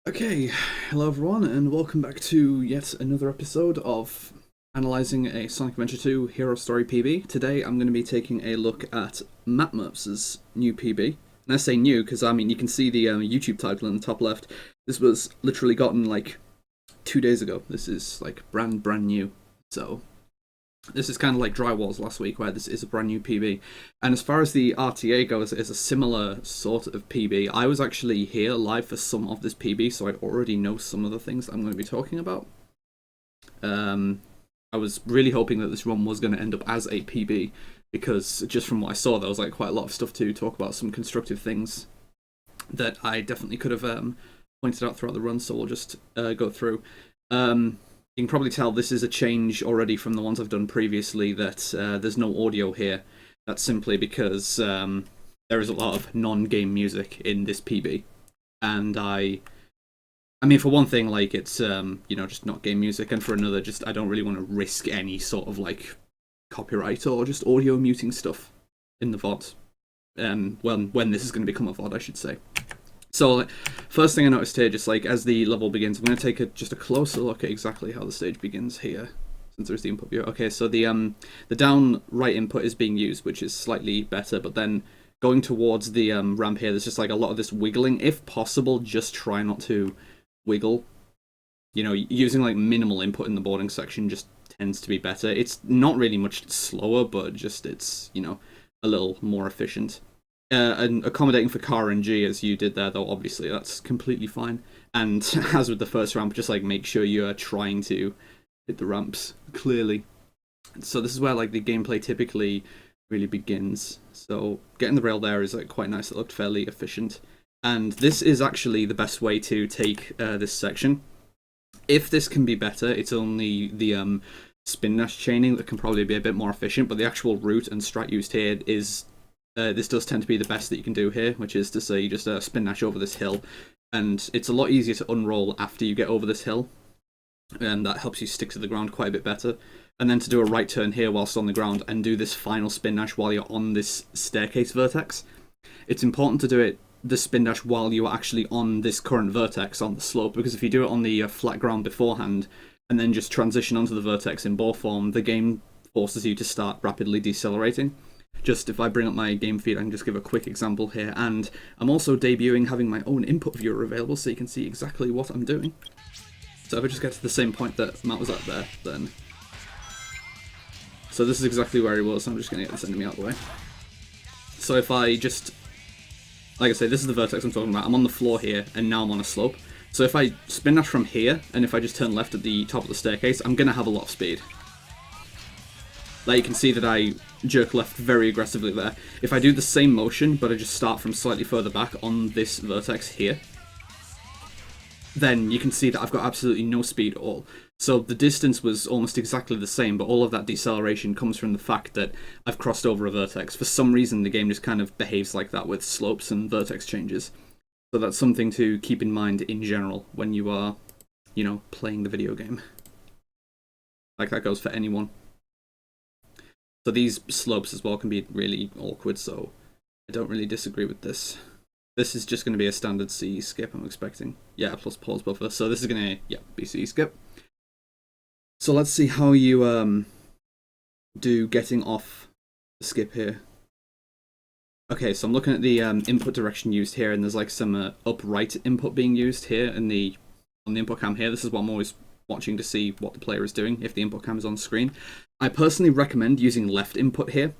Okay, hello everyone, and welcome back to yet another episode of analysing a Sonic Adventure 2 Hero Story PB. Today I'm going to be taking a look at Mattmurpz's new PB. And I say new because, I mean, you can see the YouTube title in the top left. This was literally gotten like 2 days ago. This is like brand new. So this is kind of like Drywall's last week, where this is a brand new PB. And as far as the RTA goes, it's a similar sort of PB. I was actually here live for some of this PB, so I already know some of the things that I'm going to be talking about. I was really hoping that this run was going to end up as a PB, because just from what I saw, there was like quite a lot of stuff to talk about, some constructive things that I definitely could have pointed out throughout the run, so we'll just go through. You can probably tell this is a change already from the ones I've done previously, that there's no audio here. That's simply because there is a lot of non-game music in this PB. And I mean, for one thing, like, it's, just not game music, and for another, just, I don't really want to risk any sort of, like, copyright or just audio muting stuff in the VOD. When this is going to become a VOD, I should say. So, first thing I noticed here, just like as the level begins, I'm going to take just a closer look at exactly how the stage begins here, since there's the input view. Okay, so the down right input is being used, which is slightly better, but then going towards the ramp here, there's just like a lot of this wiggling. If possible, just try not to wiggle. You know, using like minimal input in the boarding section just tends to be better. It's not really much slower, but just it's, a little more efficient. And accommodating for car RNG as you did there, though, obviously that's completely fine. And as with the first ramp, just like make sure you are trying to hit the ramps clearly. So this is where like the gameplay typically really begins. So getting the rail there is like quite nice. It looked fairly efficient, and this is actually the best way to take this section. If this can be better, it's only the spin dash chaining that can probably be a bit more efficient. But the actual route and strat used here is. This does tend to be the best that you can do here, which is to say you just spin dash over this hill, and it's a lot easier to unroll after you get over this hill, and that helps you stick to the ground quite a bit better. And then to do a right turn here whilst on the ground and do this final spin dash while you're on this staircase vertex. It's important to do the spin dash while you're actually on this current vertex on the slope, because if you do it on the flat ground beforehand and then just transition onto the vertex in ball form, the game forces you to start rapidly decelerating. Just if I bring up my game feed, I can just give a quick example here. And I'm also debuting having my own input viewer available, so you can see exactly what I'm doing. So if I just get to the same point that Matt was at there, then... So this is exactly where he was, so I'm just going to get this enemy out of the way. So if I just... Like I say, this is the vertex I'm talking about. I'm on the floor here, and now I'm on a slope. So if I spin dash from here, and if I just turn left at the top of the staircase, I'm going to have a lot of speed. Like, you can see that I jerk left very aggressively there. If I do the same motion, but I just start from slightly further back on this vertex here, then you can see that I've got absolutely no speed at all. So the distance was almost exactly the same, but all of that deceleration comes from the fact that I've crossed over a vertex. For some reason, the game just kind of behaves like that with slopes and vertex changes. So that's something to keep in mind in general when you are, playing the video game. Like, that goes for anyone. So these slopes as well can be really awkward, so I don't really disagree with this. This is just going to be a standard C skip, I'm expecting. Yeah, plus pause buffer. So this is going to, be C skip. So let's see how you do getting off the skip here. Okay, so I'm looking at the input direction used here, and there's like some upright input being used here on the input cam here. This is what I'm always watching to see what the player is doing if the input cam is on screen. I personally recommend using left input here.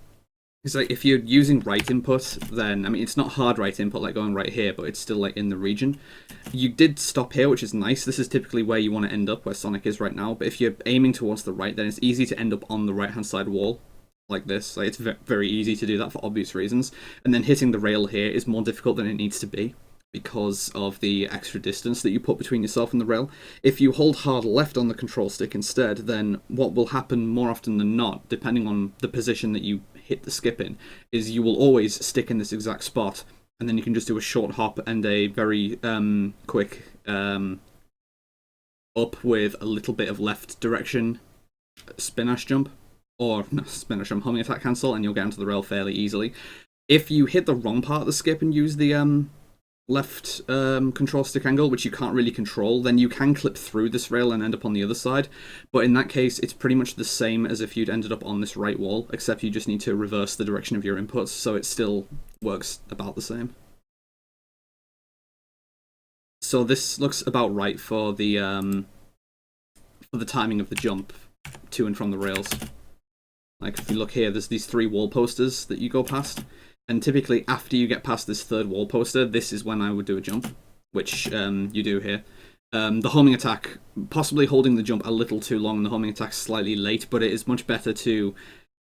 Because like, if you're using right input, then, I mean, it's not hard right input like going right here, but it's still like in the region. You did stop here, which is nice. This is typically where you want to end up, where Sonic is right now. But if you're aiming towards the right, then it's easy to end up on the right-hand side wall, like this. Like, it's very easy to do that for obvious reasons. And then hitting the rail here is more difficult than it needs to be, because of the extra distance that you put between yourself and the rail. If you hold hard left on the control stick instead, then what will happen more often than not, depending on the position that you hit the skip in, is you will always stick in this exact spot, and then you can just do a short hop and a very quick up with a little bit of left direction spin dash jump, or not spin dash jump, homing attack cancel, and you'll get onto the rail fairly easily. If you hit the wrong part of the skip and use the left control stick angle, which you can't really control, then you can clip through this rail and end up on the other side. But in that case, it's pretty much the same as if you'd ended up on this right wall, except you just need to reverse the direction of your inputs, so it still works about the same. So this looks about right for the timing of the jump to and from the rails. Like if you look here, there's these 3 wall posters that you go past. And typically, after you get past this 3rd wall poster, this is when I would do a jump, which you do here. The homing attack, possibly holding the jump a little too long, and the homing attack slightly late, but it is much better to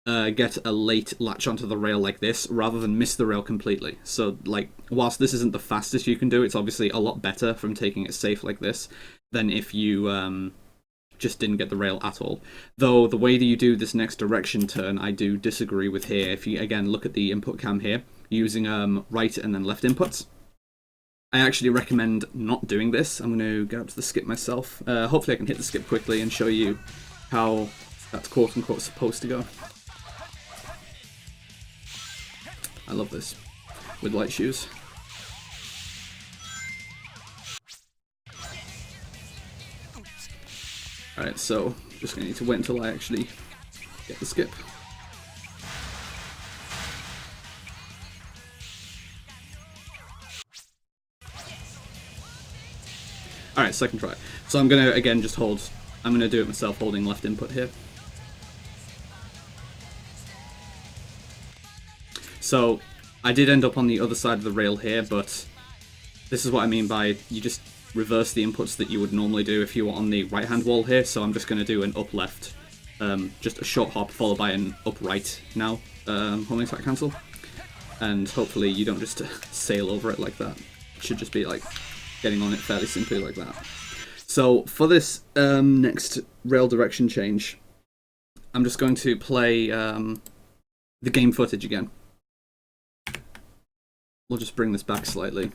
get a late latch onto the rail like this, rather than miss the rail completely. So, like, whilst this isn't the fastest you can do, it's obviously a lot better from taking it safe like this than if you just didn't get the rail at all. Though the way that you do this next direction turn, I do disagree with here. If you, again, look at the input cam here, using right and then left inputs, I actually recommend not doing this. I'm going to go up to the skip myself. Hopefully I can hit the skip quickly and show you how that's quote-unquote supposed to go. I love this, with light shoes. Alright, so just going to need to wait until I actually get the skip. Alright, second try. So I'm going to, again, just hold... I'm going to do it myself, holding left input here. So I did end up on the other side of the rail here, but this is what I mean by you just reverse the inputs that you would normally do if you were on the right-hand wall here. So I'm just going to do an up-left, just a short hop followed by an up-right now, homing attack cancel. And hopefully you don't just sail over it like that. It should just be like getting on it fairly simply like that. So for this next rail direction change, I'm just going to play the game footage again. We'll just bring this back slightly,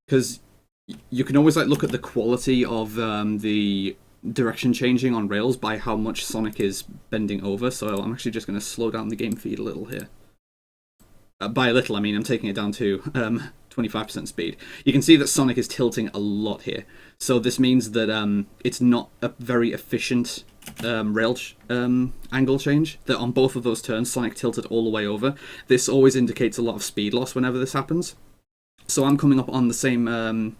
because you can always like look at the quality of the direction changing on rails by how much Sonic is bending over. So I'm actually just going to slow down the game feed a little here. By a little, I mean I'm taking it down to 25% speed. You can see that Sonic is tilting a lot here. So this means that it's not a very efficient rail angle change. That on both of those turns, Sonic tilted all the way over. This always indicates a lot of speed loss whenever this happens. So I'm coming up on the same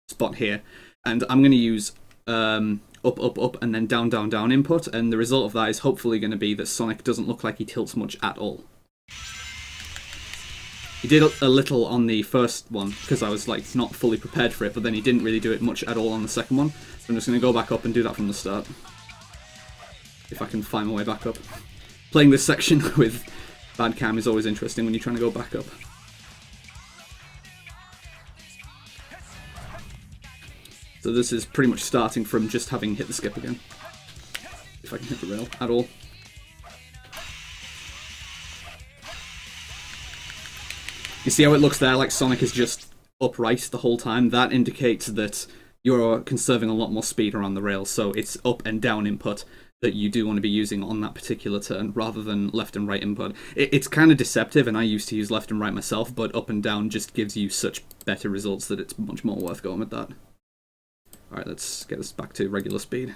spot here, and I'm going to use up, up, up, and then down, down, down input, and the result of that is hopefully going to be that Sonic doesn't look like he tilts much at all. He did a little on the first one, because I was like not fully prepared for it, but then he didn't really do it much at all on the second one. So I'm just going to go back up and do that from the start. If I can find my way back up. Playing this section with bad cam is always interesting when you're trying to go back up. So this is pretty much starting from just having hit the skip again. If I can hit the rail at all. You see how it looks there, like Sonic is just upright the whole time? That indicates that you're conserving a lot more speed around the rail, so it's up and down input that you do want to be using on that particular turn, rather than left and right input. It's kind of deceptive, and I used to use left and right myself, but up and down just gives you such better results that it's much more worth going with that. Alright, let's get this back to regular speed.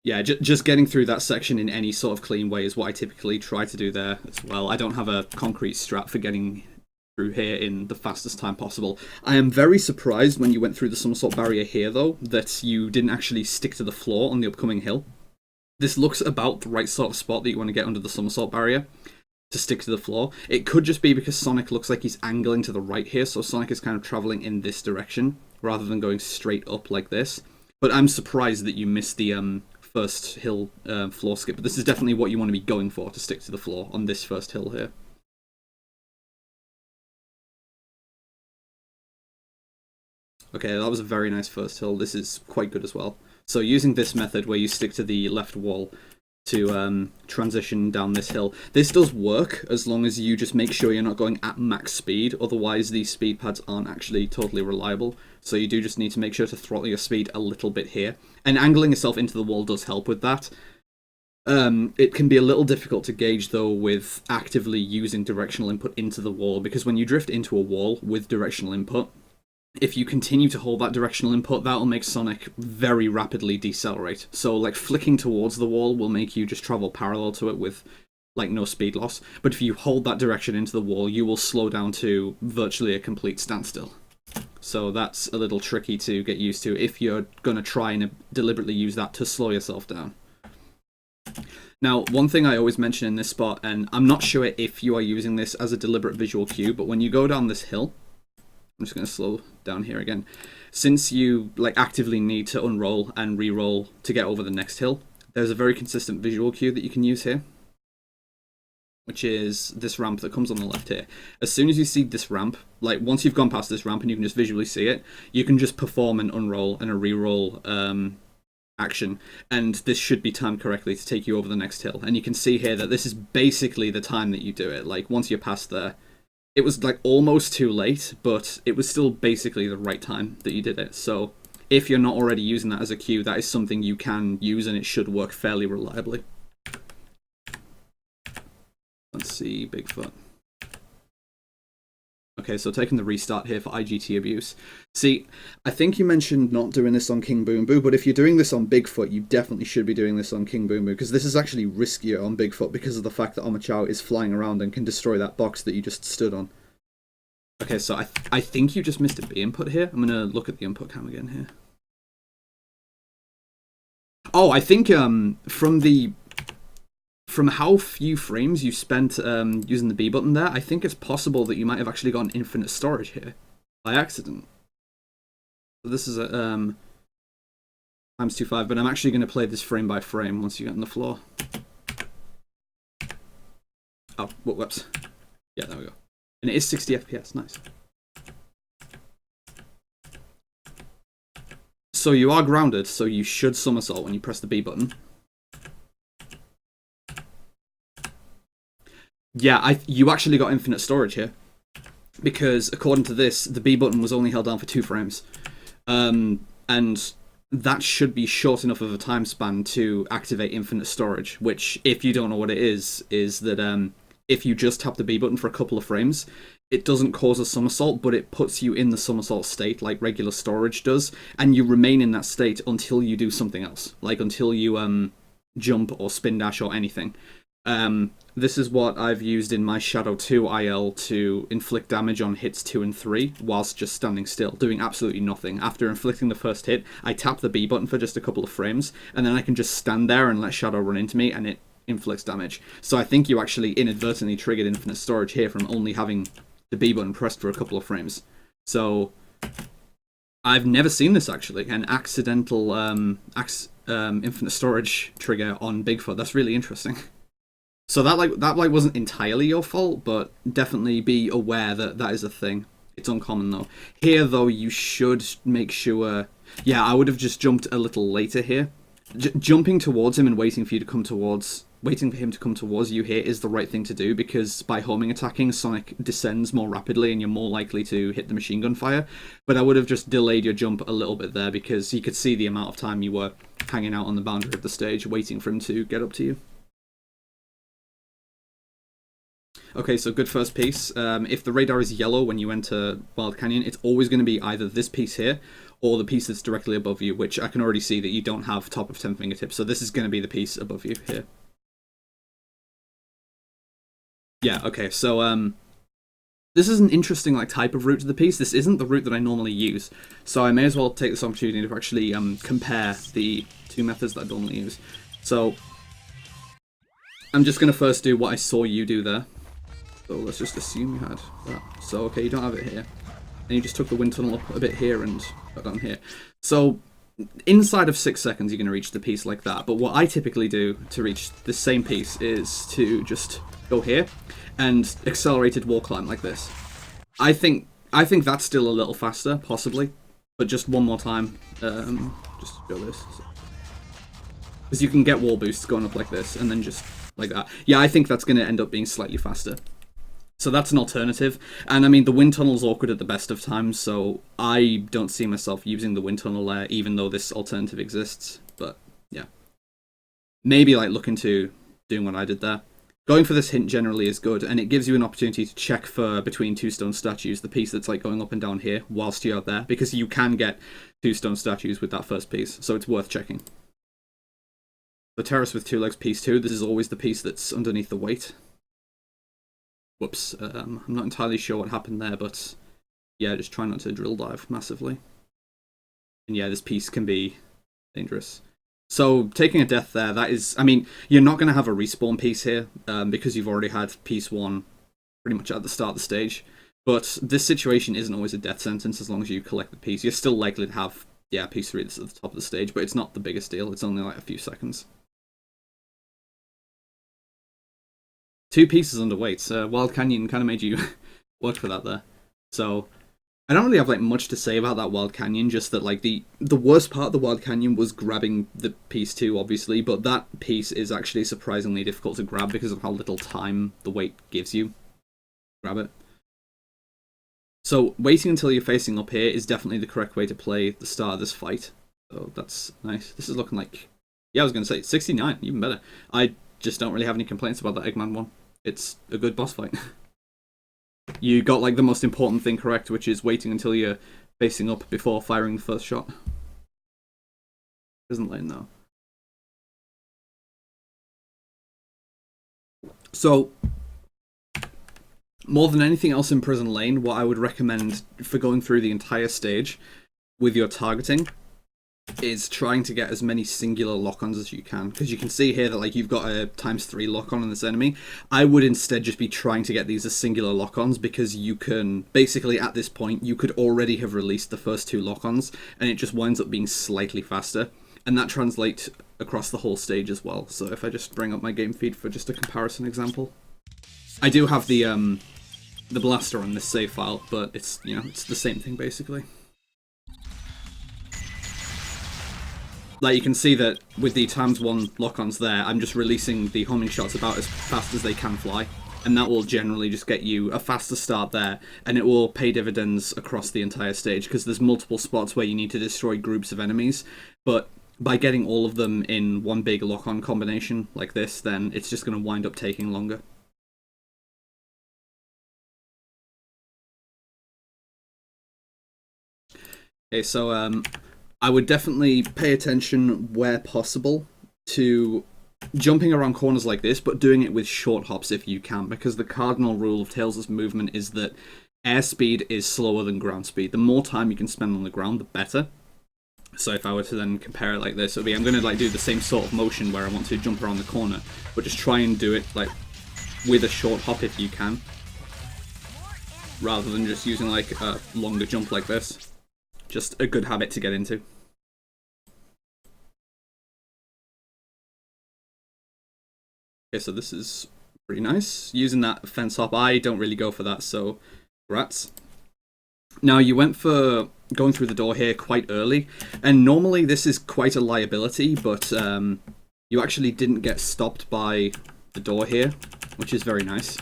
Yeah, just getting through that section in any sort of clean way is what I typically try to do there as well. I don't have a concrete strat for getting through here in the fastest time possible. I am very surprised when you went through the somersault barrier here, though, that you didn't actually stick to the floor on the upcoming hill. This looks about the right sort of spot that you want to get under the somersault barrier to stick to the floor. It could just be because Sonic looks like he's angling to the right here, so Sonic is kind of traveling in this direction rather than going straight up like this. But I'm surprised that you missed the first hill floor skip, but this is definitely what you want to be going for, to stick to the floor on this first hill here. Okay, that was a very nice first hill. This is quite good as well. So using this method where you stick to the left wall to transition down this hill, this does work as long as you just make sure you're not going at max speed. Otherwise these speed pads aren't actually totally reliable, so you do just need to make sure to throttle your speed a little bit here, and angling yourself into the wall does help with that. It can be a little difficult to gauge though with actively using directional input into the wall, because when you drift into a wall with directional input, if you continue to hold that directional input, that'll make Sonic very rapidly decelerate. So like flicking towards the wall will make you just travel parallel to it with like no speed loss. But if you hold that direction into the wall, you will slow down to virtually a complete standstill. So that's a little tricky to get used to if you're going to try and deliberately use that to slow yourself down. Now, one thing I always mention in this spot, and I'm not sure if you are using this as a deliberate visual cue, but when you go down this hill, I'm just going to slow down here again. Since you like actively need to unroll and re-roll to get over the next hill, there's a very consistent visual cue that you can use here, which is this ramp that comes on the left here. As soon as you see this ramp, like once you've gone past this ramp and you can just visually see it, you can just perform an unroll and a re-roll action, and this should be timed correctly to take you over the next hill. And you can see here that this is basically the time that you do it. Like once you're past there, it was like almost too late, but it was still basically the right time that you did it. So if you're not already using that as a cue, that is something you can use and it should work fairly reliably. Let's see, Bigfoot. Okay, so taking the restart here for IGT abuse. See, I think you mentioned not doing this on King Boom Boo, but if you're doing this on Bigfoot, you definitely should be doing this on King Boom Boo, because this is actually riskier on Bigfoot because of the fact that Omochao is flying around and can destroy that box that you just stood on. Okay, so I think you just missed a B input here. I'm going to look at the input cam again here. Oh, I think from how few frames you spent using the B button there, I think it's possible that you might have actually gotten infinite storage here by accident. So this is a times 2.5, but I'm actually going to play this frame by frame once you get on the floor. Oh, whoops. Yeah, there we go. And it is 60 FPS, nice. So you are grounded, so you should somersault when you press the B button. Yeah, you actually got infinite storage here, because according to this, the B button was only held down for 2 frames, and that should be short enough of a time span to activate infinite storage. Which, if you don't know what it is that if you just tap the B button for a couple of frames, it doesn't cause a somersault, but it puts you in the somersault state like regular storage does, and you remain in that state until you do something else, like until you jump or spin dash or anything. This is what I've used in my Shadow 2 IL to inflict damage on hits 2 and 3 whilst just standing still, doing absolutely nothing. After inflicting the first hit, I tap the B button for just a couple of frames, and then I can just stand there and let Shadow run into me, and it inflicts damage. So I think you actually inadvertently triggered infinite storage here from only having the B button pressed for a couple of frames. So I've never seen this actually, an accidental infinite storage trigger on Bigfoot. That's really interesting. So that wasn't entirely your fault, but definitely be aware that that is a thing. It's uncommon though. Here though, you should make sure. Yeah, I would have just jumped a little later here. Jumping towards him and waiting for him to come towards you here is the right thing to do, because by homing attacking, Sonic descends more rapidly and you're more likely to hit the machine gun fire. But I would have just delayed your jump a little bit there, because you could see the amount of time you were hanging out on the boundary of the stage waiting for him to get up to you. Okay, so good first piece. If the radar is yellow when you enter Wild Canyon, it's always going to be either this piece here or the piece that's directly above you, which I can already see that you don't have top of 10 fingertips, so this is going to be the piece above you here. Yeah, okay, so this is an interesting type of route to the piece. This isn't the route that I normally use, so I may as well take this opportunity to actually compare the two methods that I normally use. So I'm just going to first do what I saw you do there. So let's just assume you had that. So, okay, you don't have it here. And you just took the wind tunnel up a bit here and got down here. So, inside of 6 seconds, you're going to reach the piece like that. But what I typically do to reach the same piece is to just go here and accelerated wall climb like this. I think that's still a little faster, possibly. But just one more time. Just go this. Because you can get wall boosts going up like this and then just like that. Yeah, I think that's going to end up being slightly faster. So that's an alternative. And I mean, the wind tunnel's awkward at the best of times, so I don't see myself using the wind tunnel there, even though this alternative exists. But yeah. maybe like look into doing what I did there. Going for this hint generally is good, and it gives you an opportunity to check for between two stone statues, the piece that's like going up and down here whilst you're there, because you can get two stone statues with that first piece, so it's worth checking. The terrace with two legs, piece 2, this is always the piece that's underneath the weight. Whoops, I'm not entirely sure what happened there, but yeah, just try not to drill dive massively. And yeah, this piece can be dangerous. So taking a death there, that is, I mean, you're not going to have a respawn piece here because you've already had piece 1 pretty much at the start of the stage. But this situation isn't always a death sentence as long as you collect the piece. You're still likely to have, yeah, piece 3 that's at the top of the stage, but it's not the biggest deal. It's only like a few seconds. 2 pieces underweight. Wild Canyon kind of made you work for that there. So I don't really have like much to say about that Wild Canyon, just that like the worst part of the Wild Canyon was grabbing the piece 2, obviously, but that piece is actually surprisingly difficult to grab because of how little time the weight gives you. Grab it. So waiting until you're facing up here is definitely the correct way to play the start of this fight. So that's nice. This is looking like, yeah, I was going to say 69, even better. I just don't really have any complaints about that Eggman one. It's a good boss fight. You got like the most important thing correct, which is waiting until you're facing up before firing the first shot. Isn't lane though. So more than anything else in Prison Lane, what I would recommend for going through the entire stage with your targeting is trying to get as many singular lock-ons as you can, because you can see here that like you've got a ×3 lock-on on this enemy. I would instead just be trying to get these as singular lock-ons, because you can basically at this point you could already have released the first 2 lock-ons and it just winds up being slightly faster, and that translates across the whole stage as well. So if I just bring up my game feed for just a comparison example, I do have the blaster on this save file, but it's, you know, it's the same thing basically. Like, you can see that with the ×1 lock-ons there, I'm just releasing the homing shots about as fast as they can fly, and that will generally just get you a faster start there, and it will pay dividends across the entire stage, because there's multiple spots where you need to destroy groups of enemies, but by getting all of them in one big lock-on combination like this, then it's just going to wind up taking longer. Okay, so I would definitely pay attention where possible to jumping around corners like this, but doing it with short hops if you can, because the cardinal rule of Tails' movement is that airspeed is slower than ground speed. The more time you can spend on the ground, the better. So if I were to then compare it like this, it would be, I'm going to like do the same sort of motion where I want to jump around the corner, but just try and do it like with a short hop if you can, rather than just using like a longer jump like this. Just a good habit to get into. Okay, so this is pretty nice. Using that fence hop, I don't really go for that, so rats. Now, you went for going through the door here quite early, and normally this is quite a liability, but you actually didn't get stopped by the door here, which is very nice.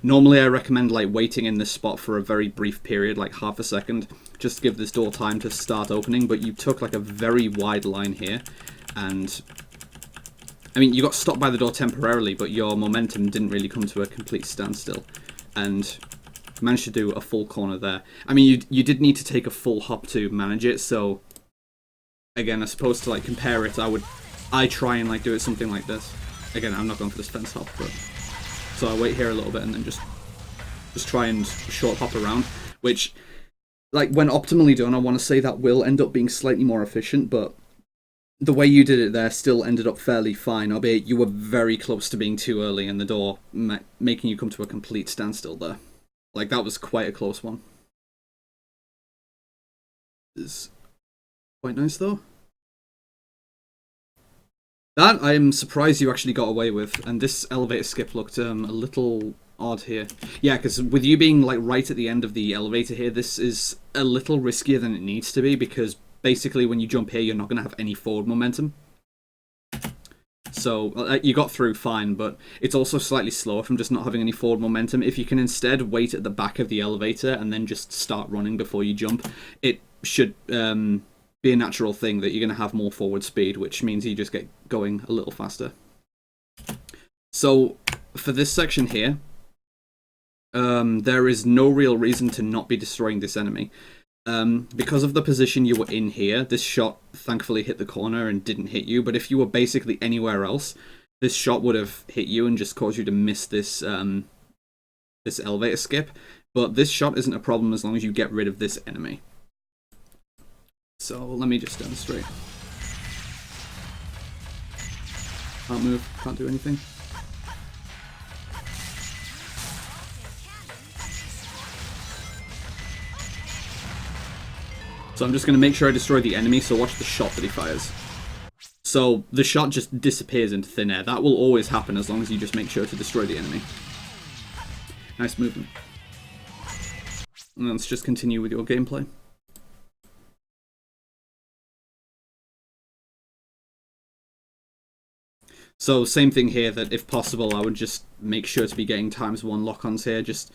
Normally I recommend like waiting in this spot for a very brief period, like half a second, just to give this door time to start opening, but you took like a very wide line here, and I mean, you got stopped by the door temporarily, but your momentum didn't really come to a complete standstill, and managed to do a full corner there. I mean, you did need to take a full hop to manage it, so again, I suppose to like compare it, I try and like do it something like this. Again, I'm not going for this fence hop, but so I wait here a little bit and then just try and short hop around, which, like, when optimally done, I want to say that will end up being slightly more efficient, but the way you did it there still ended up fairly fine, albeit you were very close to being too early in the door, making you come to a complete standstill there. Like, that was quite a close one. Is quite nice, though. That I am surprised you actually got away with, and this elevator skip looked a little odd here. Yeah, because with you being like right at the end of the elevator here, this is a little riskier than it needs to be, because basically when you jump here, you're not going to have any forward momentum. So you got through fine, but it's also slightly slower from just not having any forward momentum. If you can instead wait at the back of the elevator and then just start running before you jump, it should be a natural thing that you're going to have more forward speed, which means you just get going a little faster. So for this section here, there is no real reason to not be destroying this enemy. Because of the position you were in here, this shot thankfully hit the corner and didn't hit you, but if you were basically anywhere else, this shot would have hit you and just caused you to miss this this elevator skip. But this shot isn't a problem as long as you get rid of this enemy. So let me just demonstrate. Can't move, can't do anything. So I'm just going to make sure I destroy the enemy, so watch the shot that he fires. So the shot just disappears into thin air. That will always happen as long as you just make sure to destroy the enemy. Nice movement. And let's just continue with your gameplay. So same thing here, that if possible I would just make sure to be getting ×1 lock-ons here. Just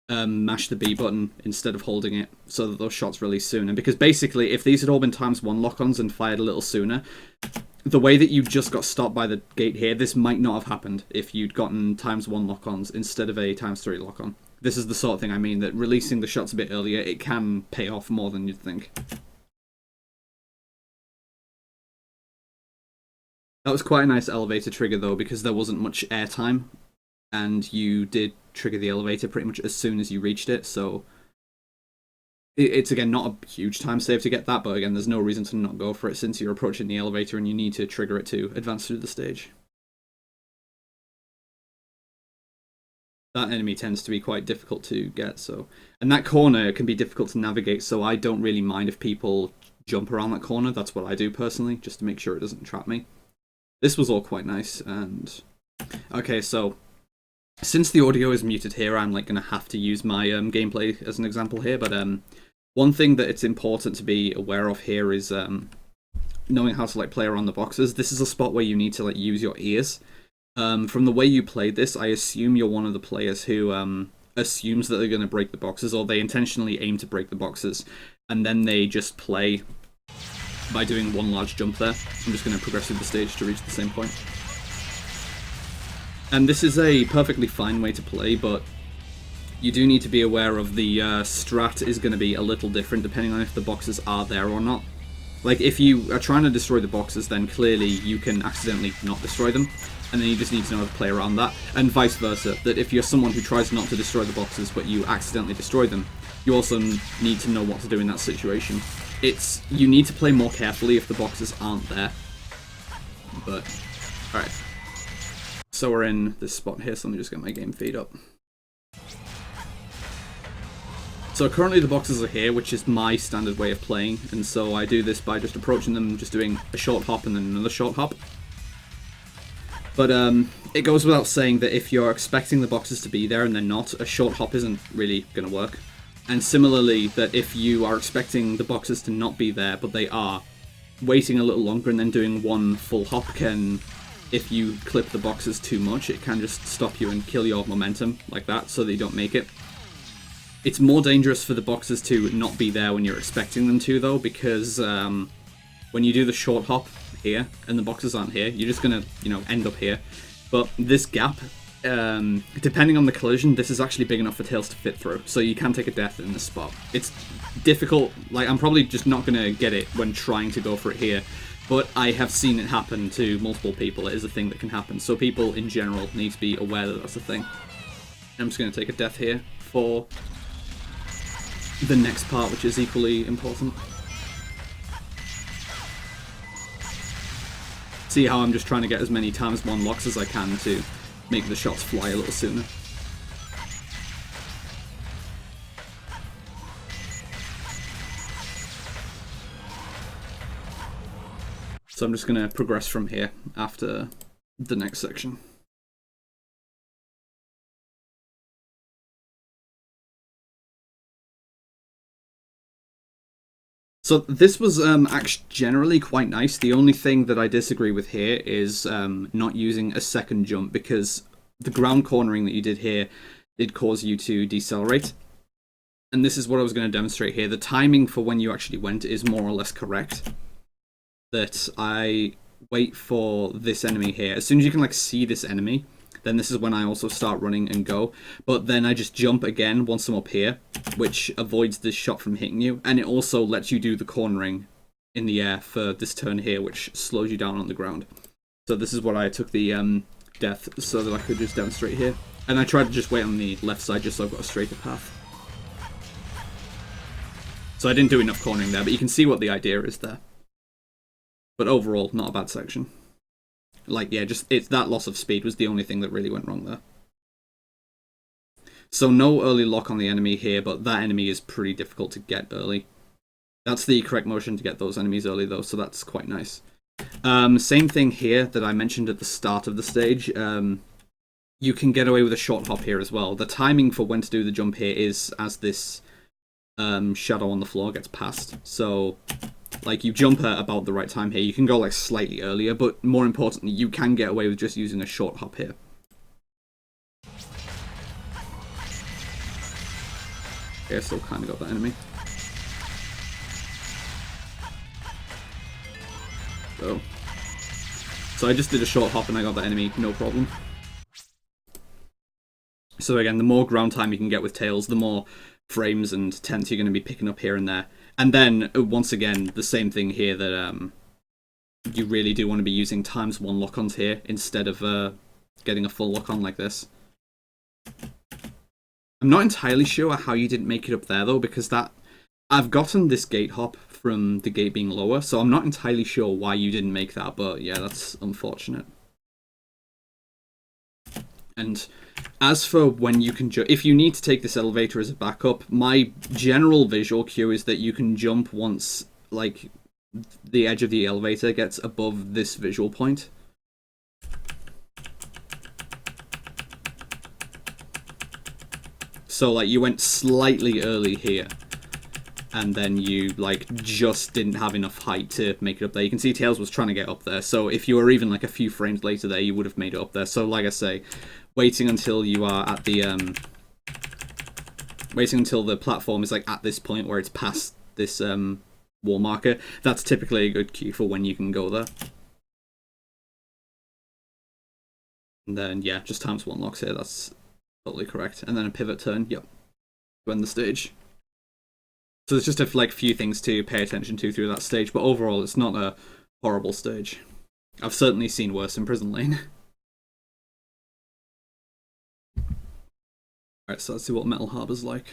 mash the B button instead of holding it so that those shots release sooner. Because basically, if these had all been ×1 lock-ons and fired a little sooner, the way that you just got stopped by the gate here, this might not have happened if you'd gotten ×1 lock-ons instead of a ×3 lock-on. This is the sort of thing I mean, that releasing the shots a bit earlier, it can pay off more than you'd think. That was quite a nice elevator trigger though, because there wasn't much airtime, and you did trigger the elevator pretty much as soon as you reached it, so it's again not a huge time save to get that, but again there's no reason to not go for it since you're approaching the elevator and you need to trigger it to advance through the stage. That enemy tends to be quite difficult to get, so, and that corner can be difficult to navigate, so I don't really mind if people jump around that corner. That's what I do personally, just to make sure it doesn't trap me. This was all quite nice, and okay, so since the audio is muted here, I'm like gonna have to use my gameplay as an example here. But one thing that it's important to be aware of here is knowing how to like play around the boxes. This is a spot where you need to like use your ears. From the way you played this, I assume you're one of the players who assumes that they're gonna break the boxes, or they intentionally aim to break the boxes, and then they just play by doing one large jump there. I'm just going to progress through the stage to reach the same point. And this is a perfectly fine way to play, but you do need to be aware of the strat is going to be a little different depending on if the boxes are there or not. Like, if you are trying to destroy the boxes, then clearly you can accidentally not destroy them, and then you just need to know how to play around that, and vice versa, that if you're someone who tries not to destroy the boxes but you accidentally destroy them, you also need to know what to do in that situation. You need to play more carefully if the boxes aren't there. But, alright. So we're in this spot here, so let me just get my game feed up. So currently the boxes are here, which is my standard way of playing, and so I do this by just approaching them, just doing a short hop and then another short hop. But it goes without saying that if you're expecting the boxes to be there and they're not, a short hop isn't really going to work. And similarly, that if you are expecting the boxes to not be there, but they are, waiting a little longer and then doing one full hop can, if you clip the boxes too much, it can just stop you and kill your momentum like that, so that you don't make it. It's more dangerous for the boxes to not be there when you're expecting them to, though, because when you do the short hop here, and the boxes aren't here, you're just gonna, end up here. But this gap, depending on the collision, this is actually big enough for Tails to fit through, so you can take a death in this spot. It's difficult, like, I'm probably just not going to get it when trying to go for it here, but I have seen it happen to multiple people. It is a thing that can happen, so people in general need to be aware that that's a thing. I'm just going to take a death here for the next part, which is equally important. See how I'm just trying to get as many ×1 locks as I can to make the shots fly a little sooner. So I'm just going to progress from here after the next section. So this was actually generally quite nice. The only thing that I disagree with here is not using a second jump, because the ground cornering that you did here did cause you to decelerate. And this is what I was going to demonstrate here. The timing for when you actually went is more or less correct. That I wait for this enemy here. As soon as you can like see this enemy, then this is when I also start running and go. But then I just jump again once I'm up here, which avoids this shot from hitting you, and it also lets you do the cornering in the air for this turn here, which slows you down on the ground. So this is what I took the death so that I could just demonstrate here. And I tried to just wait on the left side just so I've got a straighter path. So I didn't do enough cornering there, but you can see what the idea is there. But overall, not a bad section. Like, yeah, just it's that loss of speed was the only thing that really went wrong there. So no early lock on the enemy here, but that enemy is pretty difficult to get early. That's the correct motion to get those enemies early though, so that's quite nice. Same thing here that I mentioned at the start of the stage. You can get away with a short hop here as well. The timing for when to do the jump here is as this shadow on the floor gets passed. So, like, you jump at about the right time here. You can go, like, slightly earlier, but more importantly, you can get away with just using a short hop here. Okay, I still kind of got that enemy. So I just did a short hop and I got that enemy, no problem. So again, the more ground time you can get with tails, the more frames and tenths you're going to be picking up here and there. And then, once again, the same thing here that you really do want to be using ×1 lock-ons here instead of getting a full lock-on like this. I'm not entirely sure how you didn't make it up there though, because I've gotten this gate hop from the gate being lower, so I'm not entirely sure why you didn't make that, but yeah, that's unfortunate. And as for when you can jump, if you need to take this elevator as a backup, my general visual cue is that you can jump once, like, the edge of the elevator gets above this visual point. So, like, you went slightly early here, and then you, like, just didn't have enough height to make it up there. You can see Tails was trying to get up there, so if you were even, like, a few frames later there, you would have made it up there. So, like I say, waiting until you are at the, waiting until the platform is, like, at this point where it's past this, wall marker, that's typically a good cue for when you can go there. And then, yeah, just ×1 locks here, that's totally correct. And then a pivot turn, yep, to end the stage. So there's just a few things to pay attention to through that stage, but overall it's not a horrible stage. I've certainly seen worse in Prison Lane. Alright, so let's see what Metal Harbor's like.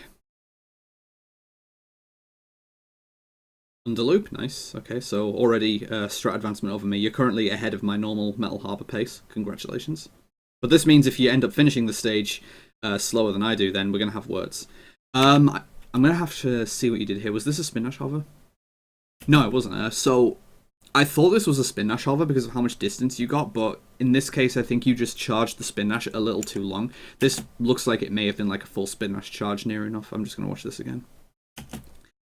Underloop, nice. Okay, so already strat advancement over me. You're currently ahead of my normal Metal Harbor pace. Congratulations. But this means if you end up finishing the stage slower than I do, then we're going to have words. I'm going to have to see what you did here. Was this a spin dash hover? No, it wasn't. So I thought this was a spin dash hover because of how much distance you got, but in this case I think you just charged the spin dash a little too long. This looks like it may have been like a full spin dash charge near enough. I'm just going to watch this again.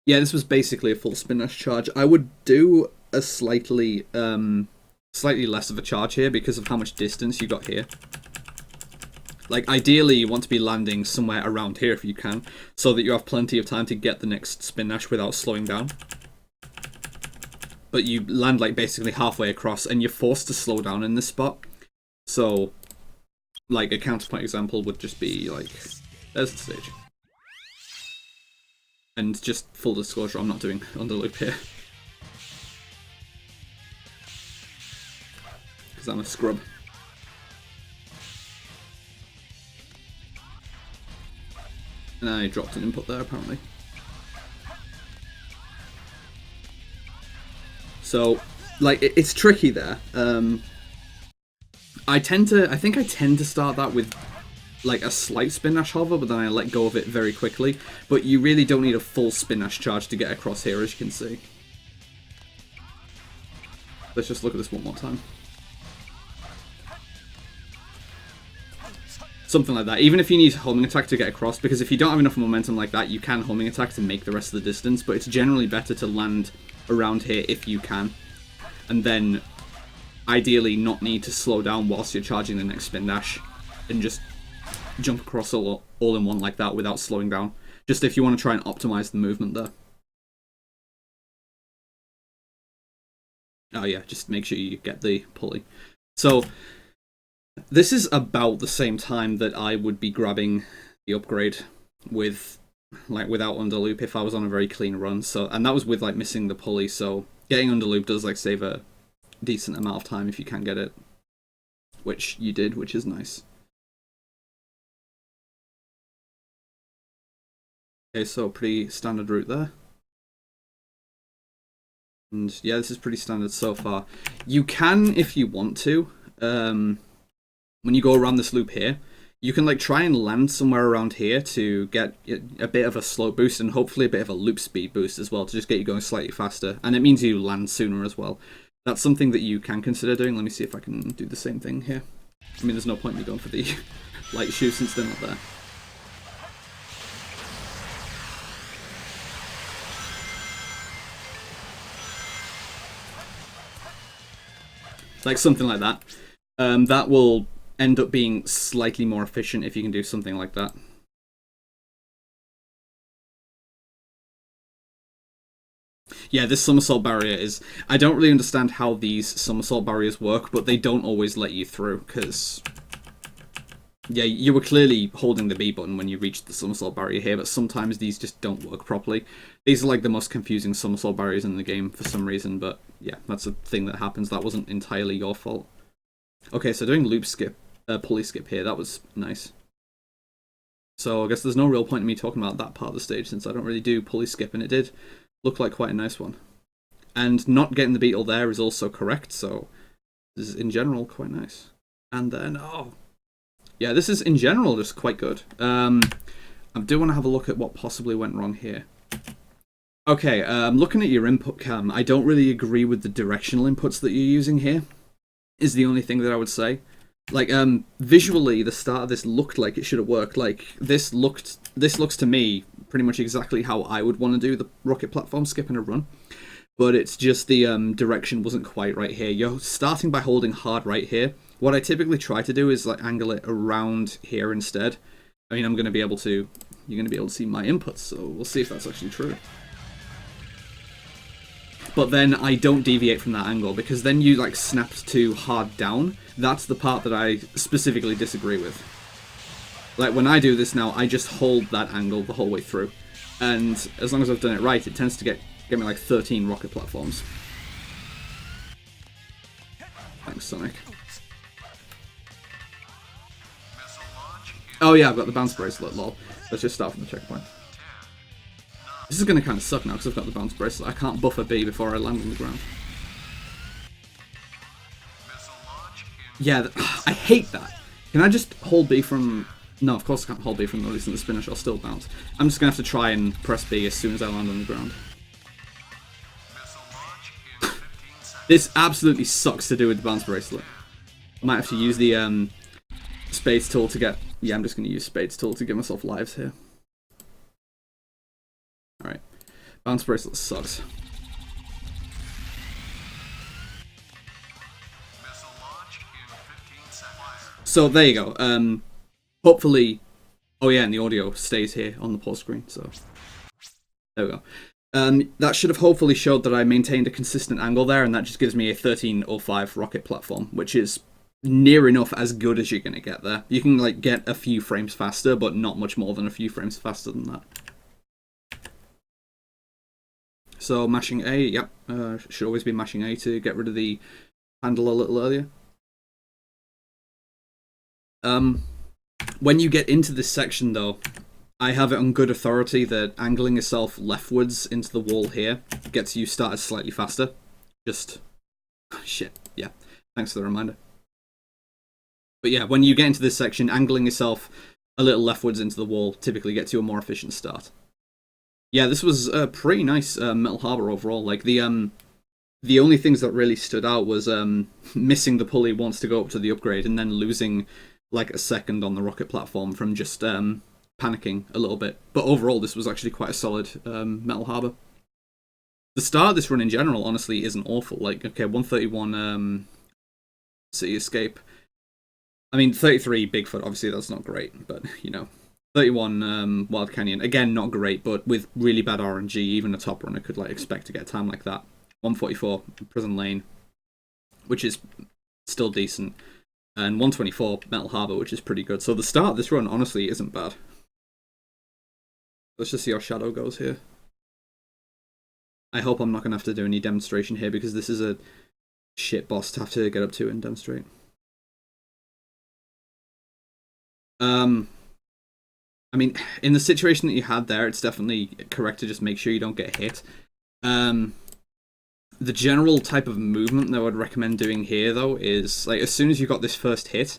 Yeah, this was basically a full spin dash charge. I would do a slightly less of a charge here because of how much distance you got here. Like, ideally, you want to be landing somewhere around here if you can, so that you have plenty of time to get the next spin dash without slowing down. But you land, like, basically halfway across, and you're forced to slow down in this spot. So, like, a counterpoint example would just be, like, there's the stage. And just full disclosure, I'm not doing underloop here. Because I'm a scrub. And I dropped an input there, apparently. So, like, it's tricky there. I think I tend to start that with, like, a slight spin dash hover, but then I let go of it very quickly. But you really don't need a full spin dash charge to get across here, as you can see. Let's just look at this one more time. Something like that. Even if you need homing attack to get across, because if you don't have enough momentum like that, you can homing attack to make the rest of the distance, but it's generally better to land around here if you can. And then, ideally, not need to slow down whilst you're charging the next spin dash, and just jump across all in one like that without slowing down. Just if you want to try and optimize the movement there. Oh yeah, just make sure you get the pulley. So, This is about the same time that I would be grabbing the upgrade with, like, without underloop if I was on a very clean run. So, and that was with like missing the pulley. So getting underloop does like save a decent amount of time if you can get it, which you did, which is nice. Okay, so pretty standard route there. And yeah, this is pretty standard so far. You can, if you want to, when you go around this loop here, you can like try and land somewhere around here to get a bit of a slope boost and hopefully a bit of a loop speed boost as well to just get you going slightly faster. And it means you land sooner as well. That's something that you can consider doing. Let me see if I can do the same thing here. I mean, there's no point in me going for the light shoe since they're not there. Like something like that. That will end up being slightly more efficient if you can do something like that. Yeah, this somersault barrier is... I don't really understand how these somersault barriers work, but they don't always let you through, because... Yeah, you were clearly holding the B button when you reached the somersault barrier here, but sometimes these just don't work properly. These are like the most confusing somersault barriers in the game for some reason, but yeah, that's a thing that happens. That wasn't entirely your fault. Okay, so doing loop skip, pulley skip here, that was nice. So I guess there's no real point in me talking about that part of the stage since I don't really do pulley skip, and it did look like quite a nice one. And not getting the beetle there is also correct, so this is in general quite nice. And then, oh... Yeah, this is in general just quite good. I do want to have a look at what possibly went wrong here. Okay, looking at your input cam, I don't really agree with the directional inputs that you're using here, is the only thing that I would say. Like, visually, the start of this looked like it should have worked. Like, this looks to me pretty much exactly how I would want to do the rocket platform skip in a run. But it's just the direction wasn't quite right here. You're starting by holding hard right here. What I typically try to do is like angle it around here instead. I mean, you're going to be able to see my inputs, so we'll see if that's actually true. But then I don't deviate from that angle, because then you like snapped too hard down. That's the part that I specifically disagree with. Like when I do this now, I just hold that angle the whole way through. And as long as I've done it right, it tends to get me like 13 rocket platforms. Thanks, Sonic. Oh yeah, I've got the bounce bracelet, lol. Let's just start from the checkpoint. This is going to kind of suck now because I've got the bounce bracelet. I can't buffer B before I land on the ground. Yeah, I hate that. Can I just hold B from... No, of course I can't hold B from releasing the spinach. I'll still bounce. I'm just going to have to try and press B as soon as I land on the ground. This absolutely sucks to do with the bounce bracelet. I might have to use the spades tool to get... Yeah, I'm just going to use spades tool to give myself lives here. Alright. Bounce bracelet sucks. So there you go. Hopefully... Oh yeah, and the audio stays here on the pause screen, so... There we go. That should have hopefully showed that I maintained a consistent angle there, and that just gives me a 13:05 rocket platform, which is near enough as good as you're going to get there. You can like get a few frames faster, but not much more than a few frames faster than that. So mashing A, yep, should always be mashing A to get rid of the handle a little earlier. When you get into this section though, I have it on good authority that angling yourself leftwards into the wall here gets you started slightly faster. Just... shit, yeah. Thanks for the reminder. But yeah, when you get into this section, angling yourself a little leftwards into the wall typically gets you a more efficient start. Yeah, this was a pretty nice Metal Harbor overall. Like, the only things that really stood out was missing the pulley once to go up to the upgrade and then losing like a second on the rocket platform from just panicking a little bit. But overall, this was actually quite a solid Metal Harbor. The start of this run in general, honestly, isn't awful. Like, okay, 131 City Escape. I mean, 33 Bigfoot, obviously that's not great, but, you know. 31 Wild Canyon, again, not great, but with really bad RNG, even a top runner could like expect to get a time like that. 144 Prison Lane, which is still decent. and 124 Metal Harbor, which is pretty good. So the start of this run, honestly, isn't bad. Let's just see how Shadow goes here. I hope I'm not going to have to do any demonstration here, because this is a shit boss to have to get up to and demonstrate. I mean, in the situation that you had there, it's definitely correct to just make sure you don't get hit. The general type of movement that I would recommend doing here, though, is, like, as soon as you got this first hit,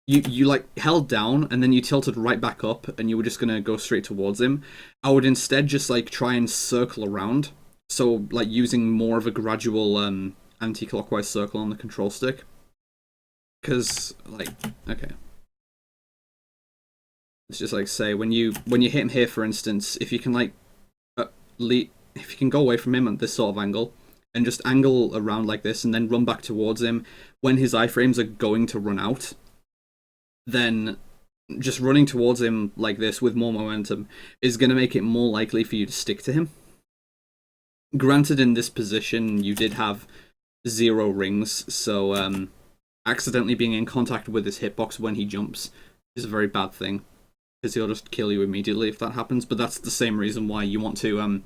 you like, held down, and then you tilted right back up, and you were just gonna go straight towards him. I would instead just, like, try and circle around, so, like, using more of a gradual, anti-clockwise circle on the control stick. Because, like, okay. Let's just, like, say, when you hit him here, for instance, if you can, like, if you can go away from him at this sort of angle, and just angle around like this, and then run back towards him, when his iframes are going to run out, then just running towards him like this with more momentum is going to make it more likely for you to stick to him. Granted, in this position, you did have 0 rings, so accidentally being in contact with his hitbox when he jumps is a very bad thing, because he'll just kill you immediately if that happens. But that's the same reason why you want to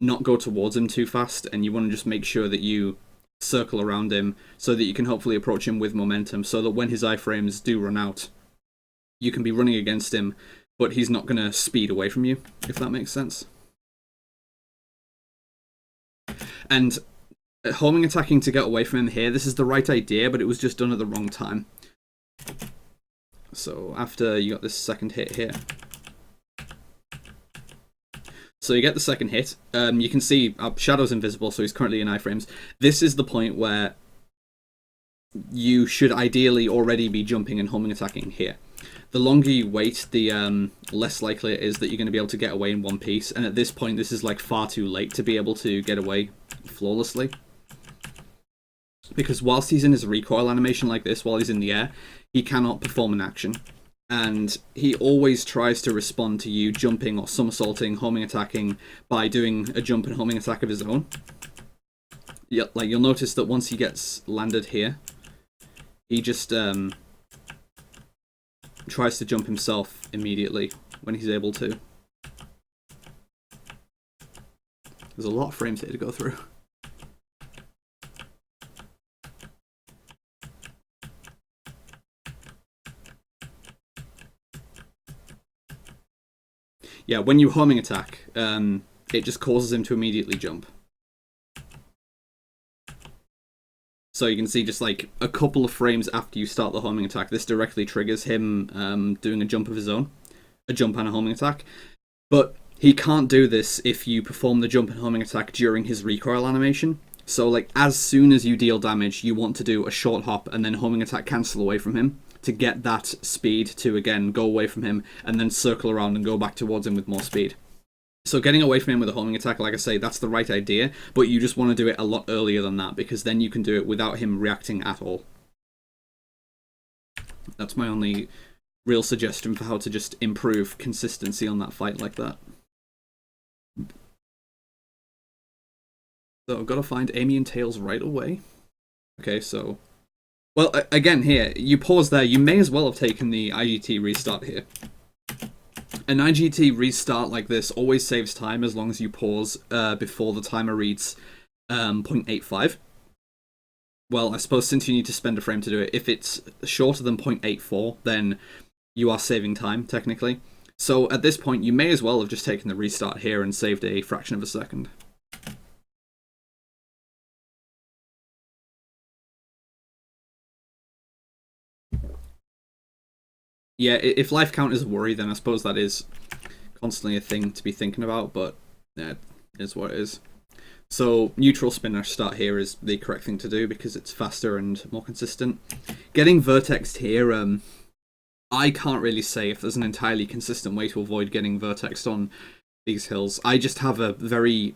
not go towards him too fast, and you want to just make sure that you circle around him so that you can hopefully approach him with momentum, so that when his iframes do run out, you can be running against him, but he's not going to speed away from you, if that makes sense. And homing attacking to get away from him here, this is the right idea, but it was just done at the wrong time. So after you got this second hit here, so you get the second hit, you can see Shadow's invisible, so he's currently in iframes. This is the point where you should ideally already be jumping and homing attacking here. The longer you wait, the less likely it is that you're going to be able to get away in one piece, and at this point this is like far too late to be able to get away flawlessly. Because whilst he's in his recoil animation like this, while he's in the air, he cannot perform an action. And he always tries to respond to you jumping or somersaulting, homing attacking, by doing a jump and homing attack of his own. Yeah, like, you'll notice that once he gets landed here, he just tries to jump himself immediately when he's able to. There's a lot of frames here to go through. Yeah, when you homing attack, it just causes him to immediately jump. So you can see just like a couple of frames after you start the homing attack, this directly triggers him doing a jump of his own. A jump and a homing attack. But he can't do this if you perform the jump and homing attack during his recoil animation. So like as soon as you deal damage, you want to do a short hop and then homing attack cancel away from him, to get that speed to, again, go away from him, and then circle around and go back towards him with more speed. So getting away from him with a homing attack, like I say, that's the right idea, but you just want to do it a lot earlier than that, because then you can do it without him reacting at all. That's my only real suggestion for how to just improve consistency on that fight like that. So I've got to find Amy and Tails right away. Okay, so... Well, again, here, you pause there, you may as well have taken the IGT restart here. An IGT restart like this always saves time as long as you pause before the timer reads 0.85. Well, I suppose since you need to spend a frame to do it, if it's shorter than 0.84, then you are saving time, technically. So at this point, you may as well have just taken the restart here and saved a fraction of a second. Yeah, if life count is a worry, then I suppose that is constantly a thing to be thinking about, but yeah, it is what it is. So neutral spinner start here is the correct thing to do because it's faster and more consistent. Getting vertexed here, I can't really say if there's an entirely consistent way to avoid getting vertexed on these hills. I just have a very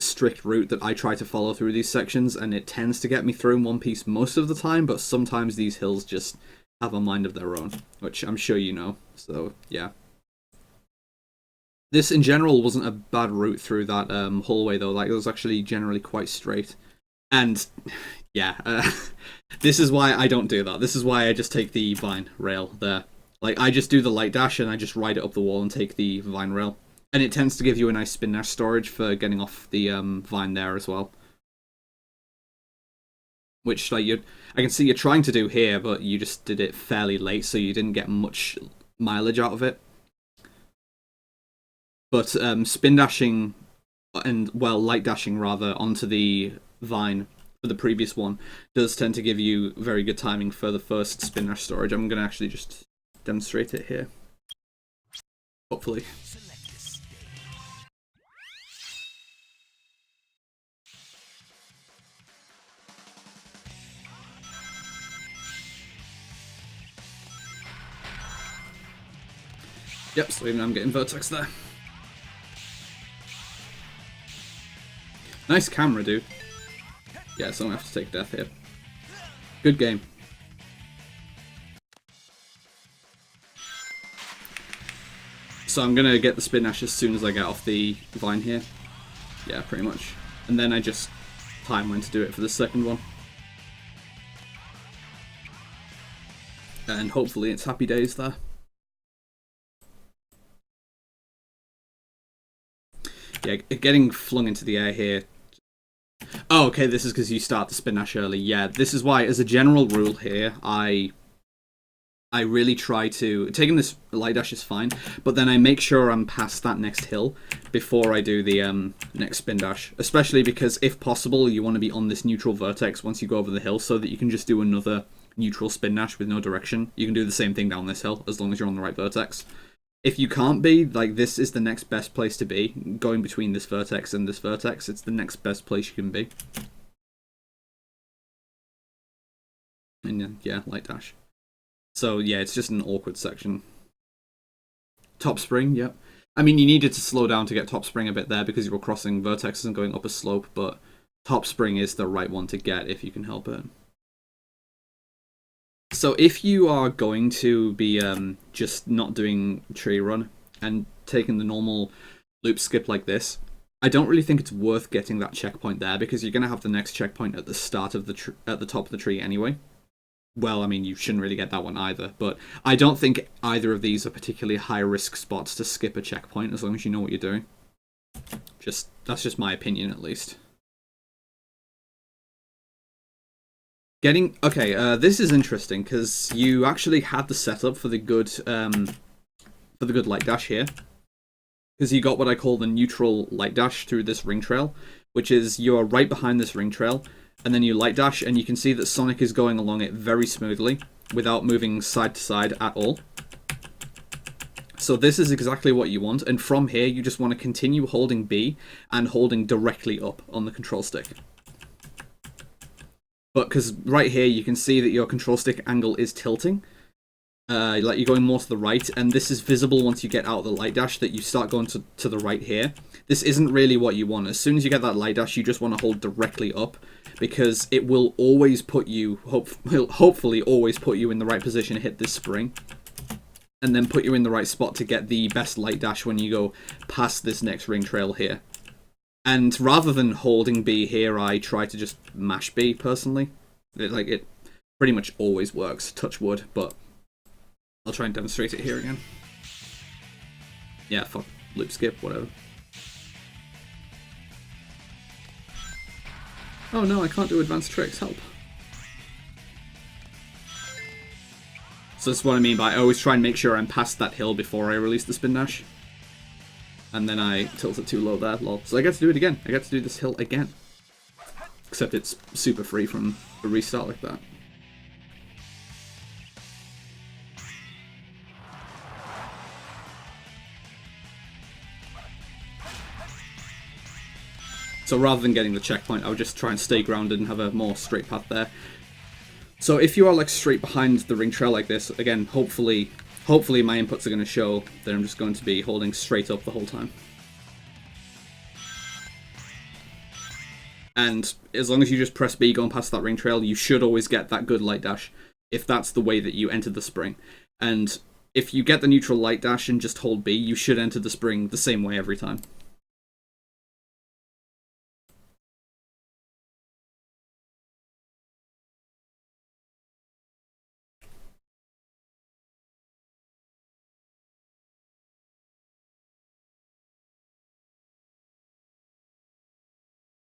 strict route that I try to follow through these sections, and it tends to get me through in one piece most of the time, but sometimes these hills just have a mind of their own, which I'm sure you know, so yeah. This in general wasn't a bad route through that hallway though, like it was actually generally quite straight. And Yeah, this is why I don't do that. This is why I just take the vine rail there. Like, I just do the light dash and I just ride it up the wall and take the vine rail. And it tends to give you a nice spin dash storage for getting off the vine there as well. Which, like, I can see you're trying to do here, but you just did it fairly late, so you didn't get much mileage out of it. But spin dashing and, well, light dashing rather onto the vine for the previous one does tend to give you very good timing for the first spin dash storage. I'm going to actually just demonstrate it here. Hopefully. Yep, so even I'm getting vertex there. Nice camera, dude. Yeah, so I'm gonna have to take death here. Good game. So I'm gonna get the spin dash as soon as I get off the vine here. Yeah, pretty much. And then I just time when to do it for the second one. And hopefully it's happy days there. Yeah, getting flung into the air here. Oh, okay, this is because you start the spin dash early. Yeah, this is why, as a general rule here, I really try to... Taking this light dash is fine, but then I make sure I'm past that next hill before I do the next spin dash. Especially because, if possible, you want to be on this neutral vertex once you go over the hill so that you can just do another neutral spin dash with no direction. You can do the same thing down this hill, as long as you're on the right vertex. If you can't be, like, this is the next best place to be. Going between this vertex and this vertex, it's the next best place you can be. And yeah, light dash. So yeah, it's just an awkward section. Top spring, yep. I mean, you needed to slow down to get top spring a bit there because you were crossing vertexes and going up a slope, but top spring is the right one to get if you can help it. So if you are going to be just not doing tree run and taking the normal loop skip like this, I don't really think it's worth getting that checkpoint there because you're going to have the next checkpoint at the start of the at the top of the tree anyway. Well, I mean, you shouldn't really get that one either, but I don't think either of these are particularly high-risk spots to skip a checkpoint as long as you know what you're doing. That's just my opinion, at least. This is interesting because you actually had the setup for the good light dash here, because you got what I call the neutral light dash through this ring trail, which is you are right behind this ring trail, and then you light dash, and you can see that Sonic is going along it very smoothly without moving side to side at all. So this is exactly what you want, and from here you just want to continue holding B and holding directly up on the control stick. But because right here you can see that your control stick angle is tilting, like you're going more to the right, and this is visible once you get out of the light dash that you start going to the right here. This isn't really what you want. As soon as you get that light dash, you just want to hold directly up, because it will always put you, hopefully always put you in the right position to hit this spring, and then put you in the right spot to get the best light dash when you go past this next ring trail here. And rather than holding B here, I try to just mash B, personally. It pretty much always works, touch wood, but I'll try and demonstrate it here again. Yeah, fuck, loop skip, whatever. Oh no, I can't do advanced tricks, help. So that's what I mean by I always try and make sure I'm past that hill before I release the spin dash. And then I tilt it too low there, lol. So I get to do it again. I get to do this hill again. Except it's super free from a restart like that. So rather than getting the checkpoint, I would just try and stay grounded and have a more straight path there. So if you are like straight behind the ring trail like this, again, hopefully my inputs are going to show that I'm just going to be holding straight up the whole time. And as long as you just press B going past that ring trail, you should always get that good light dash, if that's the way that you enter the spring. And if you get the neutral light dash and just hold B, you should enter the spring the same way every time.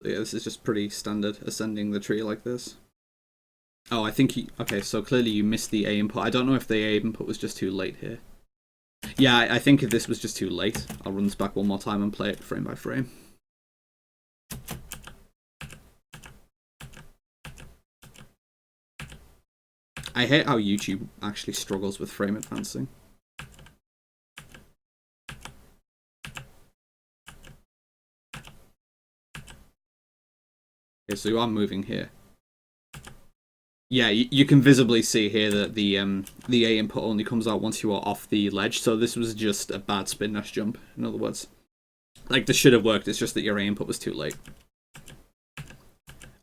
Yeah, this is just pretty standard, ascending the tree like this. Oh, I think okay, so clearly you missed the A input. I don't know if the A input was just too late here. Yeah, I think if this was just too late, I'll run this back one more time and play it frame by frame. I hate how YouTube actually struggles with frame advancing. Okay, so you are moving here. Yeah, you can visibly see here that the A input only comes out once you are off the ledge, so this was just a bad spin dash jump, in other words. Like, this should have worked, it's just that your A input was too late.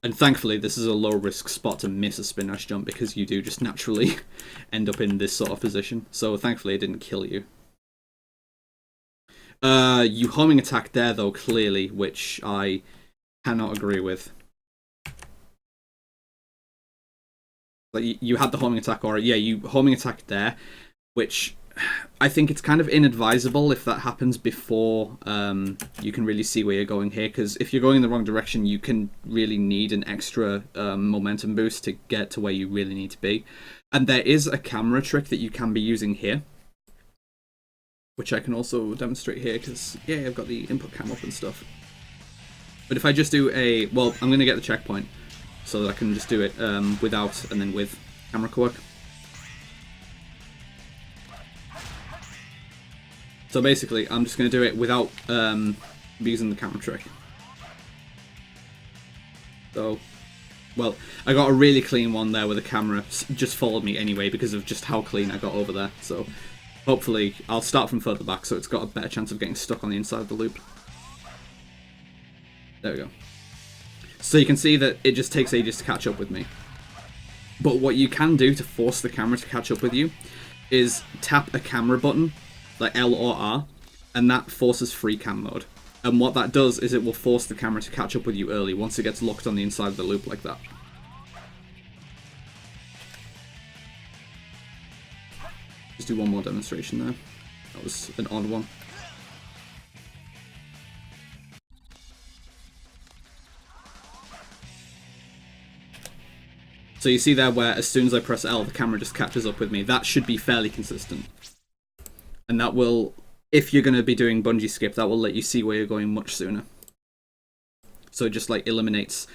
And thankfully, this is a low-risk spot to miss a spin dash jump, because you do just naturally end up in this sort of position. So thankfully, it didn't kill you. You homing attack there, though, clearly, which I cannot agree with. Like, you had the homing attack, or yeah, you homing attack there, which I think it's kind of inadvisable if that happens before you can really see where you're going here, because if you're going in the wrong direction, you can really need an extra momentum boost to get to where you really need to be. And there is a camera trick that you can be using here, which I can also demonstrate here, because, yeah, I've got the input cam up and stuff. But if I just do a... Well, I'm going to get the checkpoint, so that I can just do it without and then with camera work. So basically, I'm just going to do it without using the camera trick. So, well, I got a really clean one there where the camera just followed me anyway because of just how clean I got over there. So hopefully I'll start from further back so it's got a better chance of getting stuck on the inside of the loop. There we go. So you can see that it just takes ages to catch up with me. But what you can do to force the camera to catch up with you is tap a camera button, like L or R, and that forces free cam mode. And what that does is it will force the camera to catch up with you early once it gets locked on the inside of the loop like that. Just do one more demonstration there. That was an odd one. So you see there where as soon as I press L, the camera just catches up with me. That should be fairly consistent. And that will, if you're going to be doing bungee skip, that will let you see where you're going much sooner. So it just like eliminates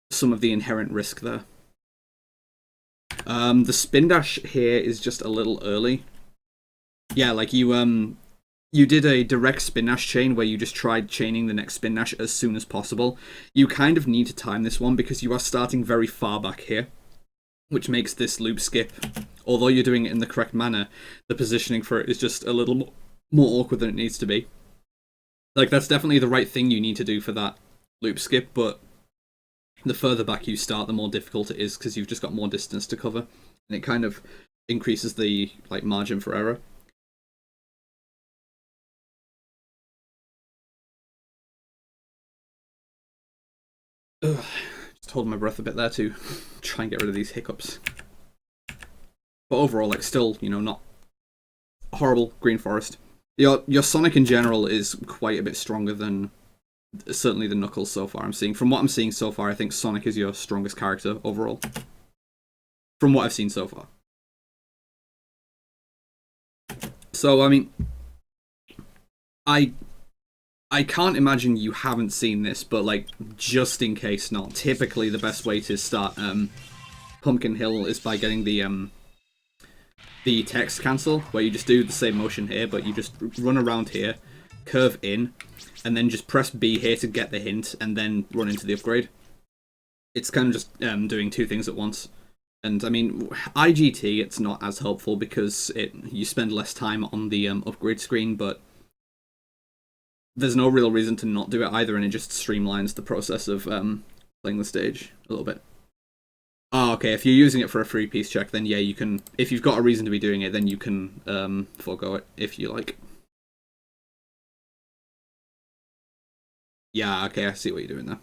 some of the inherent risk there. The spin dash here is just a little early. Yeah, like you did a direct spin dash chain where you just tried chaining the next spin dash as soon as possible. You kind of need to time this one because you are starting very far back here, which makes this loop skip, although you're doing it in the correct manner, the positioning for it is just a little more awkward than it needs to be. Like, that's definitely the right thing you need to do for that loop skip, but the further back you start, the more difficult it is because you've just got more distance to cover, and it kind of increases the like margin for error. Ugh. Just holding my breath a bit there to try and get rid of these hiccups. But overall, like, still, you know, not horrible. Green Forest. Your Sonic in general is quite a bit stronger than certainly the Knuckles so far. From what I'm seeing so far, I think Sonic is your strongest character overall. From what I've seen so far. So, I mean, I can't imagine you haven't seen this, but like, just in case not, typically the best way to start Pumpkin Hill is by getting the text cancel, where you just do the same motion here, but you just run around here, curve in, and then just press B here to get the hint, and then run into the upgrade. It's kind of just doing two things at once. And I mean, IGT, it's not as helpful because you spend less time on the upgrade screen, but there's no real reason to not do it either, and it just streamlines the process of playing the stage a little bit. Oh, okay, if you're using it for a free piece check, then yeah, you can, if you've got a reason to be doing it, then you can forego it if you like. Yeah, okay, I see what you're doing there.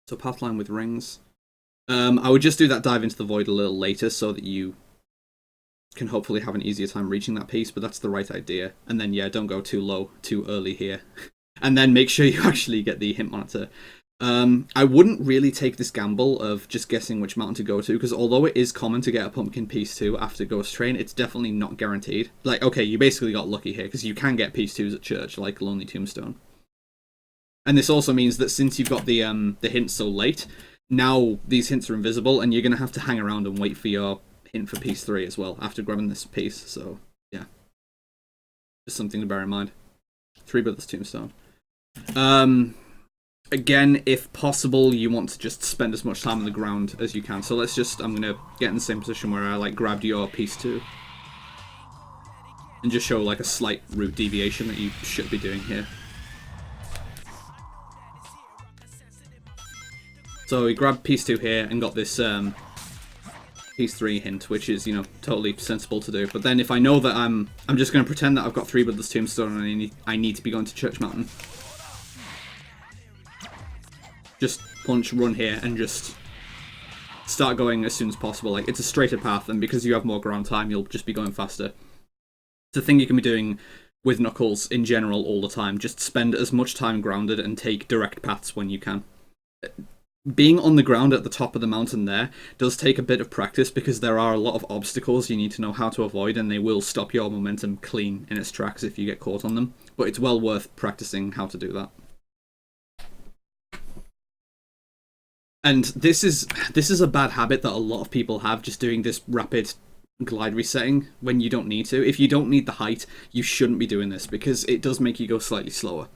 So pathline with rings. I would just do that dive into the void a little later so that you can hopefully have an easier time reaching that piece, but that's the right idea. And then, yeah, don't go too low, too early here. And then make sure you actually get the hint monitor. I wouldn't really take this gamble of just guessing which mountain to go to, because although it is common to get a pumpkin piece 2 after Ghost Train, it's definitely not guaranteed. Like, okay, you basically got lucky here, because you can get piece 2s at church, like Lonely Tombstone. And this also means that since you've got the hint so late, now these hints are invisible, and you're going to have to hang around and wait for your hint for piece 3 as well, after grabbing this piece, so, yeah. Just something to bear in mind. 3 Brothers Tombstone. Again, if possible, you want to just spend as much time on the ground as you can. So let's just, I'm going to get in the same position where I like grabbed your piece 2. And just show like a slight route deviation that you should be doing here. So we grabbed piece 2 here and got this piece 3 hint, which is, you know, totally sensible to do. But then if I know that I'm just going to pretend that I've got 3 Brothers Tombstone and I need to be going to Church Mountain. Just punch, run here, and just start going as soon as possible. Like, it's a straighter path, and because you have more ground time, you'll just be going faster. It's a thing you can be doing with Knuckles in general all the time. Just spend as much time grounded and take direct paths when you can. Being on the ground at the top of the mountain there does take a bit of practice, because there are a lot of obstacles you need to know how to avoid, and they will stop your momentum clean in its tracks if you get caught on them. But it's well worth practicing how to do that. And this is a bad habit that a lot of people have, just doing this rapid glide resetting when you don't need to. If you don't need the height, you shouldn't be doing this, because it does make you go slightly slower.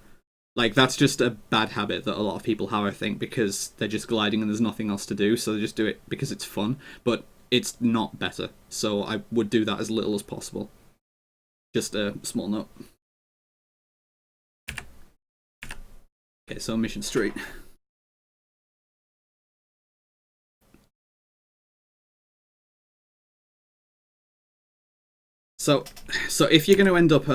Like, that's just a bad habit that a lot of people have, I think, because they're just gliding and there's nothing else to do, so they just do it because it's fun, but it's not better. So I would do that as little as possible. Just a small note. Okay, so Mission Street. So if you're going to end up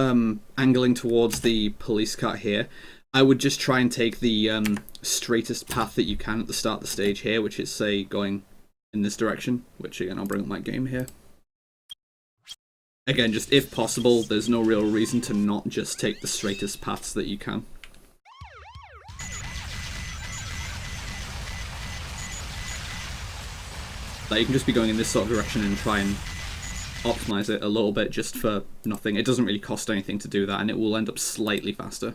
angling towards the police car here, I would just try and take the straightest path that you can at the start of the stage here, which is, say, going in this direction, which, again, I'll bring up my game here. Again, just if possible, there's no real reason to not just take the straightest paths that you can. Like, you can just be going in this sort of direction and try and optimize it a little bit just for nothing. It doesn't really cost anything to do that, and it will end up slightly faster.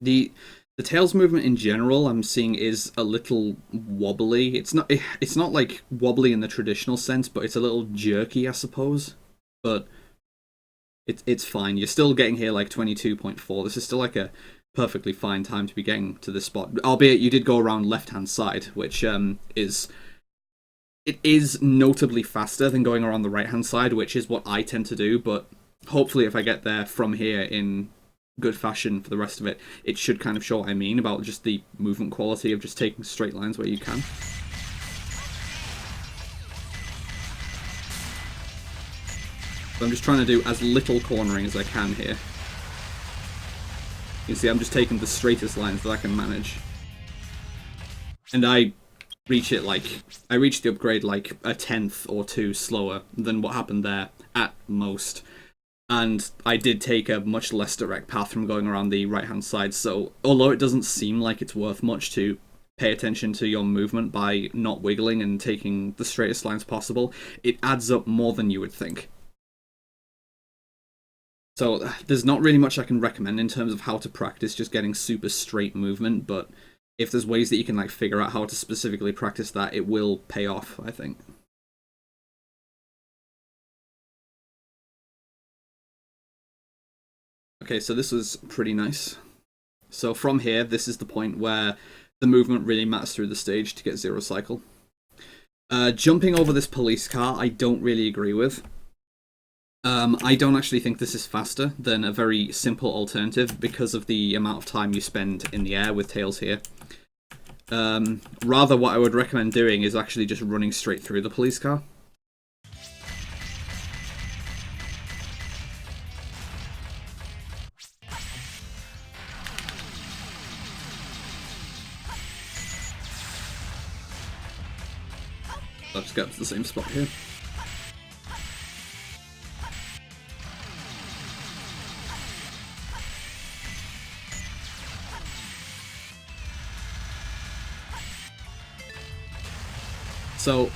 The Tails movement in general, I'm seeing, is a little wobbly. It's not like wobbly in the traditional sense, but it's a little jerky, I suppose. But it's fine. You're still getting here like 22.4. This is still like a perfectly fine time to be getting to this spot. Albeit you did go around left-hand side, which is notably faster than going around the right-hand side, which is what I tend to do. But hopefully if I get there from here in good fashion for the rest of it, it should kind of show what I mean about just the movement quality of just taking straight lines where you can. So I'm just trying to do as little cornering as I can here. You see, I'm just taking the straightest lines that I can manage. And I reach the upgrade like a 10th or 2 slower than what happened there at most. And I did take a much less direct path from going around the right-hand side, so although it doesn't seem like it's worth much to pay attention to your movement by not wiggling and taking the straightest lines possible, it adds up more than you would think. So there's not really much I can recommend in terms of how to practice just getting super straight movement, but if there's ways that you can like figure out how to specifically practice that, it will pay off, I think. Okay, so this was pretty nice. So from here, this is the point where the movement really matters through the stage to get Zero Cycle. Jumping over this police car, I don't really agree with. I don't actually think this is faster than a very simple alternative because of the amount of time you spend in the air with Tails here. Rather, what I would recommend doing is actually just running straight through the police car. I'll just get up to the same spot here. So,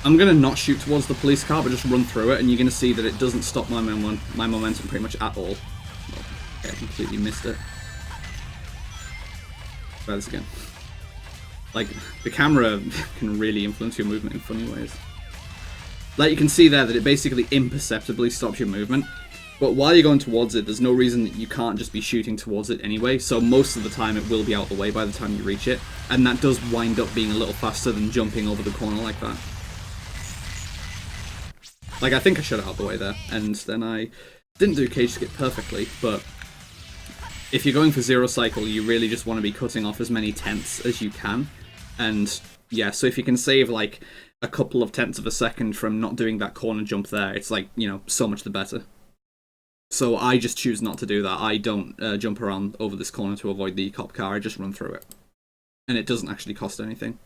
I'm going to not shoot towards the police car, but just run through it, and you're going to see that it doesn't stop my momentum pretty much at all. Okay, I completely missed it. Try this again. Like, the camera can really influence your movement in funny ways. Like, you can see there that it basically imperceptibly stops your movement. But while you're going towards it, there's no reason that you can't just be shooting towards it anyway, so most of the time it will be out of the way by the time you reach it, and that does wind up being a little faster than jumping over the corner like that. Like, I think I shot it out of the way there, and then I didn't do cage skip perfectly, but if you're going for zero cycle, you really just want to be cutting off as many tenths as you can, and yeah, so if you can save like a couple of tenths of a second from not doing that corner jump there, it's like, you know, so much the better. So I just choose not to do that. I don't jump around over this corner to avoid the cop car, I just run through it. And it doesn't actually cost anything.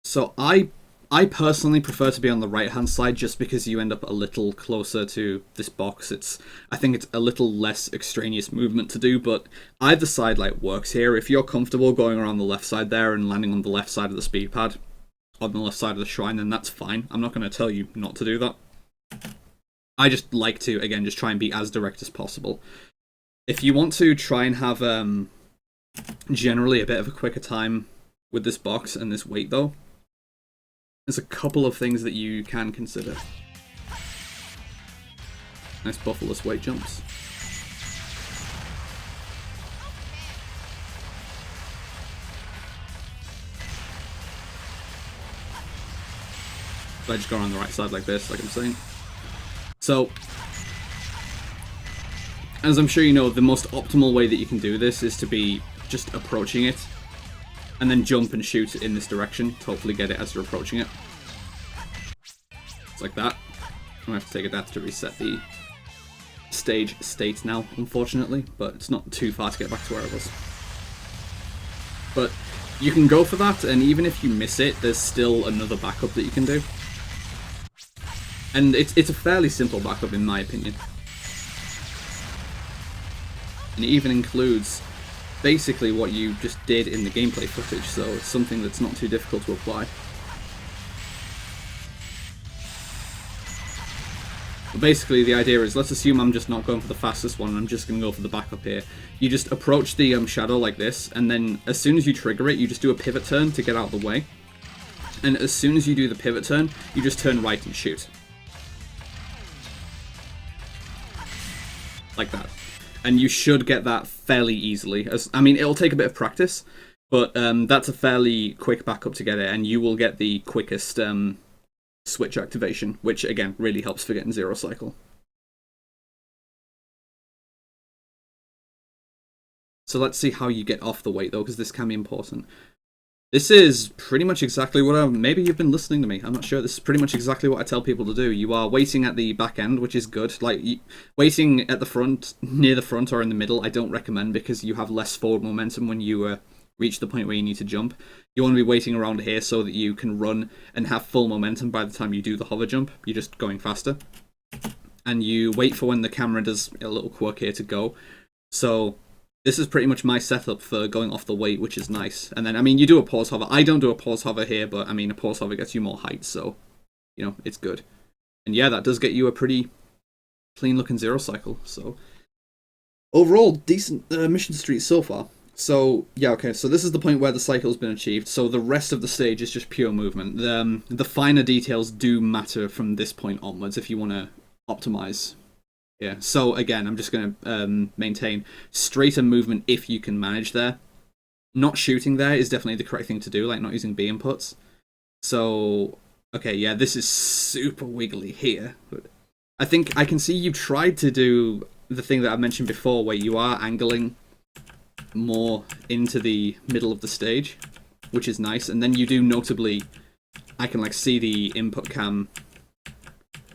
So I personally prefer to be on the right-hand side just because you end up a little closer to this box. I think it's a little less extraneous movement to do, but either side like works here. If you're comfortable going around the left side there and landing on the left side of the speed pad, on the left side of the shrine, then that's fine. I'm not going to tell you not to do that. I just like to, again, just try and be as direct as possible. If you want to try and have generally a bit of a quicker time with this box and this weight though, there's a couple of things that you can consider. Nice bufferless weight jumps. So I just go around the right side like this, like I'm saying. So, as I'm sure you know, the most optimal way that you can do this is to be just approaching it, and then jump and shoot in this direction to hopefully get it as you're approaching it. It's like that. I'm going to have to take a death to reset the stage state now, unfortunately, but it's not too far to get back to where I was. But you can go for that, and even if you miss it, there's still another backup that you can do. And it's a fairly simple backup in my opinion. And it even includes basically what you just did in the gameplay footage, so it's something that's not too difficult to apply. But basically the idea is, let's assume I'm just not going for the fastest one and I'm just going to go for the backup here. You just approach the shadow like this, and then as soon as you trigger it, you just do a pivot turn to get out of the way. And as soon as you do the pivot turn, you just turn right and shoot. Like that. And you should get that fairly easily. I mean, it'll take a bit of practice, but that's a fairly quick backup to get it, and you will get the quickest switch activation, which again really helps for getting zero cycle. So let's see how you get off the weight though, because this can be important. This is pretty much exactly what maybe you've been listening to me, I'm not sure. This is pretty much exactly what I tell people to do. You are waiting at the back end, which is good. Like, waiting at the front, near the front or in the middle, I don't recommend, because you have less forward momentum when you reach the point where you need to jump. You want to be waiting around here so that you can run and have full momentum by the time you do the hover jump. You're just going faster. And you wait for when the camera does a little quirk here to go. So this is pretty much my setup for going off the weight, which is nice. And then, I mean, you do a pause hover. I don't do a pause hover here, but, I mean, a pause hover gets you more height, so, you know, it's good. And yeah, that does get you a pretty clean-looking zero cycle, so. Overall, decent mission streak so far. So, yeah, okay, so this is the point where the cycle's been achieved, so the rest of the stage is just pure movement. The finer details do matter from this point onwards if you want to optimize. Yeah, so again, I'm just going to maintain straighter movement if you can manage there. Not shooting there is definitely the correct thing to do, like not using B inputs. So, okay, yeah, this is super wiggly here. But I think I can see you tried to do the thing that I mentioned before, where you are angling more into the middle of the stage, which is nice. And then you do notably, I can like see the input cam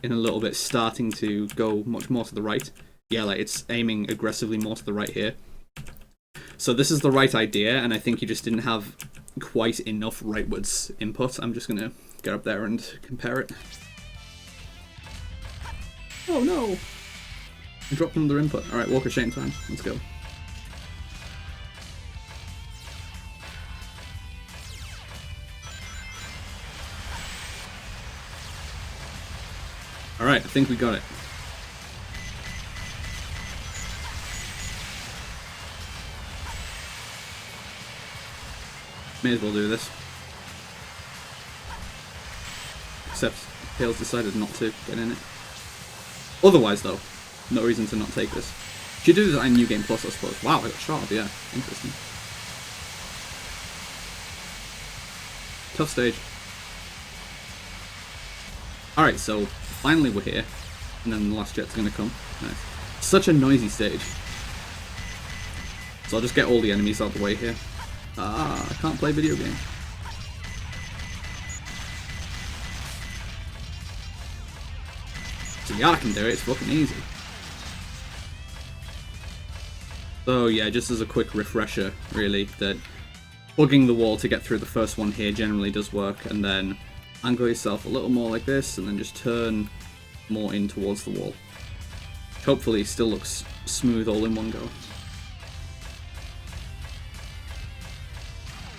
in a little bit starting to go much more to the right. Yeah, like it's aiming aggressively more to the right here. So this is the right idea, and I think you just didn't have quite enough rightwards input. I'm just going to get up there and compare it. Oh no! I dropped another input. Alright, walk of shame time. Let's go. Alright, I think we got it. May as well do this. Except Tails decided not to get in it. Otherwise, though, no reason to not take this. Should do this on New Game Plus, I suppose. Wow, I got sharp, yeah. Interesting. Tough stage. Alright, so finally we're here. And then the last jet's gonna come. Nice. Such a noisy stage. So I'll just get all the enemies out of the way here. Ah, I can't play video game. So yeah, I can do it, it's fucking easy. So yeah, just as a quick refresher, really, that plugging the wall to get through the first one here generally does work, and then angle yourself a little more like this, and then just turn more in towards the wall. Hopefully still looks smooth all in one go.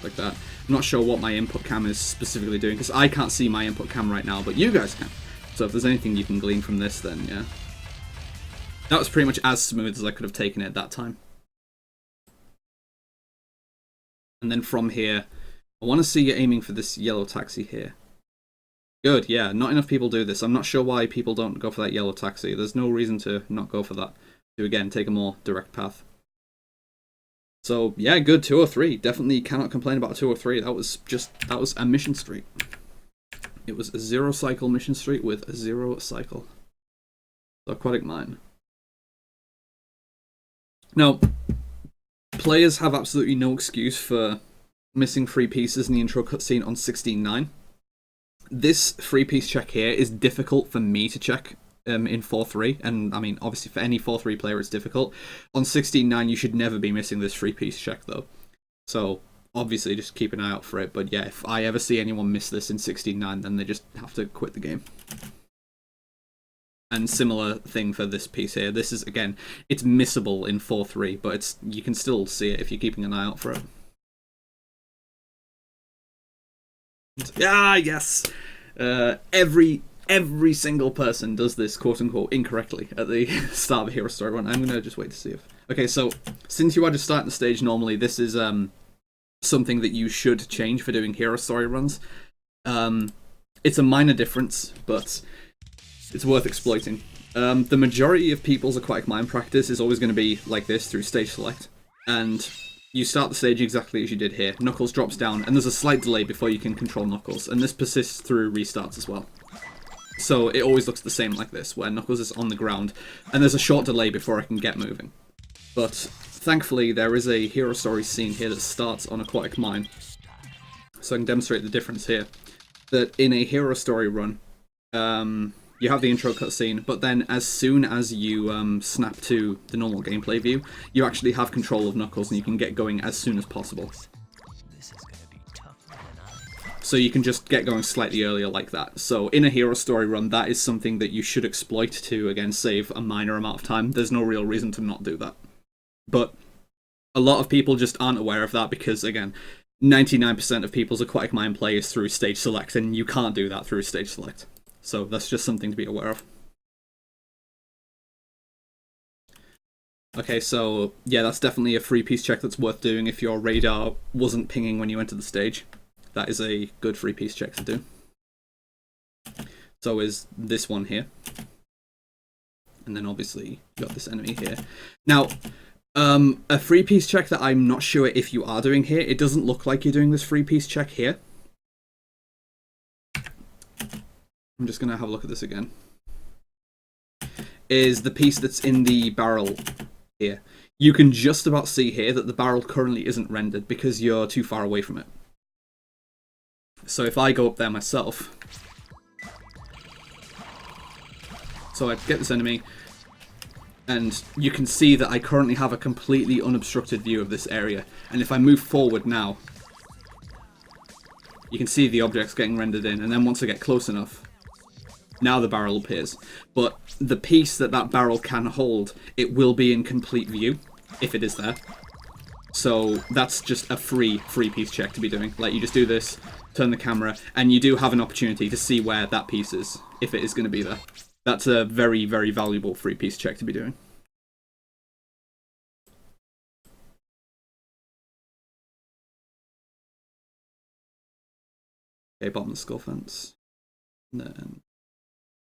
Like that. I'm not sure what my input cam is specifically doing, because I can't see my input cam right now, but you guys can. So if there's anything you can glean from this, then yeah. That was pretty much as smooth as I could have taken it at that time. And then from here, I want to see you aiming for this yellow taxi here. Good, yeah, not enough people do this. I'm not sure why people don't go for that yellow taxi. There's no reason to not go for that. To again, take a more direct path. So yeah, good 203. Definitely cannot complain about 203. That was a mission streak. It was a 0 cycle mission streak with a 0 cycle. So aquatic mine. Now, players have absolutely no excuse for missing 3 pieces in the intro cutscene on 16.9. This 3-piece check here is difficult for me to check in 4.3, and I mean, obviously for any 4.3 player it's difficult. On 16.9 you should never be missing this 3-piece check though. So obviously just keep an eye out for it, but yeah, if I ever see anyone miss this in 16.9, then they just have to quit the game. And similar thing for this piece here. This is, again, it's missable in 4.3, but you can still see it if you're keeping an eye out for it. Ah, yes! Every single person does this quote-unquote incorrectly at the start of a Hero Story run. I'm gonna just wait to see if... Okay, so, since you are just starting the stage normally, this is something that you should change for doing Hero Story runs. It's a minor difference, but it's worth exploiting. The majority of people's aquatic mine practice is always going to be like this through stage select. And you start the stage exactly as you did here. Knuckles drops down, and there's a slight delay before you can control Knuckles, and this persists through restarts as well. So it always looks the same like this, where Knuckles is on the ground, and there's a short delay before I can get moving. But thankfully, there is a Hero Story scene here that starts on Aquatic Mine, so I can demonstrate the difference here. That in a Hero Story run, you have the intro cutscene, but then as soon as you snap to the normal gameplay view, you actually have control of Knuckles and you can get going as soon as possible. So you can just get going slightly earlier like that. So in a Hero Story run, that is something that you should exploit to, again, save a minor amount of time. There's no real reason to not do that. But a lot of people just aren't aware of that because, again, 99% of people's Aquatic Mine play is through stage select, and you can't do that through stage select. So that's just something to be aware of. Okay, so yeah, that's definitely a 3-piece check that's worth doing if your radar wasn't pinging when you entered the stage. That is a good 3-piece check to do. So is this one here. And then obviously you got this enemy here. Now, a 3-piece check that I'm not sure if you are doing here, it doesn't look like you're doing this 3-piece check here. I'm just going to have a look at this again. Is the piece that's in the barrel here. You can just about see here that the barrel currently isn't rendered because you're too far away from it. So if I go up there myself, So I get this enemy, and you can see that I currently have a completely unobstructed view of this area. And if I move forward now, you can see the objects getting rendered in, and then once I get close enough, now the barrel appears. But the piece that that barrel can hold, it will be in complete view, if it is there. So that's just a free piece check to be doing. Like, you just do this, turn the camera, and you do have an opportunity to see where that piece is, if it is going to be there. That's a very, very valuable free piece check to be doing. Okay, bottom of the skull fence. And then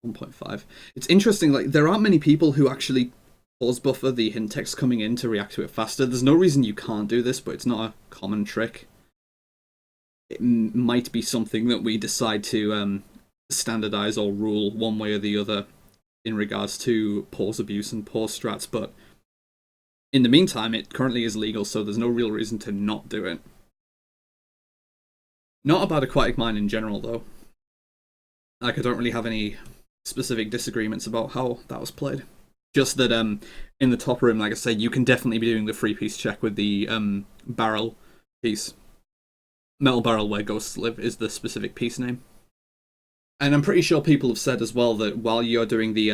1.5. It's interesting, like, there aren't many people who actually pause buffer the hint text coming in to react to it faster. There's no reason you can't do this, but it's not a common trick. It might be something that we decide to standardize or rule one way or the other in regards to pause abuse and pause strats, but in the meantime, it currently is legal, so there's no real reason to not do it. Not about aquatic mine in general, though. Like, I don't really have any specific disagreements about how that was played. Just that in the top room, like I say, you can definitely be doing the free piece check with the barrel piece. Metal barrel where ghosts live is the specific piece name. And I'm pretty sure people have said as well that while you're doing the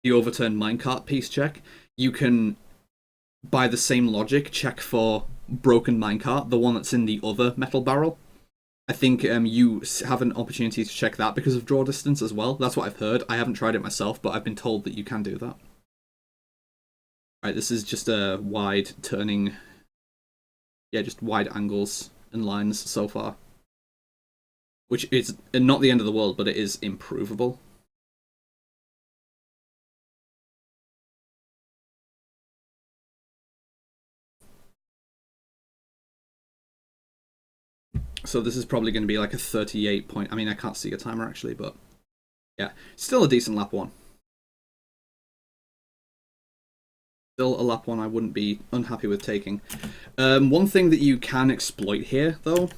overturned minecart piece check, you can, by the same logic, check for broken minecart, the one that's in the other metal barrel. I think you have an opportunity to check that because of draw distance as well. That's what I've heard. I haven't tried it myself, but I've been told that you can do that. Alright, this is just a wide turning... Yeah, just wide angles and lines so far. Which is not the end of the world, but it is improvable. So this is probably going to be like a 38 point... I mean, I can't see a timer actually, but... Yeah, still a decent lap 1. Still a lap 1 I wouldn't be unhappy with taking. One thing that you can exploit here, though,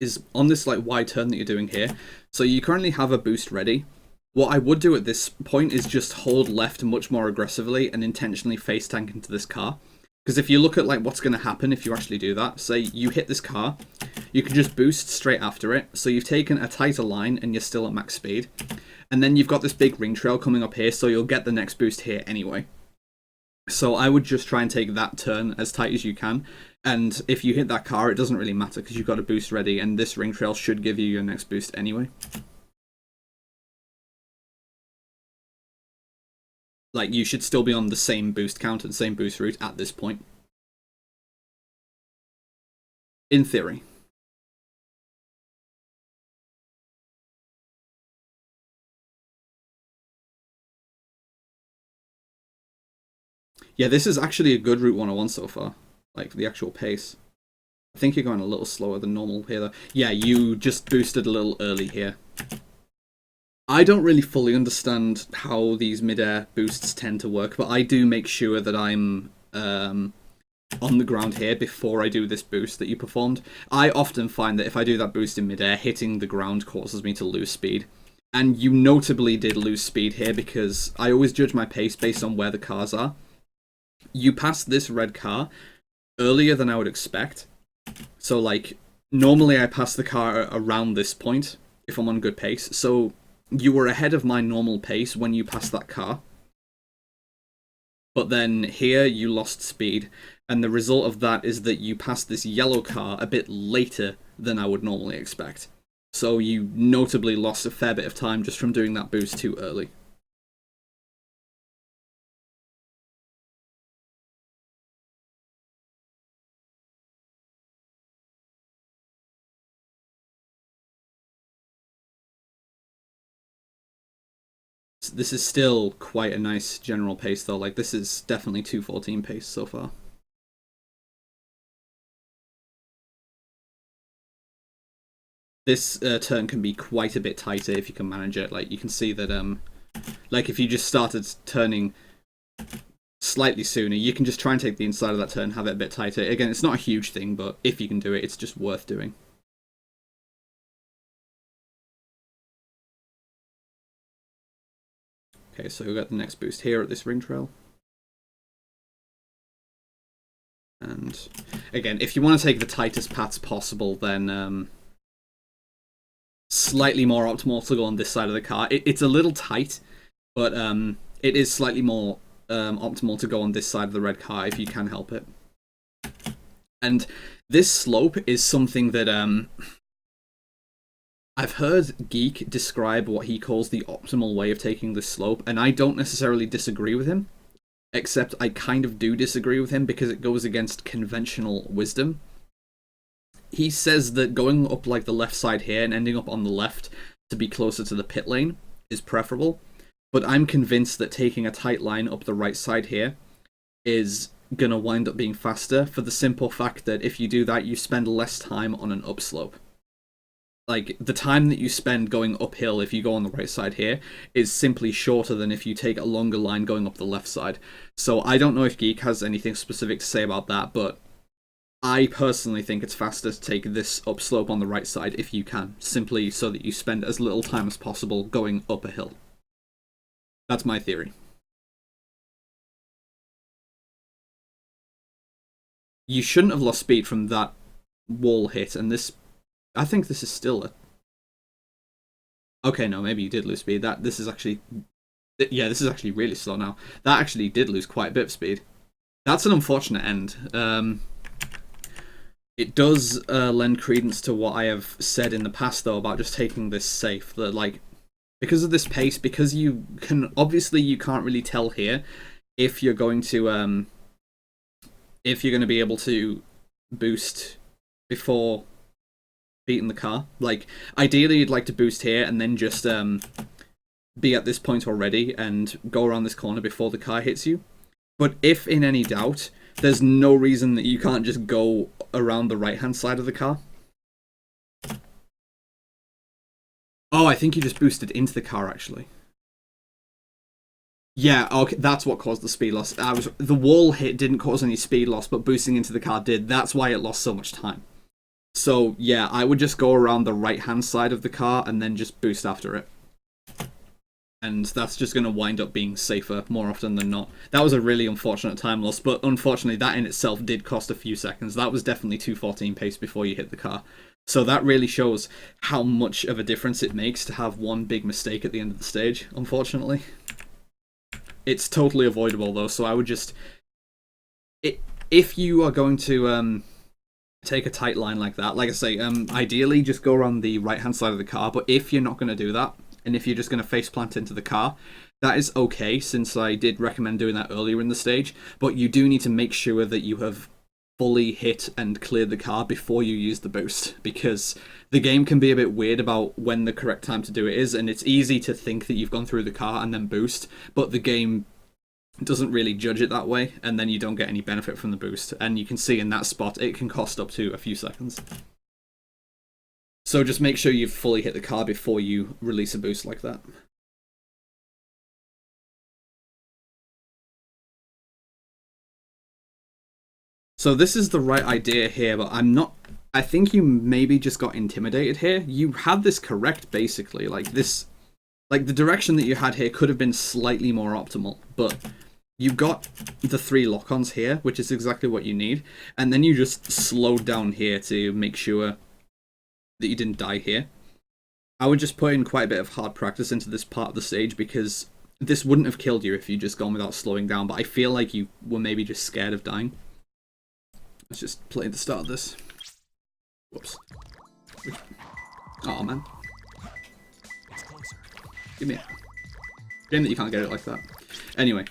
is on this like wide turn that you're doing here. So you currently have a boost ready. What I would do at this point is just hold left much more aggressively and intentionally face tank into this car. Because if you look at like what's going to happen if you actually do that, say you hit this car, you can just boost straight after it. So you've taken a tighter line and you're still at max speed. And then you've got this big ring trail coming up here, so you'll get the next boost here anyway. So I would just try and take that turn as tight as you can. And if you hit that car, it doesn't really matter because you've got a boost ready and this ring trail should give you your next boost anyway. Like, you should still be on the same boost count and the same boost route at this point. In theory. Yeah, this is actually a good Route 101 so far. Like, the actual pace. I think you're going a little slower than normal here, though. Yeah, you just boosted a little early here. I don't really fully understand how these mid-air boosts tend to work, but I do make sure that I'm on the ground here before I do this boost that you performed. I often find that if I do that boost in mid-air, hitting the ground causes me to lose speed. And you notably did lose speed here because I always judge my pace based on where the cars are. You passed this red car earlier than I would expect. So, like, normally I pass the car around this point if I'm on good pace. So you were ahead of my normal pace when you passed that car. But then here you lost speed. And the result of that is that you passed this yellow car a bit later than I would normally expect. So you notably lost a fair bit of time just from doing that boost too early. This is still quite a nice general pace, though. Like, this is definitely 2:14 pace so far. This turn can be quite a bit tighter if you can manage it. Like, you can see that, like, if you just started turning slightly sooner, you can just try and take the inside of that turn, have it a bit tighter. Again, it's not a huge thing, but if you can do it, it's just worth doing. Okay, so we've got the next boost here at this ring trail. And again, if you want to take the tightest paths possible, then slightly more optimal to go on this side of the car. It's a little tight, but it is slightly more optimal to go on this side of the red car if you can help it. And this slope is something that I've heard Geek describe what he calls the optimal way of taking this slope, and I don't necessarily disagree with him, except I kind of do disagree with him because it goes against conventional wisdom. He says that going up like the left side here and ending up on the left to be closer to the pit lane is preferable, but I'm convinced that taking a tight line up the right side here is gonna wind up being faster, for the simple fact that if you do that, you spend less time on an upslope. Like, the time that you spend going uphill if you go on the right side here is simply shorter than if you take a longer line going up the left side. So I don't know if Geek has anything specific to say about that, but I personally think it's faster to take this upslope on the right side if you can, simply so that you spend as little time as possible going up a hill. That's my theory. You shouldn't have lost speed from that wall hit, and this... I think this is still a... Okay, no, maybe you did lose speed. This is actually... Yeah, this is actually really slow now. That actually did lose quite a bit of speed. That's an unfortunate end. It does lend credence to what I have said in the past, though, about just taking this safe. That, like, because of this pace, because you can... Obviously, you can't really tell here if you're going to... if you're going to be able to boost before beating the car. Like, ideally you'd like to boost here and then just be at this point already and go around this corner before the car hits you. But if in any doubt, there's no reason that you can't just go around the right-hand side of the car. Oh, I think you just boosted into the car, actually. Yeah, okay, that's what caused the speed loss. The wall hit didn't cause any speed loss, but boosting into the car did. That's why it lost so much time. So, yeah, I would just go around the right-hand side of the car and then just boost after it. And that's just going to wind up being safer more often than not. That was a really unfortunate time loss, but unfortunately that in itself did cost a few seconds. That was definitely 2:14 pace before you hit the car. So that really shows how much of a difference it makes to have one big mistake at the end of the stage, unfortunately. It's totally avoidable though, so I would just... If you are going to take a tight line like that, like I say, ideally just go around the right-hand side of the car, but if you're not going to do that, and if you're just going to face plant into the car, that is okay, since I did recommend doing that earlier in the stage, but you do need to make sure that you have fully hit and cleared the car before you use the boost, because the game can be a bit weird about when the correct time to do it is, and it's easy to think that you've gone through the car and then boost, but the game doesn't really judge it that way, and then you don't get any benefit from the boost, and you can see in that spot it can cost up to a few seconds. So just make sure you've fully hit the car before you release a boost like that. So this is the right idea here, but I think you maybe just got intimidated here. You had this correct, basically. Like the direction that you had here could have been slightly more optimal, but you got the 3 lock-ons here, which is exactly what you need, and then you just slowed down here to make sure that you didn't die here. I would just put in quite a bit of hard practice into this part of the stage, because this wouldn't have killed you if you just gone without slowing down, but I feel like you were maybe just scared of dying. Let's just play the start of this. Whoops. Oh man. Give me it. Shame that you can't get it like that. Anyway.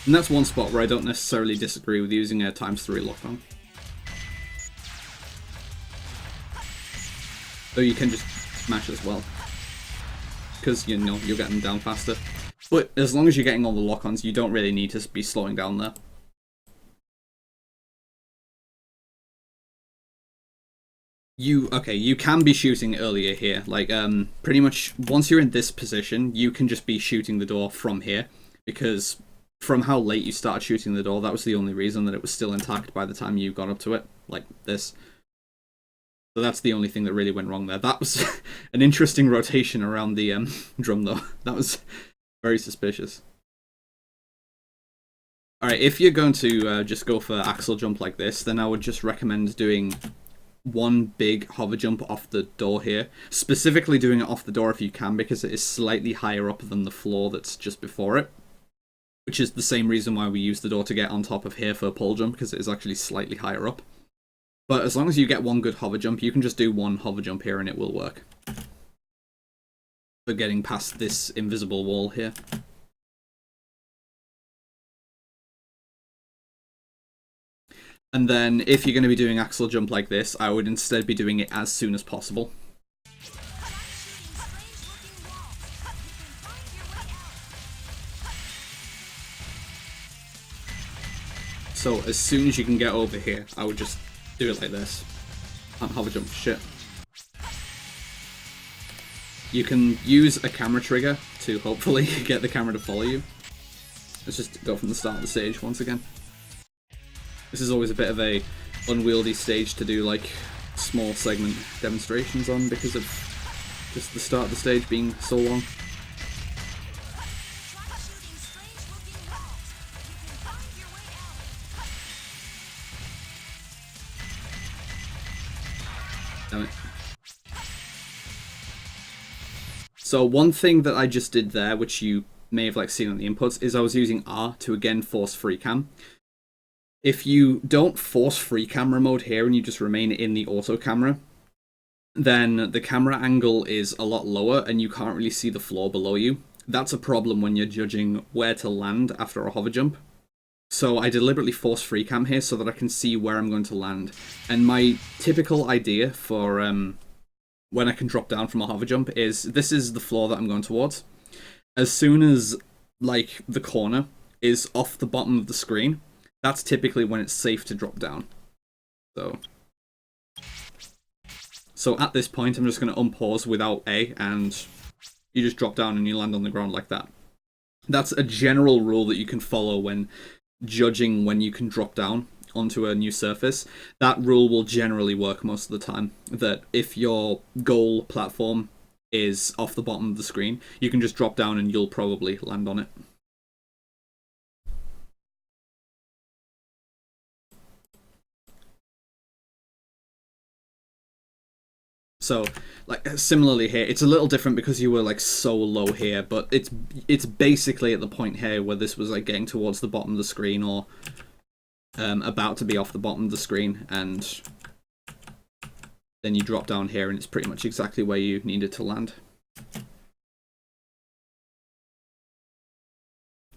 And that's one spot where I don't necessarily disagree with using a ×3 lock-on. Though you can just smash as well, because you know you're getting down faster. But as long as you're getting all the lock-ons, you don't really need to be slowing down there. you can be shooting earlier here. Like, pretty much once you're in this position, you can just be shooting the door from here, because from how late you started shooting the door, that was the only reason that it was still intact by the time you got up to it, like this. So that's the only thing that really went wrong there. That was an interesting rotation around the drum, though. That was very suspicious. Alright, if you're going to just go for axle jump like this, then I would just recommend doing one big hover jump off the door here. Specifically doing it off the door if you can, because it is slightly higher up than the floor that's just before it. Which is the same reason why we use the door to get on top of here for a pole jump, because it is actually slightly higher up. But as long as you get one good hover jump, you can just do one hover jump here and it will work. For getting past this invisible wall here. And then, if you're going to be doing axle jump like this, I would instead be doing it as soon as possible. So, as soon as you can get over here, I would just do it like this. Can't hover jump for shit. You can use a camera trigger to hopefully get the camera to follow you. Let's just go from the start of the stage once again. This is always a bit of a unwieldy stage to do like small segment demonstrations on because of just the start of the stage being so long. Damn it. So one thing that I just did there, which you may have like seen on the inputs, is I was using R to again force free cam. If you don't force free camera mode here and you just remain in the auto camera, then the camera angle is a lot lower and you can't really see the floor below you. That's a problem when you're judging where to land after a hover jump. So I deliberately force free cam here so that I can see where I'm going to land. And my typical idea for when I can drop down from a hover jump is, this is the floor that I'm going towards. As soon as like the corner is off the bottom of the screen, that's typically when it's safe to drop down. So at this point, I'm just going to unpause without A, and you just drop down and you land on the ground like that. That's a general rule that you can follow when judging when you can drop down onto a new surface. That rule will generally work most of the time, that if your goal platform is off the bottom of the screen, you can just drop down and you'll probably land on it. So, like, similarly here, it's a little different because you were, like, so low here, but it's basically at the point here where this was, like, getting towards the bottom of the screen or about to be off the bottom of the screen, and then you drop down here and it's pretty much exactly where you needed to land.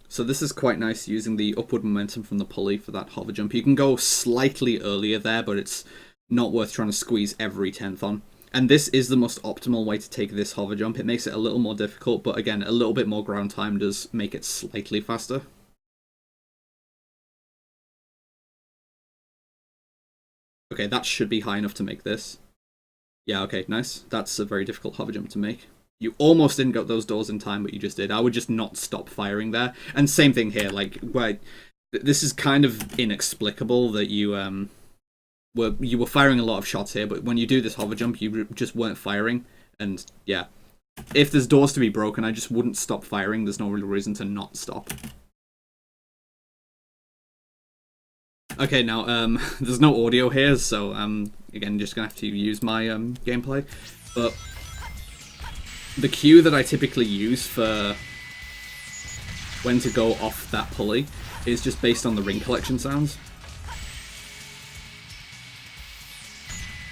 So this is quite nice using the upward momentum from the pulley for that hover jump. You can go slightly earlier there, but it's not worth trying to squeeze every 10th on. And this is the most optimal way to take this hover jump. It makes it a little more difficult, but again, a little bit more ground time does make it slightly faster. Okay, that should be high enough to make this. Yeah, okay, nice. That's a very difficult hover jump to make. You almost didn't get those doors in time, but you just did. I would just not stop firing there. And same thing here, like, where this is kind of inexplicable that you were firing a lot of shots here, but when you do this hover jump, you just weren't firing. And yeah, if there's doors to be broken, I just wouldn't stop firing. There's no real reason to not stop. Okay, now there's no audio here, so again, just gonna have to use my gameplay. But the cue that I typically use for when to go off that pulley is just based on the ring collection sounds.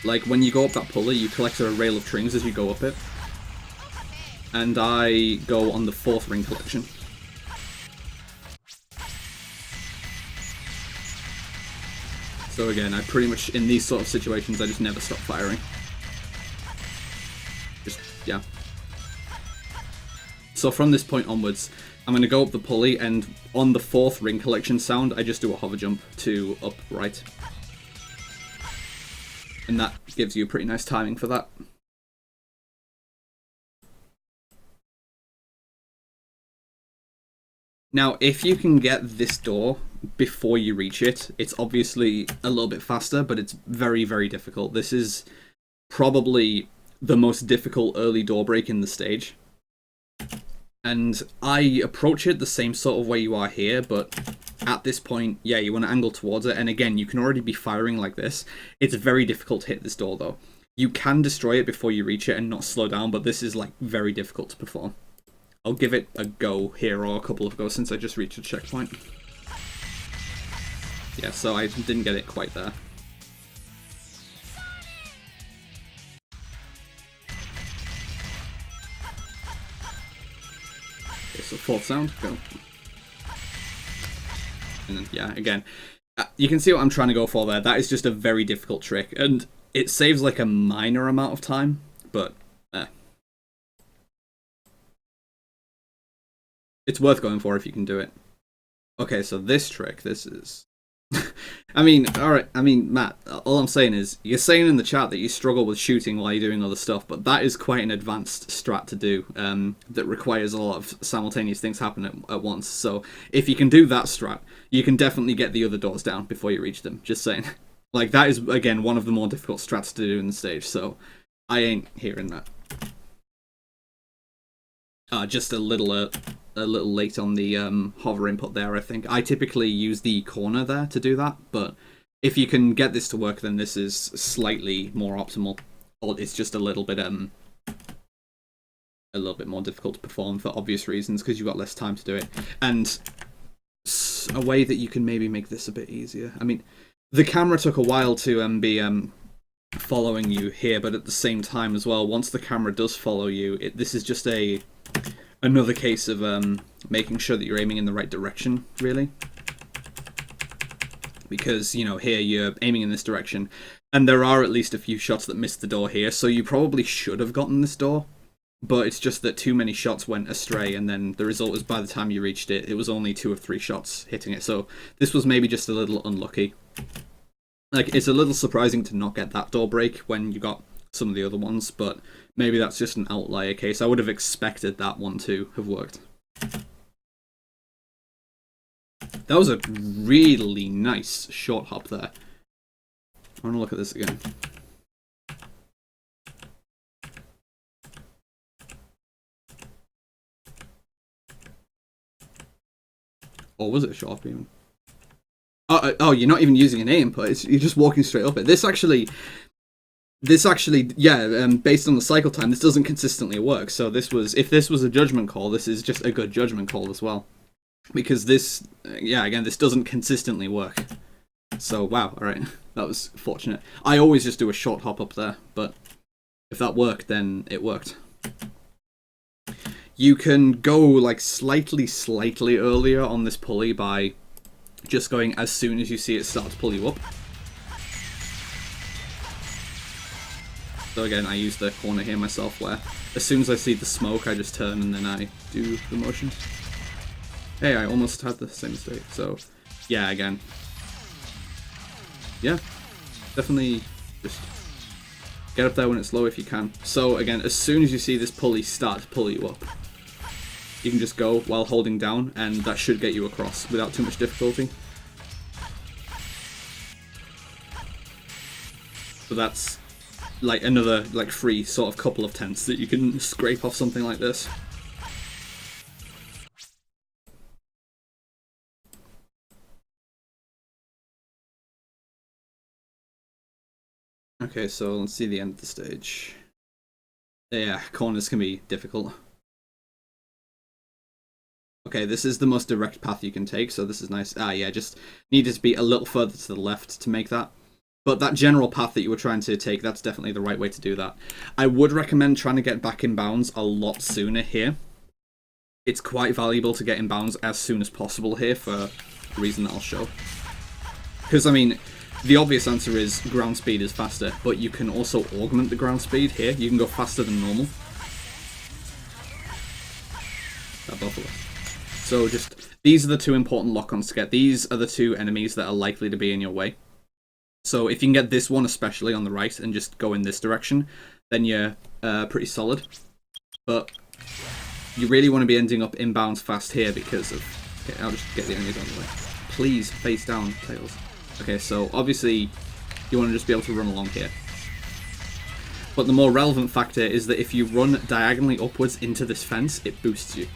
Like, when you go up that pulley, you collect a rail of strings as you go up it. And I go on the 4th ring collection. So again, I pretty much, in these sort of situations, I just never stop firing. Just, yeah. So from this point onwards, I'm going to go up the pulley, and on the 4th ring collection sound, I just do a hover jump to up right. And that gives you a pretty nice timing for that. Now, if you can get this door before you reach it, it's obviously a little bit faster, but it's very, very difficult. This is probably the most difficult early door break in the stage. And I approach it the same sort of way you are here, but at this point, yeah, you want to angle towards it. And again, you can already be firing like this. It's very difficult to hit this door, though. You can destroy it before you reach it and not slow down, but this is like very difficult to perform. I'll give it a go here, or a couple of goes, since I just reached a checkpoint. Yeah, so I didn't get it quite there. Okay, so fourth sound, go. And then, yeah, again, you can see what I'm trying to go for there. That is just a very difficult trick, and it saves like a minor amount of time, but it's worth going for if you can do it. Okay, so this trick, this is... I mean, alright, I mean, Matt, all I'm saying is, you're saying in the chat that you struggle with shooting while you're doing other stuff, but that is quite an advanced strat to do, that requires a lot of simultaneous things happening at once. So, if you can do that strat, you can definitely get the other doors down before you reach them, just saying. Like, that is, again, one of the more difficult strats to do in the stage, so I ain't hearing that. Just a little late on the hover input there, I think. I typically use the corner there to do that, but if you can get this to work, then this is slightly more optimal. Or it's just a little bit more difficult to perform for obvious reasons, because you've got less time to do it. And a way that you can maybe make this a bit easier. I mean, the camera took a while to be following you here, but at the same time as well, once the camera does follow you, this is just another case of making sure that you're aiming in the right direction, really. Because, you know, here you're aiming in this direction, and there are at least a few shots that missed the door here, so you probably should have gotten this door, but it's just that too many shots went astray, and then the result is by the time you reached it, it was only 2 or 3 shots hitting it, so this was maybe just a little unlucky. Like, it's a little surprising to not get that door break when you got some of the other ones, but maybe that's just an outlier case. I would have expected that one to have worked. That was a really nice short hop there. I want to look at this again. Or was it a short hop even? Oh, you're not even using an A input. You're just walking straight up it. This actually, yeah, based on the cycle time, this doesn't consistently work. So if this was a judgment call, this is just a good judgment call as well. Because this, yeah, again, this doesn't consistently work. So, wow, alright, that was fortunate. I always just do a short hop up there, but if that worked, then it worked. You can go, like, slightly earlier on this pulley by just going as soon as you see it start to pull you up. So again, I use the corner here myself, where as soon as I see the smoke, I just turn and then I do the motion. Hey, I almost had the same mistake. So, yeah, again. Yeah, definitely just get up there when it's low if you can. So again, as soon as you see this pulley start to pull you up, you can just go while holding down, and that should get you across without too much difficulty. So that's like another like free sort of couple of tenths that you can scrape off something like this. Okay, so let's see the end of the stage. Yeah, corners can be difficult. Okay, this is the most direct path you can take, so this is nice. Ah, yeah, just needed to be a little further to the left to make that. But that general path that you were trying to take, that's definitely the right way to do that. I would recommend trying to get back in bounds a lot sooner here. It's quite valuable to get in bounds as soon as possible here for a reason that I'll show. Because, I mean, the obvious answer is ground speed is faster, but you can also augment the ground speed here. You can go faster than normal. That buffalo. So just, these are the two important lock-ons to get. These are the two enemies that are likely to be in your way. So if you can get this one especially on the right and just go in this direction, then you're pretty solid. But you really want to be ending up inbounds fast here because of... Okay, I'll just get the enemies on the way. Please, face down, Tails. Okay, so obviously you want to just be able to run along here. But the more relevant factor is that if you run diagonally upwards into this fence, it boosts you.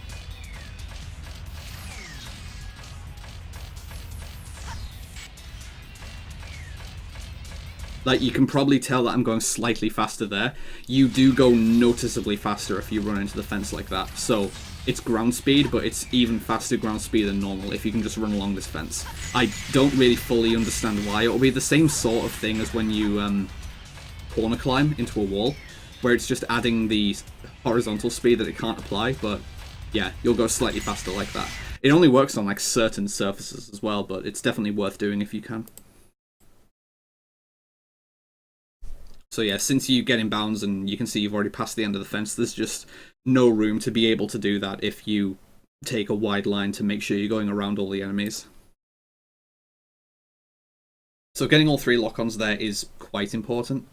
Like, you can probably tell that I'm going slightly faster there. You do go noticeably faster if you run into the fence like that. So, it's ground speed, but it's even faster ground speed than normal if you can just run along this fence. I don't really fully understand why. It'll be the same sort of thing as when you corner climb into a wall, where it's just adding the horizontal speed that it can't apply, but yeah, you'll go slightly faster like that. It only works on like certain surfaces as well, but it's definitely worth doing if you can. So yeah, since you get in bounds and you can see you've already passed the end of the fence, there's just no room to be able to do that if you take a wide line to make sure you're going around all the enemies. So getting all 3 lock-ons there is quite important.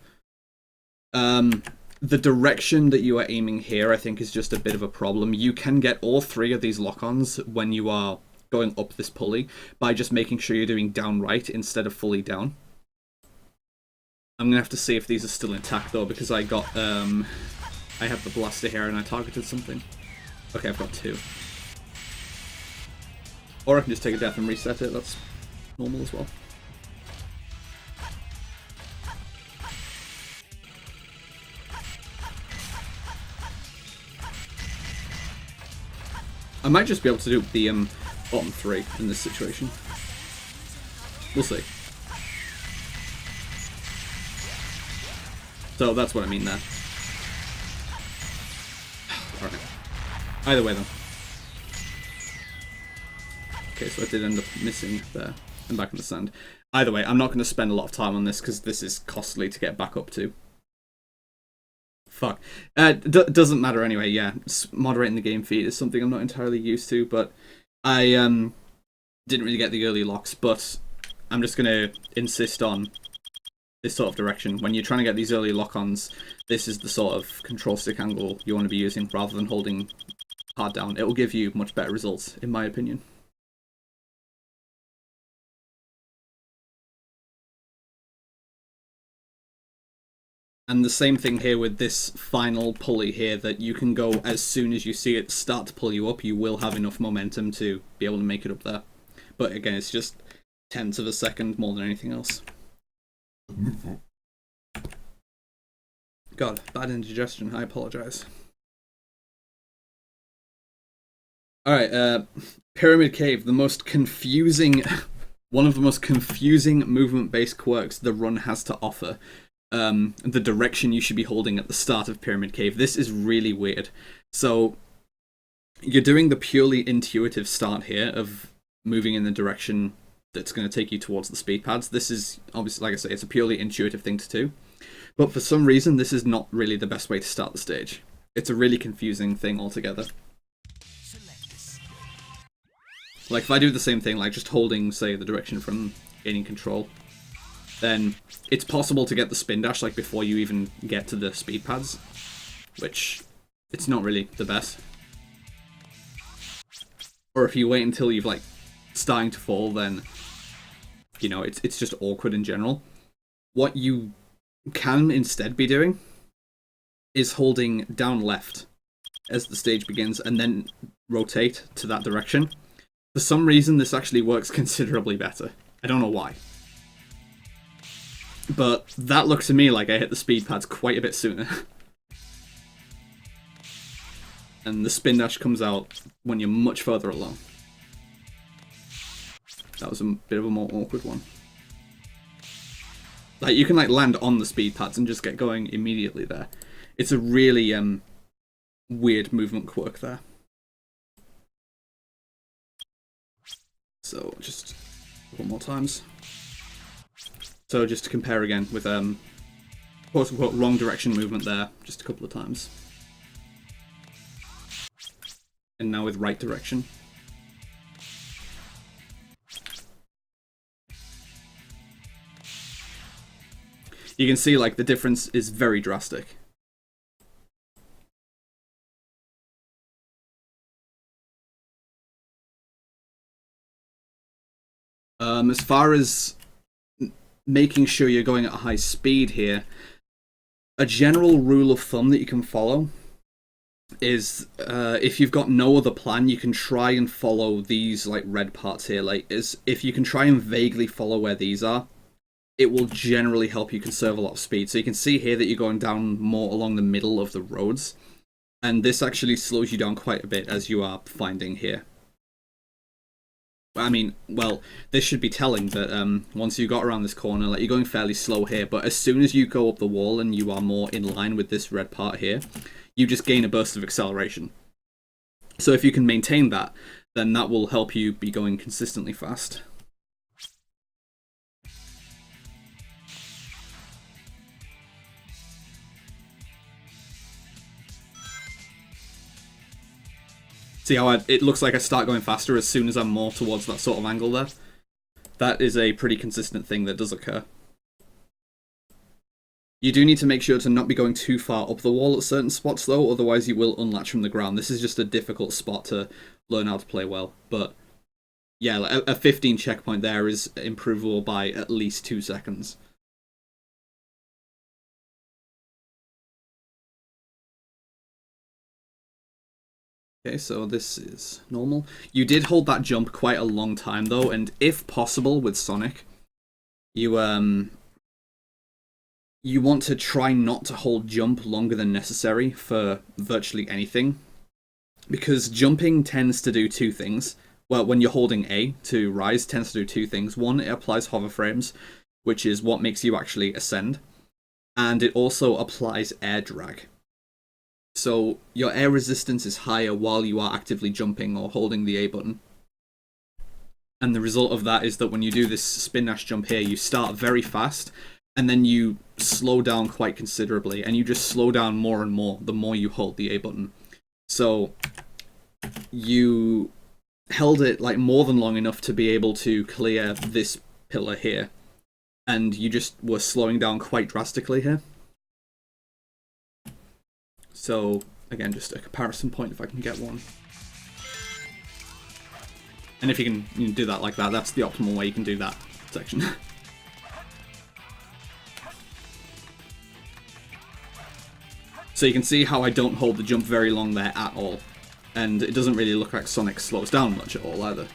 The direction that you are aiming here, I think, is just a bit of a problem. You can get all 3 of these lock-ons when you are going up this pulley by just making sure you're doing down right instead of fully down. I'm gonna have to see if these are still intact though, because I got I have the blaster here and I targeted something. Okay, I've got 2. Or I can just take a death and reset it, that's normal as well. I might just be able to do the bottom 3 in this situation. We'll see. So that's what I mean there. Alright. Either way, though. Okay, so I did end up missing there. I'm back in the sand. Either way, I'm not going to spend a lot of time on this because this is costly to get back up to. Fuck. Doesn't matter anyway, yeah. Moderating the game feed is something I'm not entirely used to, but I didn't really get the early locks, but I'm just going to insist on this sort of direction. When you're trying to get these early lock-ons, this is the sort of control stick angle you want to be using rather than holding hard down. It will give you much better results, in my opinion. And the same thing here with this final pulley here, that you can go as soon as you see it start to pull you up, you will have enough momentum to be able to make it up there. But again, it's just tenths of a second more than anything else. God, bad indigestion, I apologize. Alright, Pyramid Cave, the most confusing, one of the most confusing movement-based quirks the run has to offer. The direction you should be holding at the start of Pyramid Cave. This is really weird. So, you're doing the purely intuitive start here of moving in the direction that's going to take you towards the speed pads. This is, obviously, like I say, it's a purely intuitive thing to do. But for some reason, this is not really the best way to start the stage. It's a really confusing thing altogether. Like, if I do the same thing, like just holding, say, the direction from gaining control, then it's possible to get the spin dash, like, before you even get to the speed pads, which, it's not really the best. Or if you wait until you've, like, starting to fall, then, you know, it's just awkward in general. What you can instead be doing is holding down left as the stage begins and then rotate to that direction. For some reason, this actually works considerably better. I don't know why. But that looks to me like I hit the speed pads quite a bit sooner. And the spin dash comes out when you're much further along. That was a bit of a more awkward one. Like, you can like land on the speed pads and just get going immediately there. It's a really weird movement quirk there. So just a couple more times. So just to compare again with quote unquote wrong direction movement there, just a couple of times. And now with right direction. You can see like the difference is very drastic. As far as making sure you're going at a high speed here, a general rule of thumb that you can follow is if you've got no other plan, you can try and follow these like red parts here. Like, if you can try and vaguely follow where these are, it will generally help you conserve a lot of speed. So you can see here that you're going down more along the middle of the roads, and this actually slows you down quite a bit, as you are finding here. I mean, well, this should be telling that once you got around this corner, like, you're going fairly slow here, but as soon as you go up the wall and you are more in line with this red part here, you just gain a burst of acceleration. So if you can maintain that, then that will help you be going consistently fast. See how it looks like I start going faster as soon as I'm more towards that sort of angle there? That is a pretty consistent thing that does occur. You do need to make sure to not be going too far up the wall at certain spots though, otherwise you will unlatch from the ground. This is just a difficult spot to learn how to play well. But yeah, like a 15 checkpoint there is improvable by at least 2 seconds. Okay, so this is normal. You did hold that jump quite a long time though, and if possible with Sonic, you want to try not to hold jump longer than necessary for virtually anything, because jumping tends to do two things. Well, when you're holding A to rise, tends to do two things. One, it applies hover frames, which is what makes you actually ascend, and it also applies air drag. So your air resistance is higher while you are actively jumping or holding the A button. And the result of that is that when you do this spin dash jump here, you start very fast, and then you slow down quite considerably, and you just slow down more and more the more you hold the A button. So you held it like more than long enough to be able to clear this pillar here, and you just were slowing down quite drastically here. So, again, just a comparison point if I can get one. And if you can do that like that, that's the optimal way you can do that section. So you can see how I don't hold the jump very long there at all. And it doesn't really look like Sonic slows down much at all either.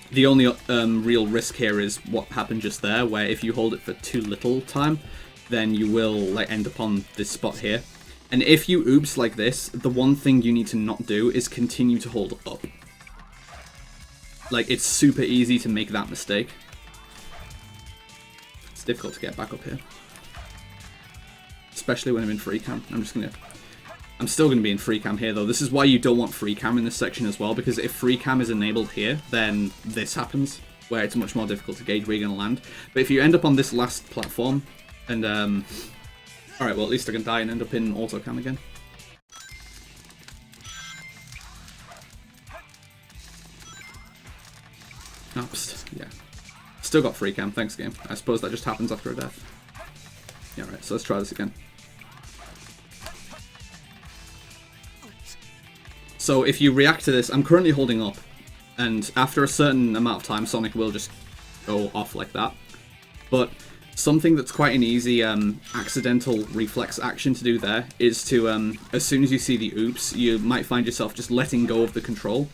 The only real risk here is what happened just there, where if you hold it for too little time, then you will like end up on this spot here. And if you oops like this, the one thing you need to not do is continue to hold up. Like, it's super easy to make that mistake. It's difficult to get back up here. Especially when I'm in free cam. I'm still going to be in free cam here though. This is why you don't want free cam in this section as well, because if free cam is enabled here, then this happens, where it's much more difficult to gauge where you're going to land. But if you end up on this last platform, and alright, well at least I can die and end up in auto cam again. Oh, yeah. Still got free cam, thanks game. I suppose that just happens after a death. Yeah, right, so let's try this again. So if you react to this, I'm currently holding up, and after a certain amount of time, Sonic will just go off like that. But something that's quite an easy accidental reflex action to do there is to, as soon as you see the oops, you might find yourself just letting go of the control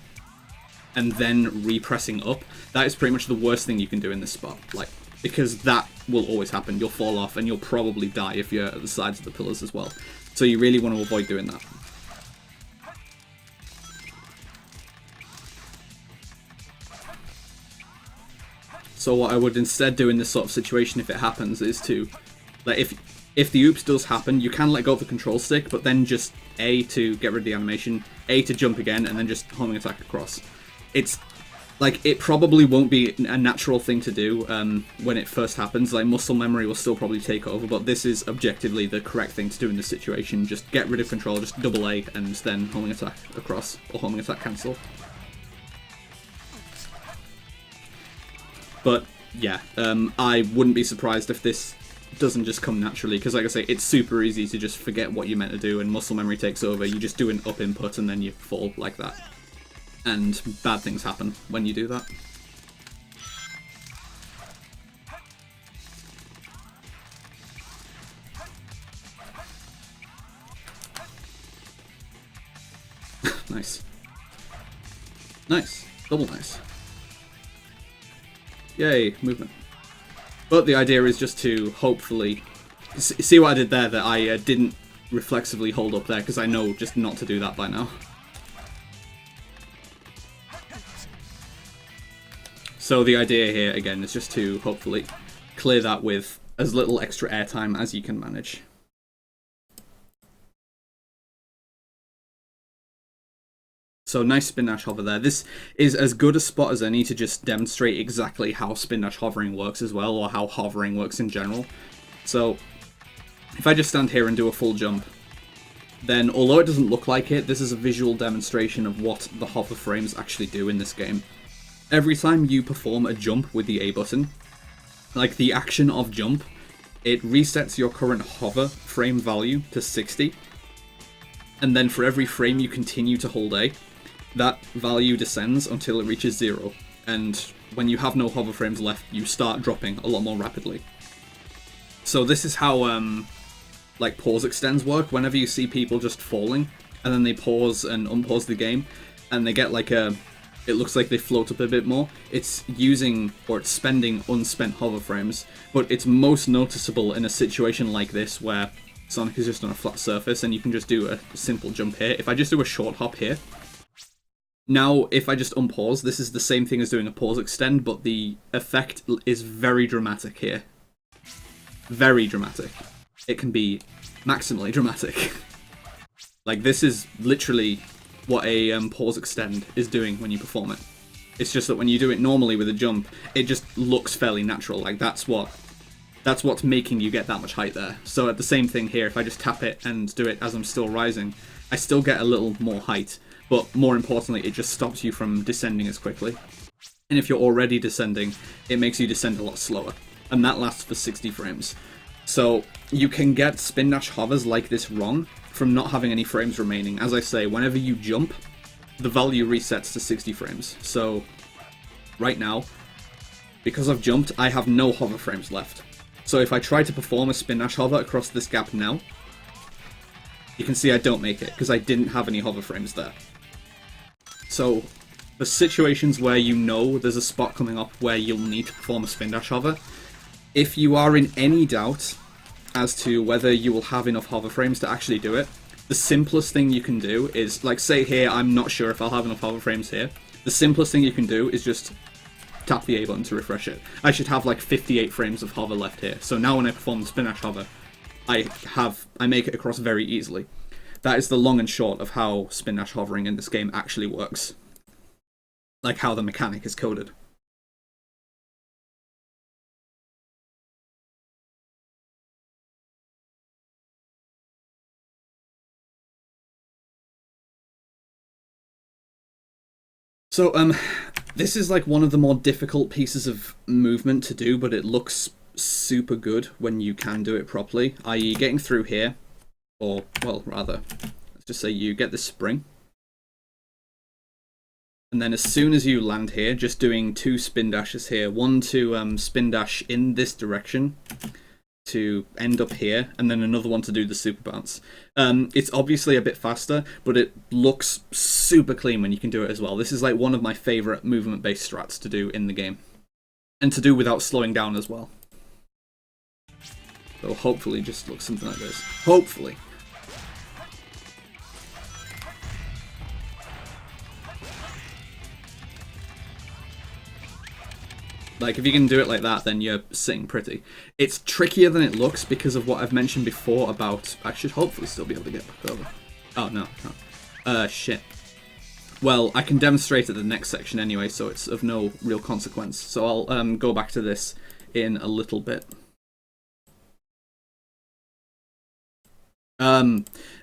and then repressing up. That is pretty much the worst thing you can do in this spot, like, because that will always happen. You'll fall off and you'll probably die if you're at the sides of the pillars as well. So you really want to avoid doing that. So what I would instead do in this sort of situation, if it happens, is to, like, if the oops does happen, you can let go of the control stick, but then just A to get rid of the animation, A to jump again, and then just homing attack across. It's, like, it probably won't be a natural thing to do when it first happens. Like, muscle memory will still probably take over, but this is objectively the correct thing to do in this situation. Just get rid of control, just double A, and then homing attack across, or homing attack cancel. But yeah, I wouldn't be surprised if this doesn't just come naturally, because like I say, it's super easy to just forget what you're meant to do and muscle memory takes over. You just do an up input and then you fall like that. And bad things happen when you do that. Nice. Nice. Double nice. Yay, movement. But the idea is just to hopefully... See what I did there, that I didn't reflexively hold up there, because I know just not to do that by now. So the idea here, again, is just to hopefully clear that with as little extra airtime as you can manage. So nice spin dash hover there. This is as good a spot as any to just demonstrate exactly how spin dash hovering works as well, or how hovering works in general. So if I just stand here and do a full jump, then although it doesn't look like it, this is a visual demonstration of what the hover frames actually do in this game. Every time you perform a jump with the A button, like the action of jump, it resets your current hover frame value to 60. And then for every frame you continue to hold A, that value descends until it reaches 0. And when you have no hover frames left, you start dropping a lot more rapidly. So this is how like pause extends work. Whenever you see people just falling, and then they pause and unpause the game, and they get like a... It looks like they float up a bit more. It's using, or it's spending unspent hover frames, but it's most noticeable in a situation like this where Sonic is just on a flat surface and you can just do a simple jump here. If I just do a short hop here, now if I just unpause, this is the same thing as doing a pause extend, but the effect is very dramatic here. Very dramatic. It can be maximally dramatic. Like, this is literally what a pause extend is doing when you perform it. It's just that when you do it normally with a jump, it just looks fairly natural. Like, that's what's making you get that much height there. So at the same thing here, if I just tap it and do it as I'm still rising, I still get a little more height, but more importantly, it just stops you from descending as quickly. And if you're already descending, it makes you descend a lot slower, and that lasts for 60 frames. So you can get spin dash hovers like this wrong from not having any frames remaining. As I say, whenever you jump, the value resets to 60 frames. So right now, because I've jumped, I have no hover frames left. So if I try to perform a spin dash hover across this gap now, you can see I don't make it, because I didn't have any hover frames there. So the situations where you know there's a spot coming up where you'll need to perform a spin dash hover, if you are in any doubt as to whether you will have enough hover frames to actually do it, the simplest thing you can do is, like say here, I'm not sure if I'll have enough hover frames here. The simplest thing you can do is just tap the A button to refresh it. I should have like 58 frames of hover left here. So now when I perform the spin dash hover, I make it across very easily. That is the long and short of how spin dash hovering in this game actually works. Like how the mechanic is coded. So, this is like one of the more difficult pieces of movement to do, but it looks super good when you can do it properly, i.e. getting through here, or, well, rather, let's just say you get this spring, and then as soon as you land here, just doing 2 spin dashes here, one to spin dash in this direction, to end up here, and then another one to do the super bounce. It's obviously a bit faster, but it looks super clean when you can do it as well. This is like one of my favourite movement-based strats to do in the game, and to do without slowing down as well. So hopefully just looks something like this. Hopefully. Like, if you can do it like that, then you're sitting pretty. It's trickier than it looks because of what I've mentioned before about... I should hopefully still be able to get back over. Oh, no. Shit. Well, I can demonstrate at the next section anyway, so it's of no real consequence. So I'll go back to this in a little bit.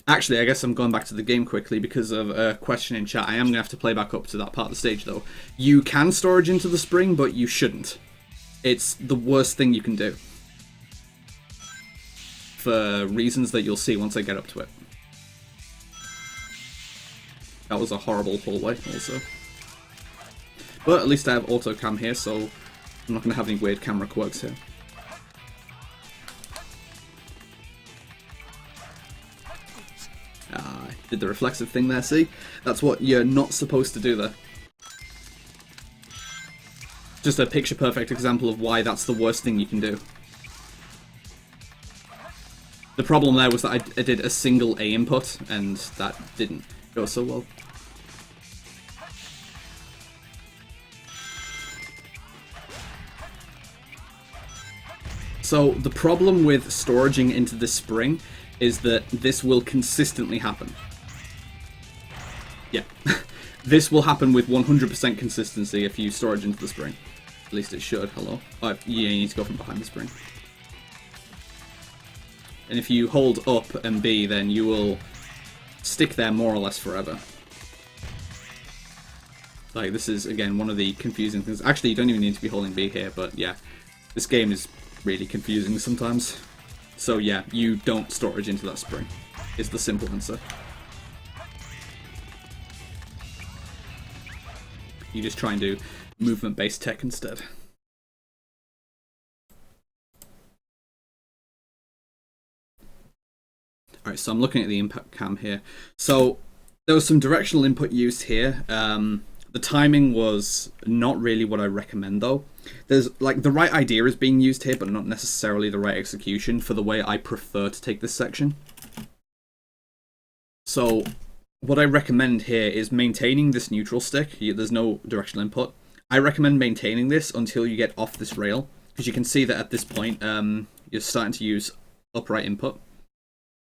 Actually, I guess I'm going back to the game quickly because of a question in chat. I am going to have to play back up to that part of the stage, though. You can storage into the spring, but you shouldn't. It's the worst thing you can do. For reasons that you'll see once I get up to it. That was a horrible hallway, also. But at least I have auto cam here, so I'm not going to have any weird camera quirks here. Ah, did the reflexive thing there, see? That's what you're not supposed to do there. Just a picture-perfect example of why that's the worst thing you can do. The problem there was that I did a single A input, and that didn't go so well. So the problem with storaging into this spring is that this will consistently happen. Yeah. This will happen with 100% consistency if you storage into the spring. At least it should. Hello. Oh, yeah, you need to go from behind the spring. And if you hold up and B, then you will stick there more or less forever. Like, this is, again, one of the confusing things. Actually, you don't even need to be holding B here, but yeah. This game is really confusing sometimes. So yeah, you don't storage into that spring, is the simple answer. You just try and do movement-based tech instead. Alright, so I'm looking at the input cam here. So there was some directional input used here. The timing was not really what I recommend though. There's like the right idea is being used here, but not necessarily the right execution for the way I prefer to take this section. So what I recommend here is maintaining this neutral stick. There's no directional input. I recommend maintaining this until you get off this rail, because you can see that at this point you're starting to use upright input.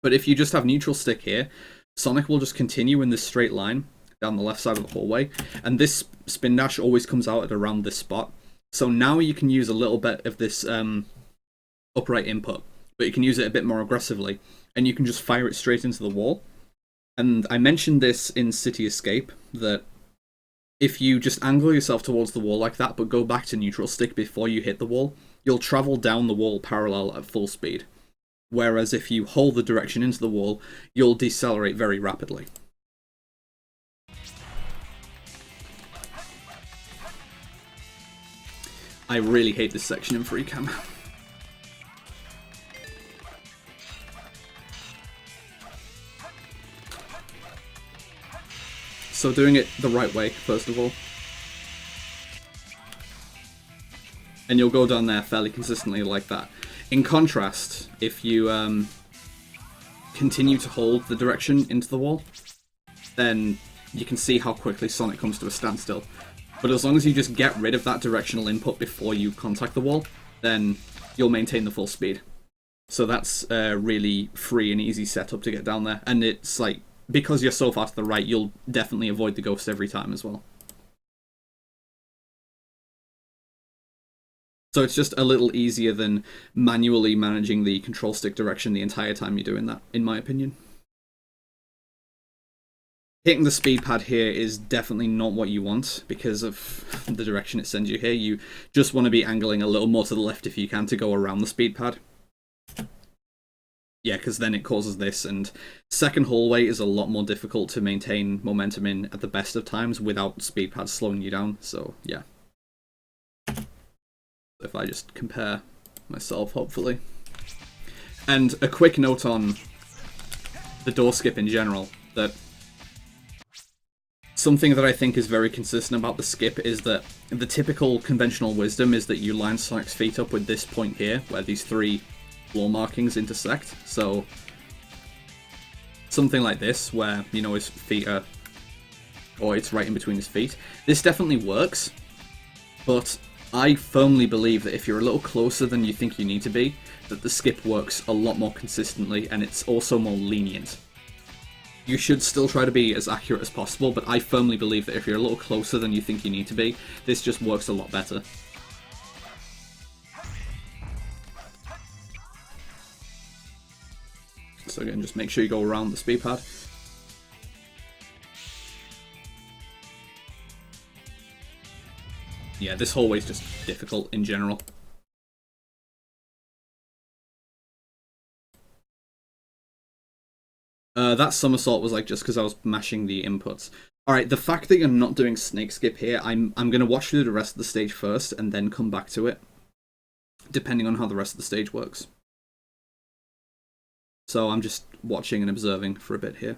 But if you just have neutral stick here, Sonic will just continue in this straight line down the left side of the hallway, and this spin dash always comes out at around this spot. So now you can use a little bit of this upright input, but you can use it a bit more aggressively, and you can just fire it straight into the wall. And I mentioned this in City Escape, that if you just angle yourself towards the wall like that, but go back to neutral stick before you hit the wall, you'll travel down the wall parallel at full speed. Whereas if you hold the direction into the wall, you'll decelerate very rapidly. I really hate this section in free cam. So doing it the right way, first of all. And you'll go down there fairly consistently like that. In contrast, if you continue to hold the direction into the wall, then you can see how quickly Sonic comes to a standstill. But as long as you just get rid of that directional input before you contact the wall, then you'll maintain the full speed. So that's a really free and easy setup to get down there. And it's like, because you're so far to the right, you'll definitely avoid the ghost every time as well. So it's just a little easier than manually managing the control stick direction the entire time you're doing that, in my opinion. Hitting the speed pad here is definitely not what you want because of the direction it sends you here. You just want to be angling a little more to the left if you can to go around the speed pad. Yeah, because then it causes this, and second hallway is a lot more difficult to maintain momentum in at the best of times without speed pads slowing you down, so yeah. If I just compare myself, hopefully. And a quick note on the door skip in general, that something that I think is very consistent about the skip is that the typical conventional wisdom is that you line Sonic's feet up with this point here, where these three floor markings intersect. So something like this, where, you know, his feet are, or it's right in between his feet. This definitely works, but I firmly believe that if you're a little closer than you think you need to be, that the skip works a lot more consistently, and it's also more lenient. You should still try to be as accurate as possible, but I firmly believe that if you're a little closer than you think you need to be, this just works a lot better. So again, just make sure you go around the speed pad. Yeah, this hallway is just difficult in general. That somersault was like just because I was mashing the inputs. Alright, the fact that you're not doing snake skip here, I'm going to watch through the rest of the stage first and then come back to it, depending on how the rest of the stage works. So I'm just watching and observing for a bit here.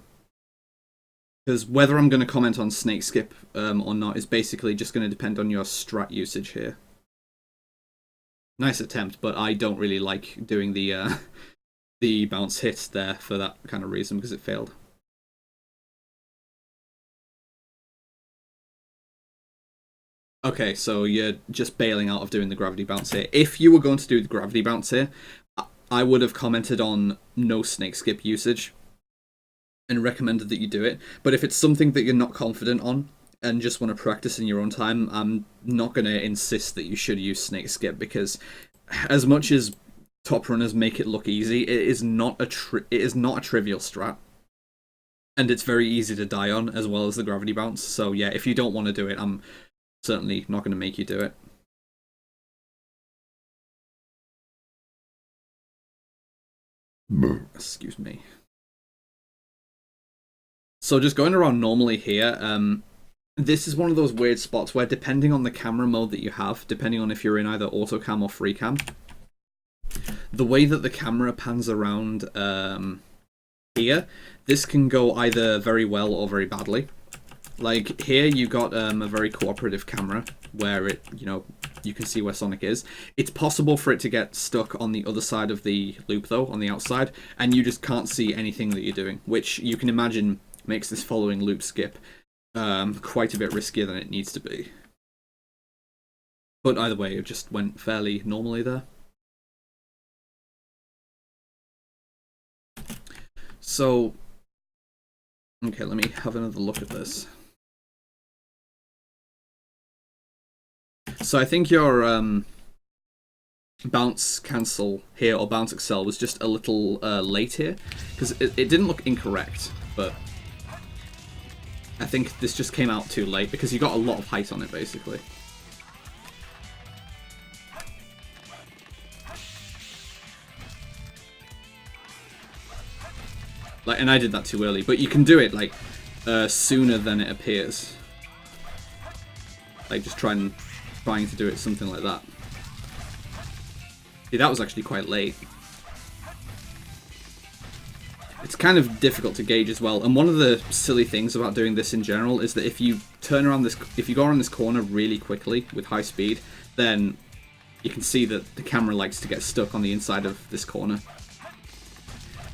Because whether I'm going to comment on snake skip or not is basically just going to depend on your strat usage here. Nice attempt, but I don't really like doing the bounce hit there for that kind of reason, because it failed. Okay, so you're just bailing out of doing the gravity bounce here. If you were going to do the gravity bounce here, I would have commented on no snake skip usage and recommended that you do it. But if it's something that you're not confident on and just want to practice in your own time, I'm not going to insist that you should use snake skip, because as much as top runners make it look easy, it is not a trivial strat. And it's very easy to die on, as well as the gravity bounce. So yeah, if you don't want to do it, I'm certainly not going to make you do it. Excuse me. So just going around normally here, this is one of those weird spots where, depending on the camera mode that you have, depending on if you're in either autocam or freecam, the way that the camera pans around here, this can go either very well or very badly. Like here, you got a very cooperative camera where it, you can see where Sonic is. It's possible for it to get stuck on the other side of the loop though, on the outside, and you just can't see anything that you're doing, which you can imagine makes this following loop skip quite a bit riskier than it needs to be. But either way, it just went fairly normally there. So, okay, let me have another look at this. So I think your bounce cancel here, or bounce excel, was just a little late here, because it didn't look incorrect, but I think this just came out too late because you got a lot of height on it, basically. Like, and I did that too early, but you can do it like sooner than it appears. Like just trying to do it something like that. See, that was actually quite late. It's kind of difficult to gauge as well, and one of the silly things about doing this in general is that if you turn around this, if you go around this corner really quickly with high speed, then you can see that the camera likes to get stuck on the inside of this corner.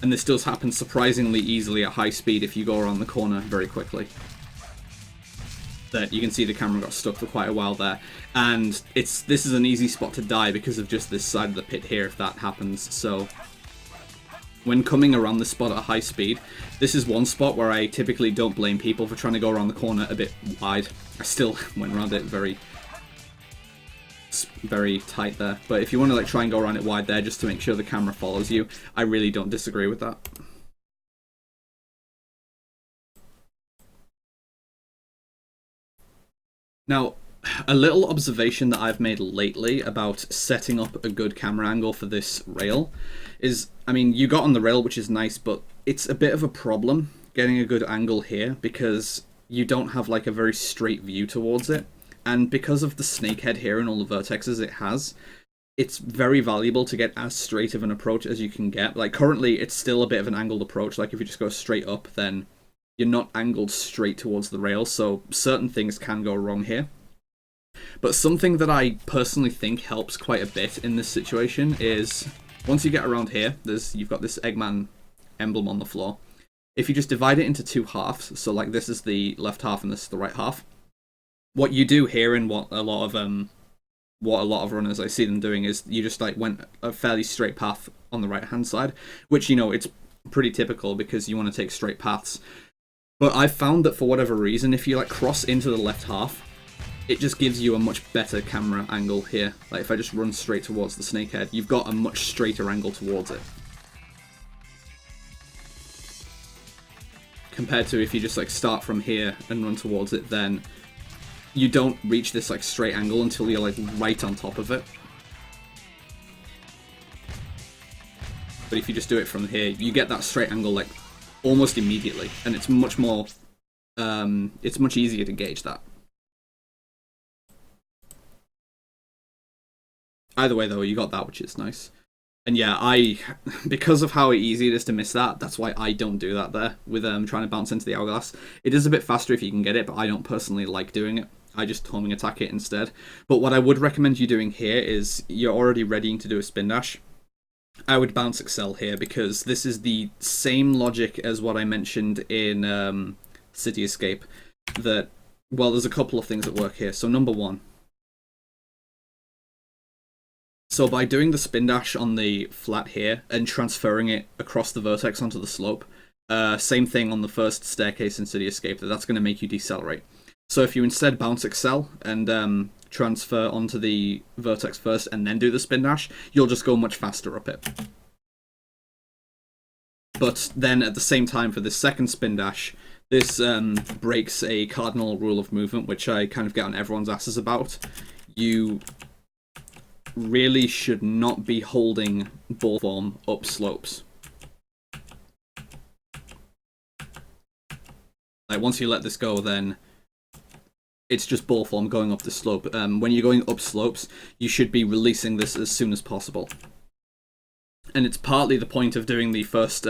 And this does happen surprisingly easily at high speed if you go around the corner very quickly. That you can see the camera got stuck for quite a while there, and this is an easy spot to die because of just this side of the pit here if that happens. So when coming around the spot at high speed, this is one spot where I typically don't blame people for trying to go around the corner a bit wide. I still went around it very tight there, but if you want to like try and go around it wide there just to make sure the camera follows you, I really don't disagree with that. Now, a little observation that I've made lately about setting up a good camera angle for this rail is, I mean, you got on the rail, which is nice, but it's a bit of a problem getting a good angle here because you don't have like a very straight view towards it. And because of the snake head here and all the vertexes it has, it's very valuable to get as straight of an approach as you can get. Like currently, it's still a bit of an angled approach. Like if you just go straight up, then you're not angled straight towards the rail, so certain things can go wrong here. But something that I personally think helps quite a bit in this situation is, once you get around here, you've got this Eggman emblem on the floor. If you just divide it into two halves, so like this is the left half and this is the right half, what you do here and what a lot of runners I see them doing is you just like went a fairly straight path on the right hand side, which, you know, it's pretty typical because you want to take straight paths. But I've found that for whatever reason, if you like cross into the left half, it just gives you a much better camera angle here. Like if I just run straight towards the snakehead, you've got a much straighter angle towards it. Compared to if you just like start from here and run towards it, then you don't reach this like straight angle until you're like right on top of it. But if you just do it from here, you get that straight angle like almost immediately, and it's much more, it's much easier to gauge that. Either way, though, you got that, which is nice. And yeah, because of how easy it is to miss that, that's why I don't do that there with trying to bounce into the hourglass. It is a bit faster if you can get it, but I don't personally like doing it. I just homing attack it instead. But what I would recommend you doing here is you're already readying to do a spin dash. I would bounce excel here because this is the same logic as what I mentioned in City Escape. That, well, there's a couple of things that work here. So number one. So by doing the spin dash on the flat here and transferring it across the vertex onto the slope, same thing on the first staircase in City Escape, that's going to make you decelerate. So if you instead bounce excel and transfer onto the vertex first and then do the spin dash, you'll just go much faster up it. But then at the same time for this second spin dash, this breaks a cardinal rule of movement, which I kind of get on everyone's asses about. You really should not be holding ball form up slopes. Like once you let this go, then it's just ball form going up the slope. When you're going up slopes, you should be releasing this as soon as possible. And it's partly the point of doing the first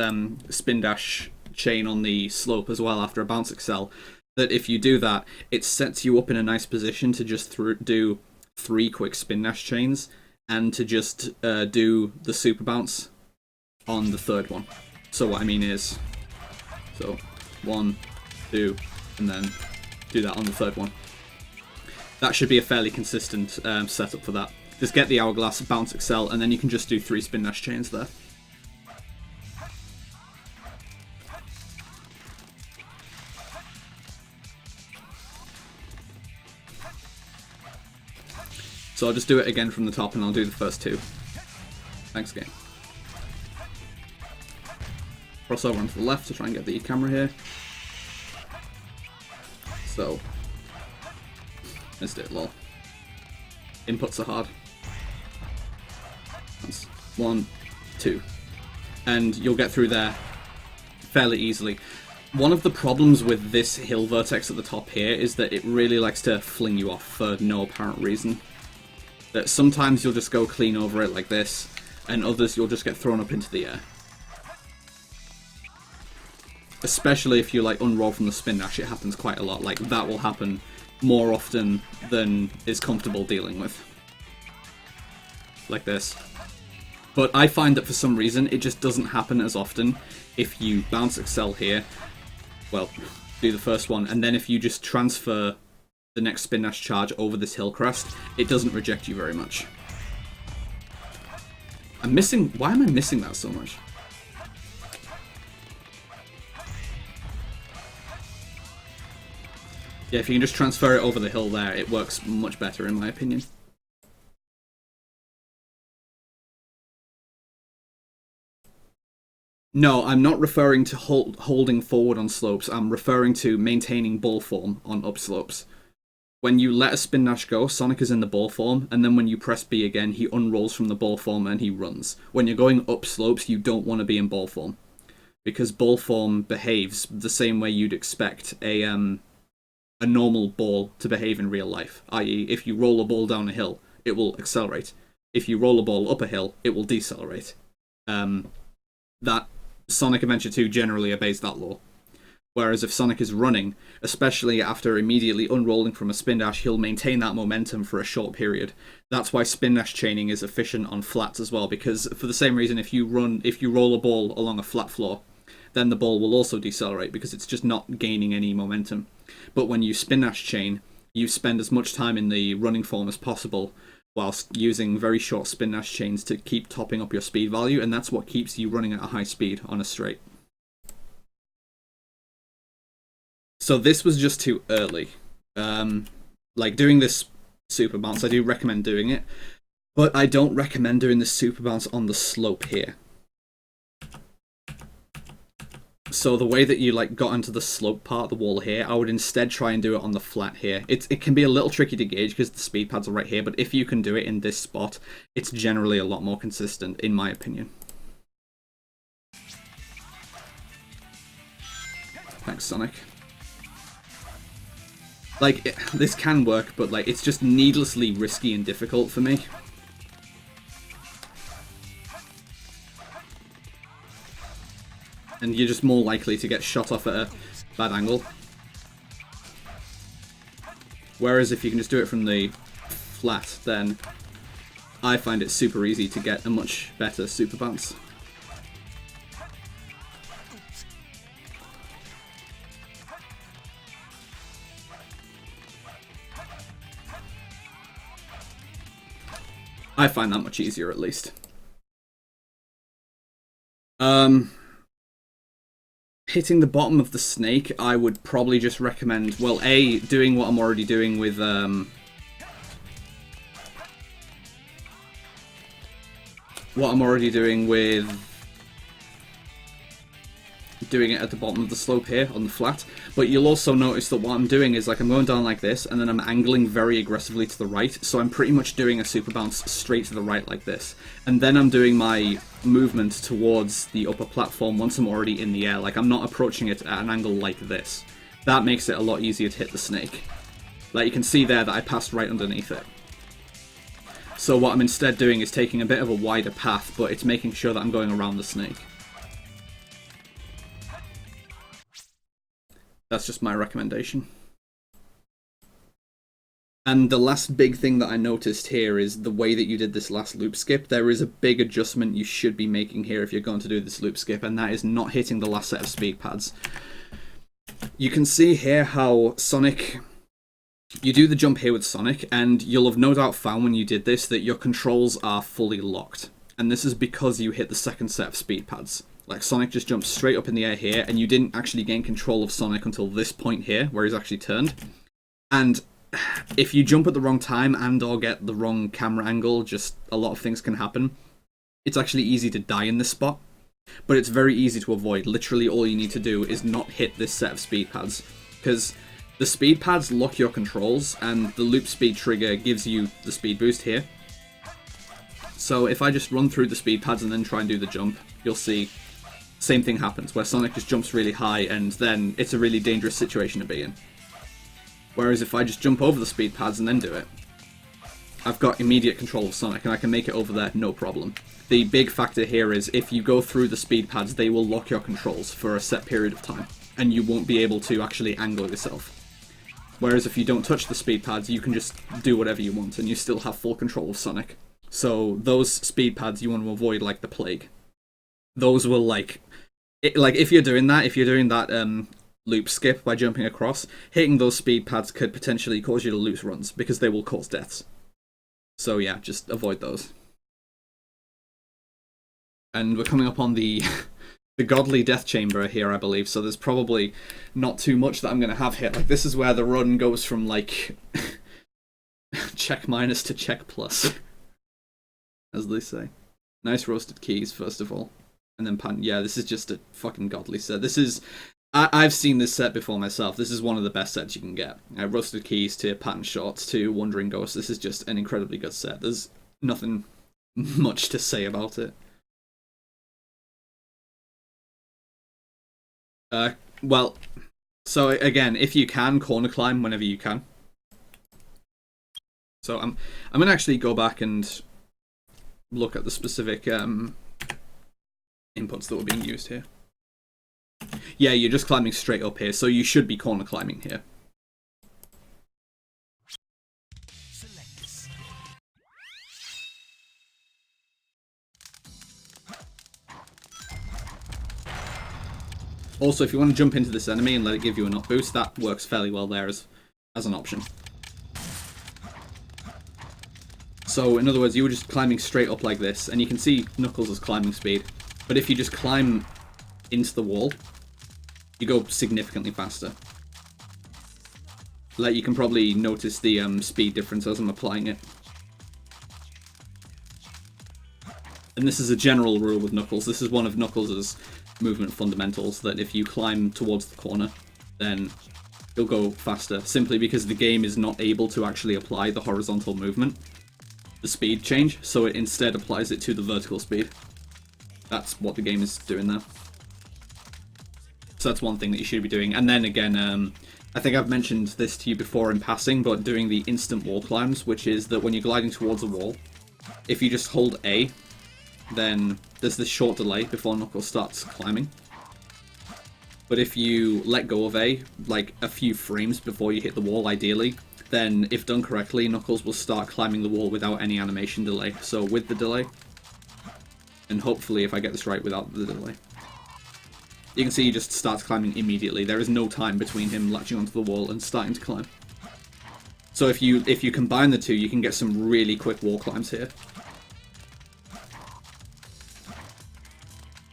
spin dash chain on the slope as well after a bounce excel, that if you do that, it sets you up in a nice position to just do 3 quick spin dash chains and to just do the super bounce on the third one. So what I mean is, so 1, 2, and then do that on the third one. That should be a fairly consistent setup for that. Just get the hourglass, bounce excel, and then you can just do 3 spin dash chains there. So I'll just do it again from the top and I'll do the first 2. Thanks, game. Cross over onto the left to try and get the camera here. So, missed it, lol. Inputs are hard. That's 1, 2. And you'll get through there fairly easily. One of the problems with this hill vertex at the top here is that it really likes to fling you off for no apparent reason. That sometimes you'll just go clean over it like this, and others you'll just get thrown up into the air. Especially if you like unroll from the spin dash, it happens quite a lot. Like that will happen more often than is comfortable dealing with. Like this. But I find that for some reason it just doesn't happen as often if you bounce excel here. Well, do the first one, and then if you just transfer the next spin dash charge over this hill crest, it doesn't reject you very much. I'm missing... Why am I missing that so much? Yeah, if you can just transfer it over the hill there, it works much better in my opinion. No, I'm not referring to holding forward on slopes, I'm referring to maintaining ball form on upslopes. When you let a spin dash go, Sonic is in the ball form, and then when you press B again, he unrolls from the ball form and he runs. When you're going up slopes, you don't want to be in ball form, because ball form behaves the same way you'd expect a normal ball to behave in real life. I.e., if you roll a ball down a hill, it will accelerate. If you roll a ball up a hill, it will decelerate. That Sonic Adventure 2 generally obeys that law. Whereas if Sonic is running, especially after immediately unrolling from a spin dash, he'll maintain that momentum for a short period. That's why spin dash chaining is efficient on flats as well, because for the same reason, if you roll a ball along a flat floor, then the ball will also decelerate because it's just not gaining any momentum. But when you spin dash chain, you spend as much time in the running form as possible, whilst using very short spin dash chains to keep topping up your speed value, and that's what keeps you running at a high speed on a straight. So this was just too early. Like doing this super bounce, I do recommend doing it, but I don't recommend doing this super bounce on the slope here. So the way that you like got into the slope part of the wall here, I would instead try and do it on the flat here. It can be a little tricky to gauge because the speed pads are right here, but if you can do it in this spot, it's generally a lot more consistent, in my opinion. Thanks, Sonic. Like, this can work, but like it's just needlessly risky and difficult for me. And you're just more likely to get shot off at a bad angle. Whereas if you can just do it from the flat, then I find it super easy to get a much better super bounce. I find that much easier, at least. Hitting the bottom of the snake, I would probably just recommend, well, A, doing what I'm already doing with, doing it at the bottom of the slope here on the flat, but you'll also notice that what I'm doing is like I'm going down like this and then I'm angling very aggressively to the right, so I'm pretty much doing a super bounce straight to the right like this, and then I'm doing my movement towards the upper platform once I'm already in the air. Like, I'm not approaching it at an angle like this. That makes it a lot easier to hit the snake. Like, you can see there that I passed right underneath it. So what I'm instead doing is taking a bit of a wider path, but it's making sure that I'm going around the snake. That's just my recommendation. And the last big thing that I noticed here is the way that you did this last loop skip. There is a big adjustment you should be making here if you're going to do this loop skip, and that is not hitting the last set of speed pads. You can see here how Sonic... You do the jump here with Sonic, and you'll have no doubt found when you did this that your controls are fully locked. And this is because you hit the second set of speed pads. Like, Sonic just jumped straight up in the air here, and you didn't actually gain control of Sonic until this point here, where he's actually turned. And if you jump at the wrong time and or get the wrong camera angle, just a lot of things can happen. It's actually easy to die in this spot, but it's very easy to avoid. Literally all you need to do is not hit this set of speed pads, because the speed pads lock your controls, and the loop speed trigger gives you the speed boost here. So if I just run through the speed pads and then try and do the jump, you'll see same thing happens, where Sonic just jumps really high, and then it's a really dangerous situation to be in. Whereas if I just jump over the speed pads and then do it, I've got immediate control of Sonic, and I can make it over there no problem. The big factor here is if you go through the speed pads, they will lock your controls for a set period of time, and you won't be able to actually angle yourself. Whereas if you don't touch the speed pads, you can just do whatever you want, and you still have full control of Sonic. So those speed pads you want to avoid like the plague. Those will if you're doing that loop skip by jumping across, hitting those speed pads could potentially cause you to lose runs, because they will cause deaths. So yeah, just avoid those. And we're coming up on the the godly death chamber here, I believe, so there's probably not too much that I'm going to have here. Like, this is where the run goes from, like, check minus to check plus, as they say. Nice roasted keys, first of all. And then pan. Yeah, this is just a fucking godly set. This is... I've seen this set before myself. This is one of the best sets you can get. Roasted keys to pattern shots to Wandering Ghost. This is just an incredibly good set. There's nothing much to say about it. Well, so again, if you can, corner climb whenever you can. So I'm gonna actually go back and look at the specific inputs that were being used here. Yeah, you're just climbing straight up here, so you should be corner climbing here. Also, if you want to jump into this enemy and let it give you an up boost, that works fairly well there as an option. So, in other words, you were just climbing straight up like this, and you can see Knuckles' climbing speed. But if you just climb into the wall, you go significantly faster. Like, you can probably notice the speed difference as I'm applying it. And this is a general rule with Knuckles. This is one of Knuckles' movement fundamentals, that if you climb towards the corner, then you'll go faster, simply because the game is not able to actually apply the horizontal movement, the speed change, so it instead applies it to the vertical speed. That's what the game is doing there. So that's one thing that you should be doing. And then again, I think I've mentioned this to you before in passing, but doing the instant wall climbs, which is that when you're gliding towards a wall, if you just hold A, then there's this short delay before Knuckles starts climbing. But if you let go of A, like a few frames before you hit the wall ideally, then if done correctly, Knuckles will start climbing the wall without any animation delay. So with the delay, and hopefully if I get this right without the delay, you can see he just starts climbing immediately. There is no time between him latching onto the wall and starting to climb. So if you combine the two, you can get some really quick wall climbs here.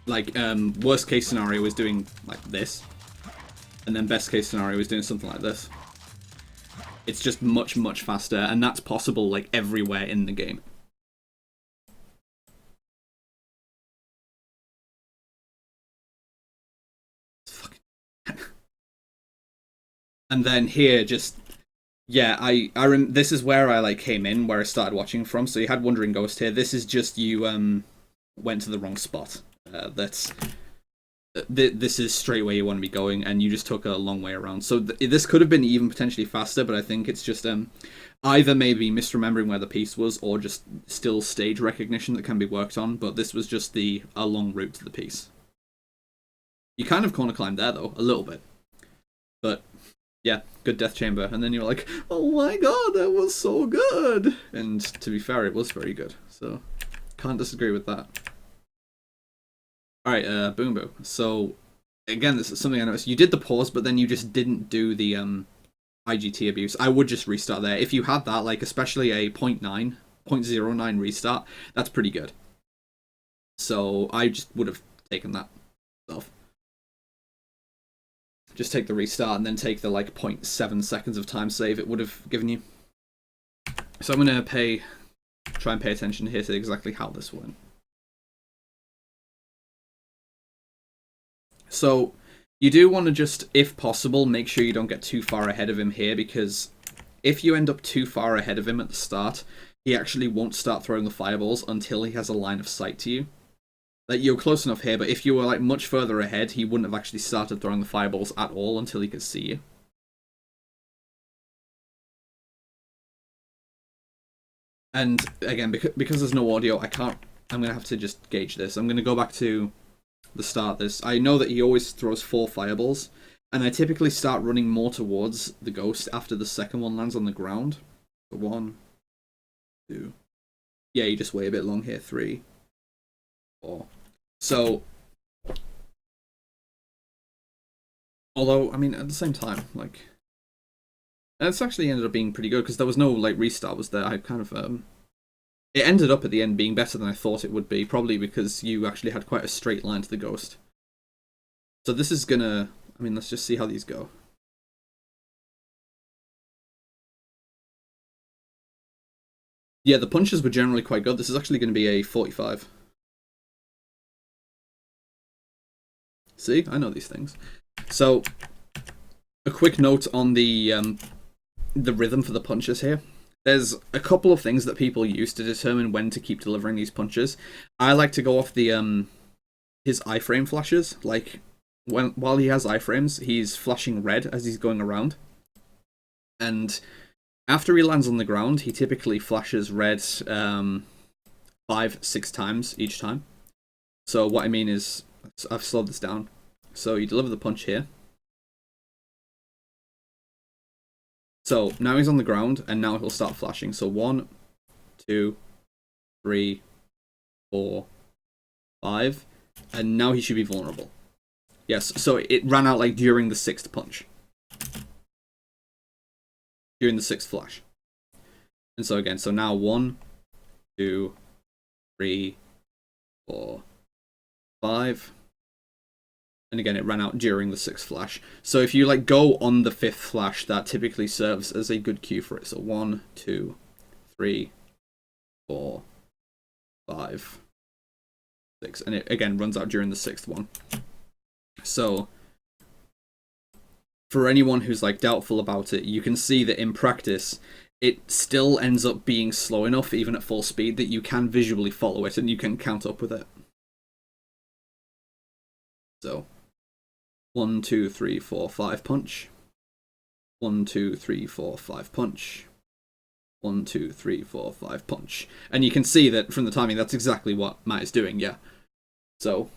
Like, worst case scenario is doing like this, and then best case scenario is doing something like this. It's just much, much faster, and that's possible like everywhere in the game. And then here, just yeah, this is where I like came in, where I started watching from. So you had Wandering Ghost here. This is just you went to the wrong spot. This is straight where you want to be going, and you just took a long way around. So this could have been even potentially faster, but I think it's just either maybe misremembering where the piece was, or just still stage recognition that can be worked on. But this was just a long route to the piece. You kind of corner climbed there though, a little bit, but yeah, good death chamber. And then you're like, oh my god, that was so good. And to be fair, it was very good. So can't disagree with that. Alright, Boom Boo. So, again, this is something I noticed. You did the pause, but then you just didn't do the IGT abuse. I would just restart there. If you had that, like, especially a 0.9 restart, that's pretty good. So, I just would have taken that stuff. Just take the restart and then take the, like, 0.7 seconds of time save it would have given you. So I'm going to try and pay attention here to exactly how this went. So, you do want to just, if possible, make sure you don't get too far ahead of him here, because if you end up too far ahead of him at the start, he actually won't start throwing the fireballs until he has a line of sight to you. Like, you're close enough here, but if you were like much further ahead, he wouldn't have actually started throwing the fireballs at all until he could see you. And again, because there's no audio, I'm going to have to just gauge this. I'm going to go back to the start this. I know that he always throws 4 fireballs, and I typically start running more towards the ghost after the second one lands on the ground. 1, 2. Yeah, you just wait a bit long here. 3, 4. So, although, I mean, at the same time, like, it's actually ended up being pretty good, because there was no, like, restart, was there? I kind of, it ended up at the end being better than I thought it would be, probably because you actually had quite a straight line to the ghost. So this is gonna, I mean, let's just see how these go. Yeah, the punches were generally quite good. This is actually going to be a 45. See, I know these things. So, a quick note on the rhythm for the punches here. There's a couple of things that people use to determine when to keep delivering these punches. I like to go off the his iframe flashes. Like, while he has iframes, he's flashing red as he's going around. And after he lands on the ground, he typically flashes red 5-6 times each time. So what I mean is, I've slowed this down. So you deliver the punch here. So now he's on the ground, and now he'll start flashing. So 1, 2, 3, 4, 5, and now he should be vulnerable. Yes, so it ran out like during the 6th punch. During the 6th flash. And so again, so now 1, 2, 3, 4, 5. And again, it ran out during the 6th flash. So if you like go on the 5th flash, that typically serves as a good cue for it. So 1, 2, 3, 4, 5, 6. And it again runs out during the 6th one. So for anyone who's like doubtful about it, you can see that in practice, it still ends up being slow enough, even at full speed, that you can visually follow it and you can count up with it. So 1, 2, 3, 4, 5 punch. 1, 2, 3, 4, 5 punch. 1, 2, 3, 4, 5 punch. And you can see that from the timing, that's exactly what Matt is doing, yeah. So,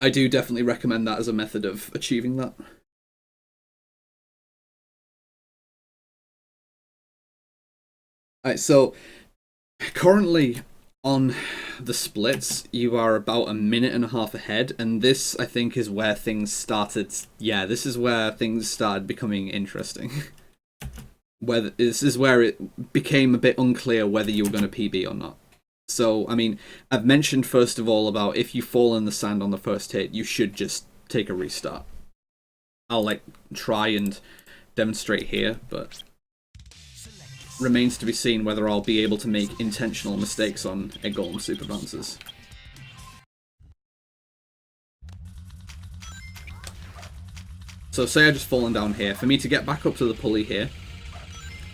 I do definitely recommend that as a method of achieving that. Alright, so currently on the splits, you are about a minute and a half ahead, and this, I think, is where things started. Yeah, this is where things started becoming interesting. This is where it became a bit unclear whether you were going to PB or not. So, I mean, I've mentioned first of all about if you fall in the sand on the first hit, you should just take a restart. I'll like try and demonstrate here, but remains to be seen whether I'll be able to make intentional mistakes on Egg Golem super bounces. So say I just fallen down here. For me to get back up to the pulley here,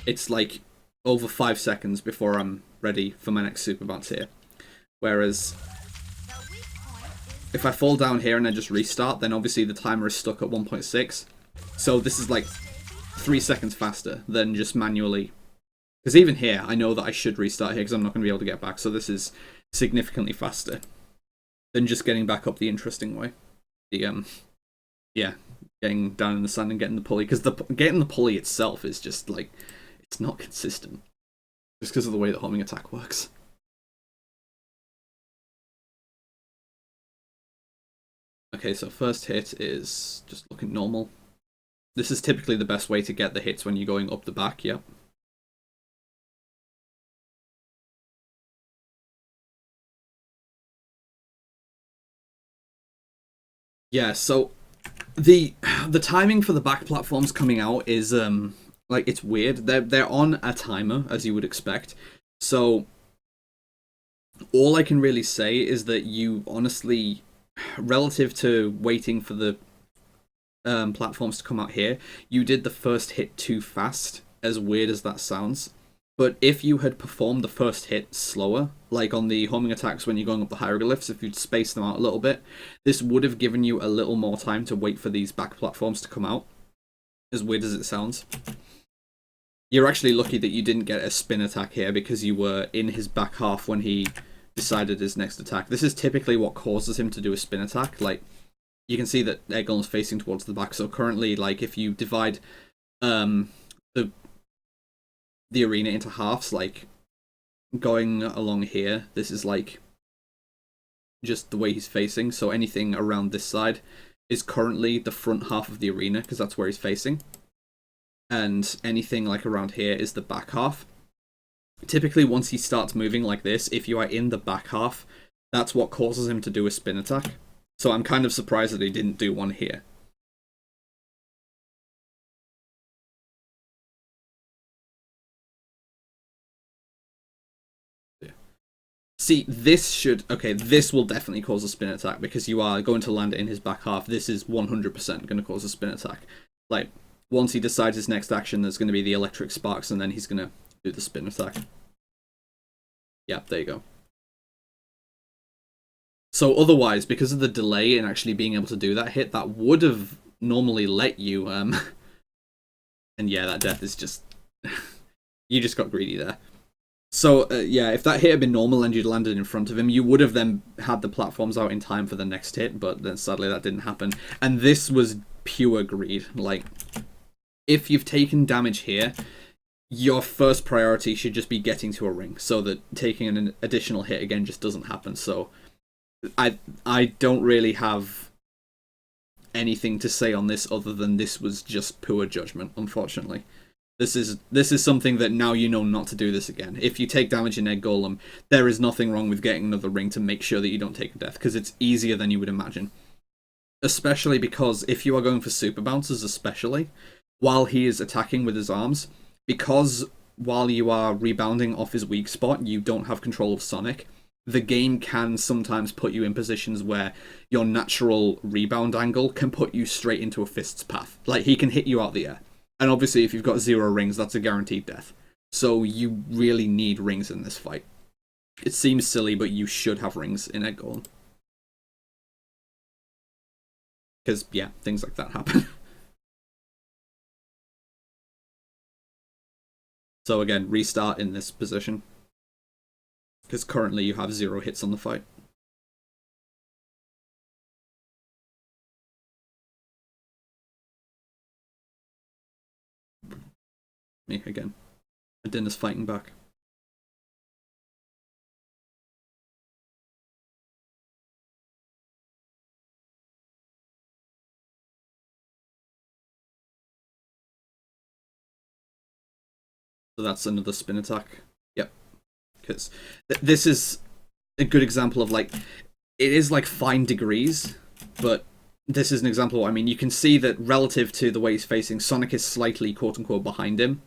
it's like over 5 seconds before I'm ready for my next super bounce here. Whereas if I fall down here and I just restart, then obviously the timer is stuck at 1.6. So this is like 3 seconds faster than just manually. Because even here, I know that I should restart here because I'm not going to be able to get back. So this is significantly faster than just getting back up the interesting way. Yeah, getting down in the sand and getting the pulley. Because getting the pulley itself is just like, it's not consistent. Just because of the way the homing attack works. Okay, so first hit is just looking normal. This is typically the best way to get the hits when you're going up the back, yep. Yeah, so the timing for the back platforms coming out is like it's weird. They're on a timer, as you would expect. So all I can really say is that you honestly, relative to waiting for the platforms to come out here, you did the first hit too fast, as weird as that sounds. But if you had performed the first hit slower, like on the homing attacks when you're going up the hieroglyphs, if you'd spaced them out a little bit, this would have given you a little more time to wait for these back platforms to come out. As weird as it sounds. You're actually lucky that you didn't get a spin attack here because you were in his back half when he decided his next attack. This is typically what causes him to do a spin attack. Like, you can see that Egg Golem's facing towards the back, so currently, like, if you divide the arena into halves, like going along here, this is like just the way he's facing, so anything around this side is currently the front half of the arena because that's where he's facing, and anything like around here is the back half. Typically once he starts moving like this, if you are in the back half, that's what causes him to do a spin attack. So I'm kind of surprised that he didn't do one here. See, this will definitely cause a spin attack because you are going to land it in his back half. This is 100% going to cause a spin attack. Like, once he decides his next action, there's going to be the electric sparks, and then he's going to do the spin attack. Yeah, there you go. So otherwise, because of the delay in actually being able to do that hit, that would have normally let you, and yeah, that death is just... you just got greedy there. So, yeah, if that hit had been normal and you'd landed in front of him, you would have then had the platforms out in time for the next hit, but then sadly that didn't happen. And this was pure greed. Like, if you've taken damage here, your first priority should just be getting to a ring, so that taking an additional hit again just doesn't happen. So, I don't really have anything to say on this other than this was just poor judgment, unfortunately. This is something that now you know not to do this again. If you take damage in Egg Golem, there is nothing wrong with getting another ring to make sure that you don't take a death, because it's easier than you would imagine. Especially because if you are going for super bounces, especially, while he is attacking with his arms, because while you are rebounding off his weak spot, you don't have control of Sonic, the game can sometimes put you in positions where your natural rebound angle can put you straight into a fist's path. Like, he can hit you out the air. And obviously, if you've got 0 rings, that's a guaranteed death. So you really need rings in this fight. It seems silly, but you should have rings in Egg Golem. Because, yeah, things like that happen. So again, restart in this position. Because currently you have 0 hits on the fight. Me again. Adina's fighting back. So that's another spin attack. Yep. Because this is a good example of, like, it is like fine degrees, but this is an example of what I mean. You can see that relative to the way he's facing, Sonic is slightly quote-unquote behind him.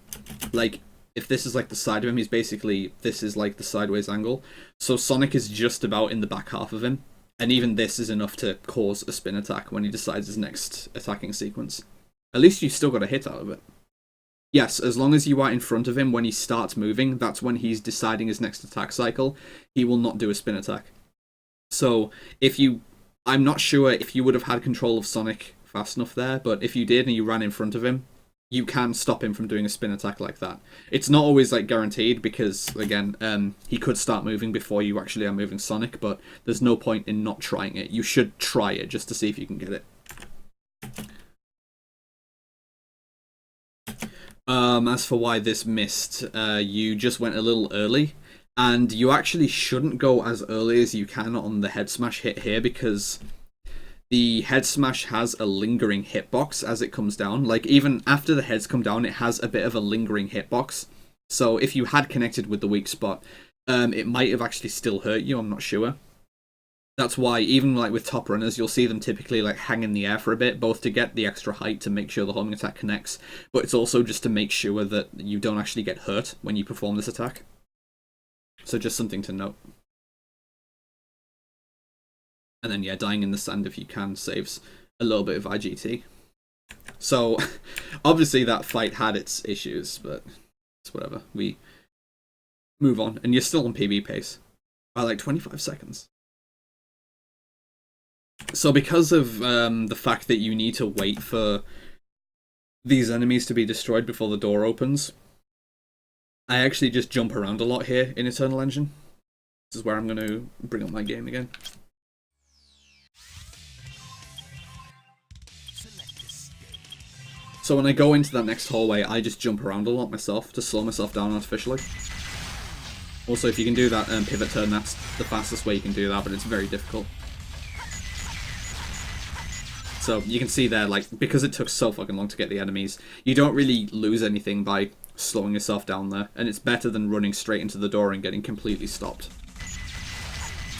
Like, if this is like the side of him, he's basically, this is like the sideways angle. So Sonic is just about in the back half of him. And even this is enough to cause a spin attack when he decides his next attacking sequence. At least you still got a hit out of it. Yes, as long as you are in front of him when he starts moving, that's when he's deciding his next attack cycle. He will not do a spin attack. So, I'm not sure if you would have had control of Sonic fast enough there, but if you did and you ran in front of him, you can stop him from doing a spin attack like that. It's not always, like, guaranteed, because, again, he could start moving before you actually are moving Sonic, but there's no point in not trying it. You should try it just to see if you can get it. As for why this missed, you just went a little early, and you actually shouldn't go as early as you can on the head smash hit here, because the head smash has a lingering hitbox as it comes down. Like, even after the heads come down, it has a bit of a lingering hitbox. So if you had connected with the weak spot, it might have actually still hurt you, I'm not sure. That's why, even like with top runners, you'll see them typically like hang in the air for a bit, both to get the extra height to make sure the homing attack connects, but it's also just to make sure that you don't actually get hurt when you perform this attack. So just something to note. And then, yeah, dying in the sand if you can saves a little bit of IGT. So, obviously that fight had its issues, but it's whatever. We move on, and you're still on PB pace by like 25 seconds. So because of the fact that you need to wait for these enemies to be destroyed before the door opens, I actually just jump around a lot here in Eternal Engine. This is where I'm going to bring up my game again. So when I go into that next hallway, I just jump around a lot myself to slow myself down artificially. Also, if you can do that pivot turn, that's the fastest way you can do that, but it's very difficult. So you can see there, like, because it took so fucking long to get the enemies, you don't really lose anything by slowing yourself down there, and it's better than running straight into the door and getting completely stopped.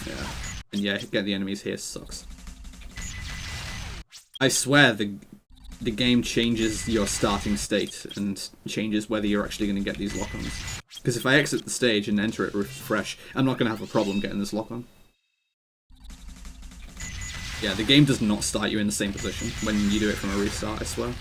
Yeah, and yeah, getting the enemies here sucks. I swear the game changes your starting state and changes whether you're actually going to get these lock-ons. Because if I exit the stage and enter it fresh, I'm not going to have a problem getting this lock-on. Yeah, the game does not start you in the same position when you do it from a restart, I swear.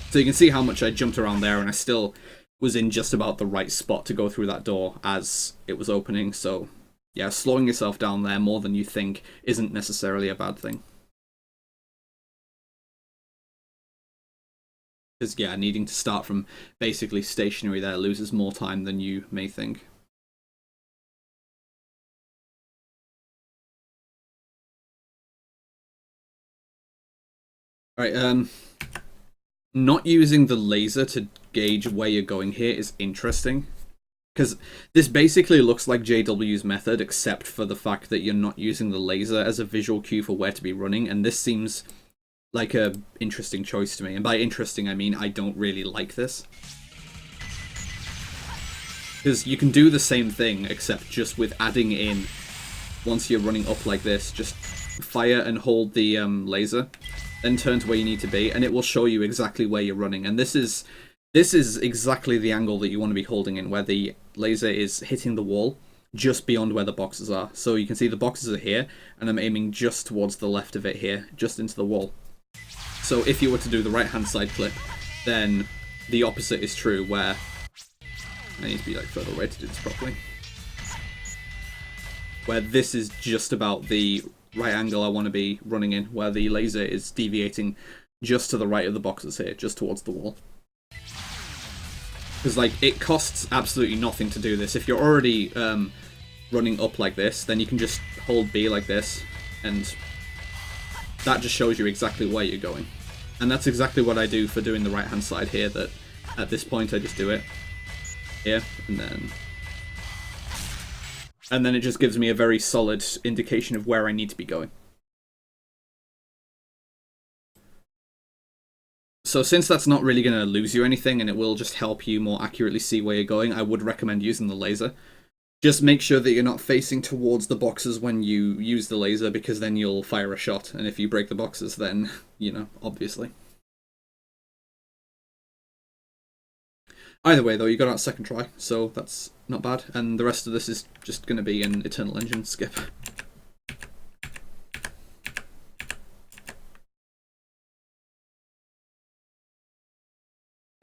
So you can see how much I jumped around there, and I still was in just about the right spot to go through that door as it was opening, so yeah, slowing yourself down there more than you think isn't necessarily a bad thing. Because yeah, needing to start from basically stationary there loses more time than you may think. Alright, not using the laser to gauge where you're going here is interesting. Because this basically looks like JW's method, except for the fact that you're not using the laser as a visual cue for where to be running, and this seems like a interesting choice to me. And by interesting, I mean I don't really like this. Because you can do the same thing, except just with adding in, once you're running up like this, just fire and hold the laser, then turn to where you need to be, and it will show you exactly where you're running. And this is exactly the angle that you want to be holding in, where the laser is hitting the wall just beyond where the boxes are. So you can see the boxes are here, and I'm aiming just towards the left of it here, just into the wall. So if you were to do the right-hand side flip, then the opposite is true, where I need to be like further away to do this properly. where this is just about the right angle I want to be running in, where the laser is deviating just to the right of the boxes here, just towards the wall. Because, like, it costs absolutely nothing to do this. If you're already running up like this, then you can just hold B like this, and that just shows you exactly where you're going. And that's exactly what I do for doing the right-hand side here, that at this point I just do it here, and then it just gives me a very solid indication of where I need to be going. So since that's not really going to lose you anything, and it will just help you more accurately see where you're going, I would recommend using the laser. Just make sure that you're not facing towards the boxes when you use the laser, because then you'll fire a shot, and if you break the boxes, then, you know, obviously. Either way, though, you got out second try, so that's not bad, and the rest of this is just going to be an Eternal Engine skip.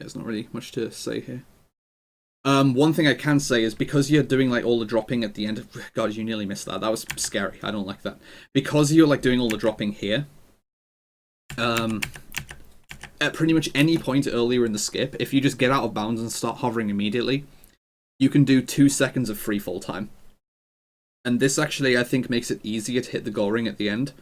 There's not really much to say here. One thing I can say is, because you're doing like all the dropping at the end of... God, you nearly missed that. That was scary. I don't like that. Because you're like doing all the dropping here, at pretty much any point earlier in the skip, if you just get out of bounds and start hovering immediately, you can do 2 seconds of free fall time. And this actually, I think, makes it easier to hit the goal ring at the end,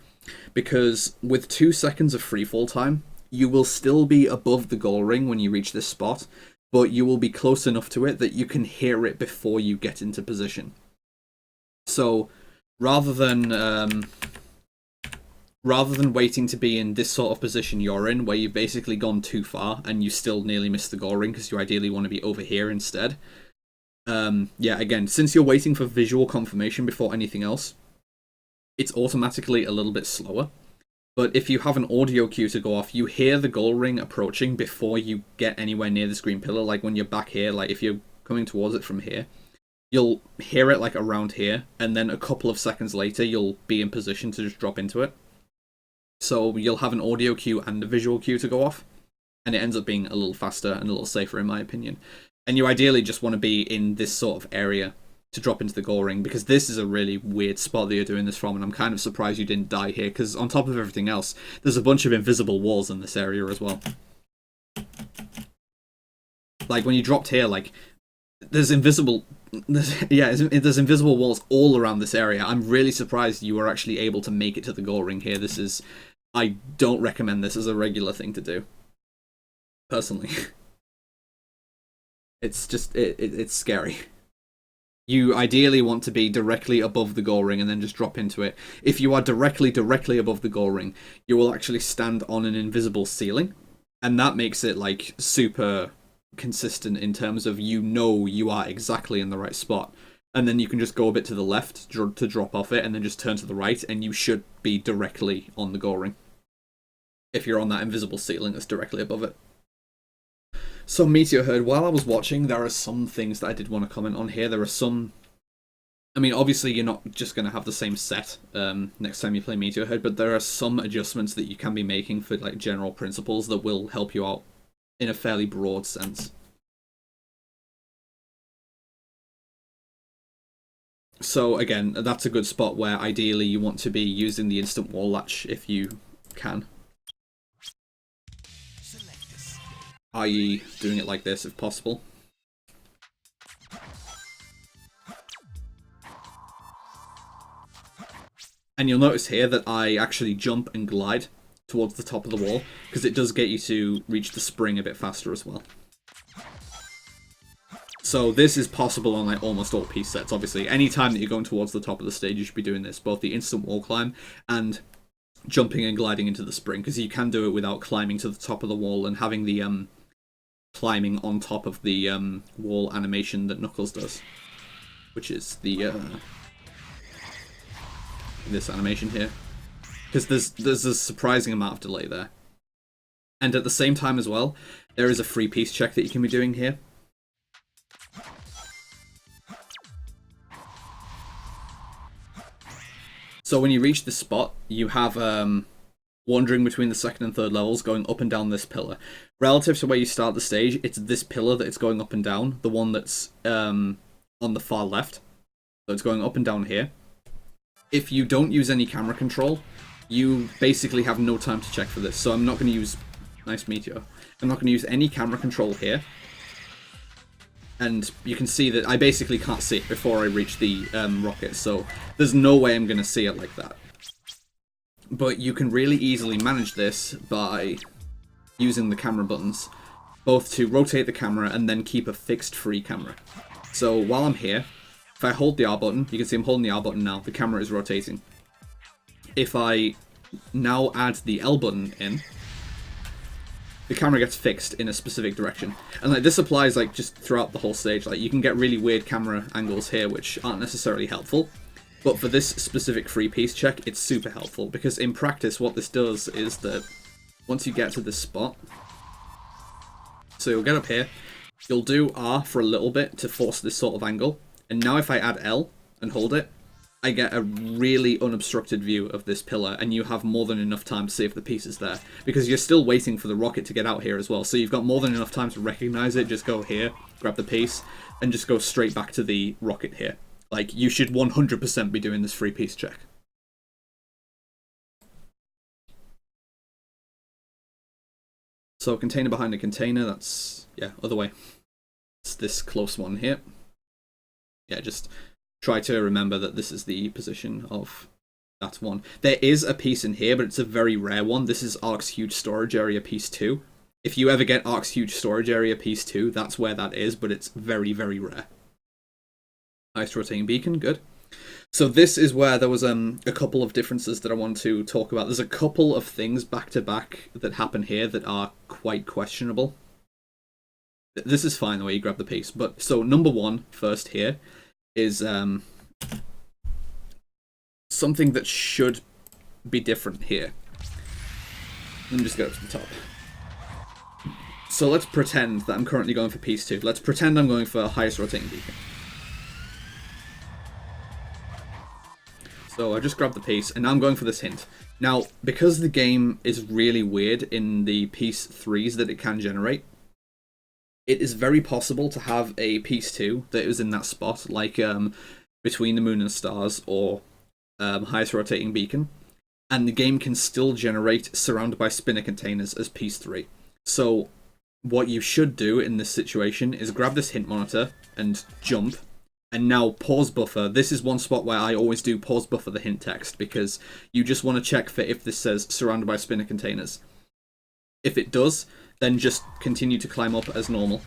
because with 2 seconds of free fall time, you will still be above the goal ring when you reach this spot, but you will be close enough to it that you can hear it before you get into position. So rather than waiting to be in this sort of position you're in, where you've basically gone too far and you still nearly missed the goal ring because you ideally want to be over here instead. Yeah, again, since you're waiting for visual confirmation before anything else, it's automatically a little bit slower. But if you have an audio cue to go off, you hear the goal ring approaching before you get anywhere near this green pillar. Like when you're back here, like if you're coming towards it from here, you'll hear it like around here, and then a couple of seconds later, you'll be in position to just drop into it. So you'll have an audio cue and a visual cue to go off, and it ends up being a little faster and a little safer in my opinion. And you ideally just want to be in this sort of area to drop into the goal ring, because this is a really weird spot that you're doing this from, and I'm kind of surprised you didn't die here, because on top of everything else, there's a bunch of invisible walls in this area as well. Like, when you dropped here, like, there's invisible walls all around this area. I'm really surprised you were actually able to make it to the goal ring here. I don't recommend this as a regular thing to do, personally. It's just, it's scary. You ideally want to be directly above the goal ring and then just drop into it. If you are directly above the goal ring, you will actually stand on an invisible ceiling, and that makes it like super consistent in terms of, you know, you are exactly in the right spot. And then you can just go a bit to the left to drop off it, and then just turn to the right, and you should be directly on the goal ring if you're on that invisible ceiling that's directly above it. So, Meteor Herd, while I was watching, there are some things that I did want to comment on here. There are some... I mean, obviously, you're not just going to have the same set next time you play Meteor Herd, but there are some adjustments that you can be making for like general principles that will help you out in a fairly broad sense. So, again, that's a good spot where ideally you want to be using the instant wall latch if you can. I.e. doing it like this if possible. And you'll notice here that I actually jump and glide towards the top of the wall, because it does get you to reach the spring a bit faster as well. So this is possible on like almost all piece sets, obviously. Any time that you're going towards the top of the stage, you should be doing this, both the instant wall climb and jumping and gliding into the spring, because you can do it without climbing to the top of the wall and having the climbing on top of the wall animation that Knuckles does, which is the this animation here, because there's a surprising amount of delay there. And at the same time as well, there is a free piece check that you can be doing here. So when you reach this spot, you have wandering between the second and third levels, going up and down this pillar. Relative to where you start the stage, it's this pillar that it's going up and down, the one that's on the far left. So it's going up and down here. if you don't use any camera control, you basically have no time to check for this. So I'm not going to use... Nice meteor. I'm not going to use any camera control here. And you can see that I basically can't see it before I reach the rocket. So there's no way I'm going to see it like that. But you can really easily manage this by using the camera buttons, both to rotate the camera and then keep a fixed free camera. So while I'm here, if I hold the R button, you can see I'm holding the R button now, the camera is rotating. If I now add the L button in, the camera gets fixed in a specific direction. And like this applies like just throughout the whole stage. Like you can get really weird camera angles here which aren't necessarily helpful. But for this specific free piece check, it's super helpful, because in practice what this does is that once you get to this spot, so you'll get up here, you'll do R for a little bit to force this sort of angle, and now if I add L and hold it, I get a really unobstructed view of this pillar, and you have more than enough time to see if the piece is there, because you're still waiting for the rocket to get out here as well, so you've got more than enough time to recognize it. Just go here, grab the piece, and just go straight back to the rocket here. Like, you should 100% be doing this free piece check. So, container behind a container, that's, yeah, other way. It's this close one here. Yeah, just try to remember that this is the position of that one. There is a piece in here, but it's a very rare one. This is Ark's Huge Storage Area Piece 2. If you ever get Ark's Huge Storage Area Piece 2, that's where that is, but it's very, very rare. Nice rotating beacon, good. So this is where there was a couple of differences that I want to talk about. There's a couple of things back to back that happen here that are quite questionable. This is fine the way you grab the piece, but so number one first here is something that should be different here. Let me just go up to the top. So let's pretend that I'm currently going for piece 2. Let's pretend I'm going for highest rotating beacon. So I just grabbed the piece, and now I'm going for this hint. Now, because the game is really weird in the piece 3s that it can generate, it is very possible to have a piece 2 that is in that spot, like Between the Moon and Stars or highest rotating beacon, and the game can still generate Surrounded by Spinner Containers as piece 3. So what you should do in this situation is grab this hint monitor and jump. And now pause buffer. This is one spot where I always do pause buffer the hint text, because you just want to check for if this says surrounded by spinner containers. If it does, then just continue to climb up as normal.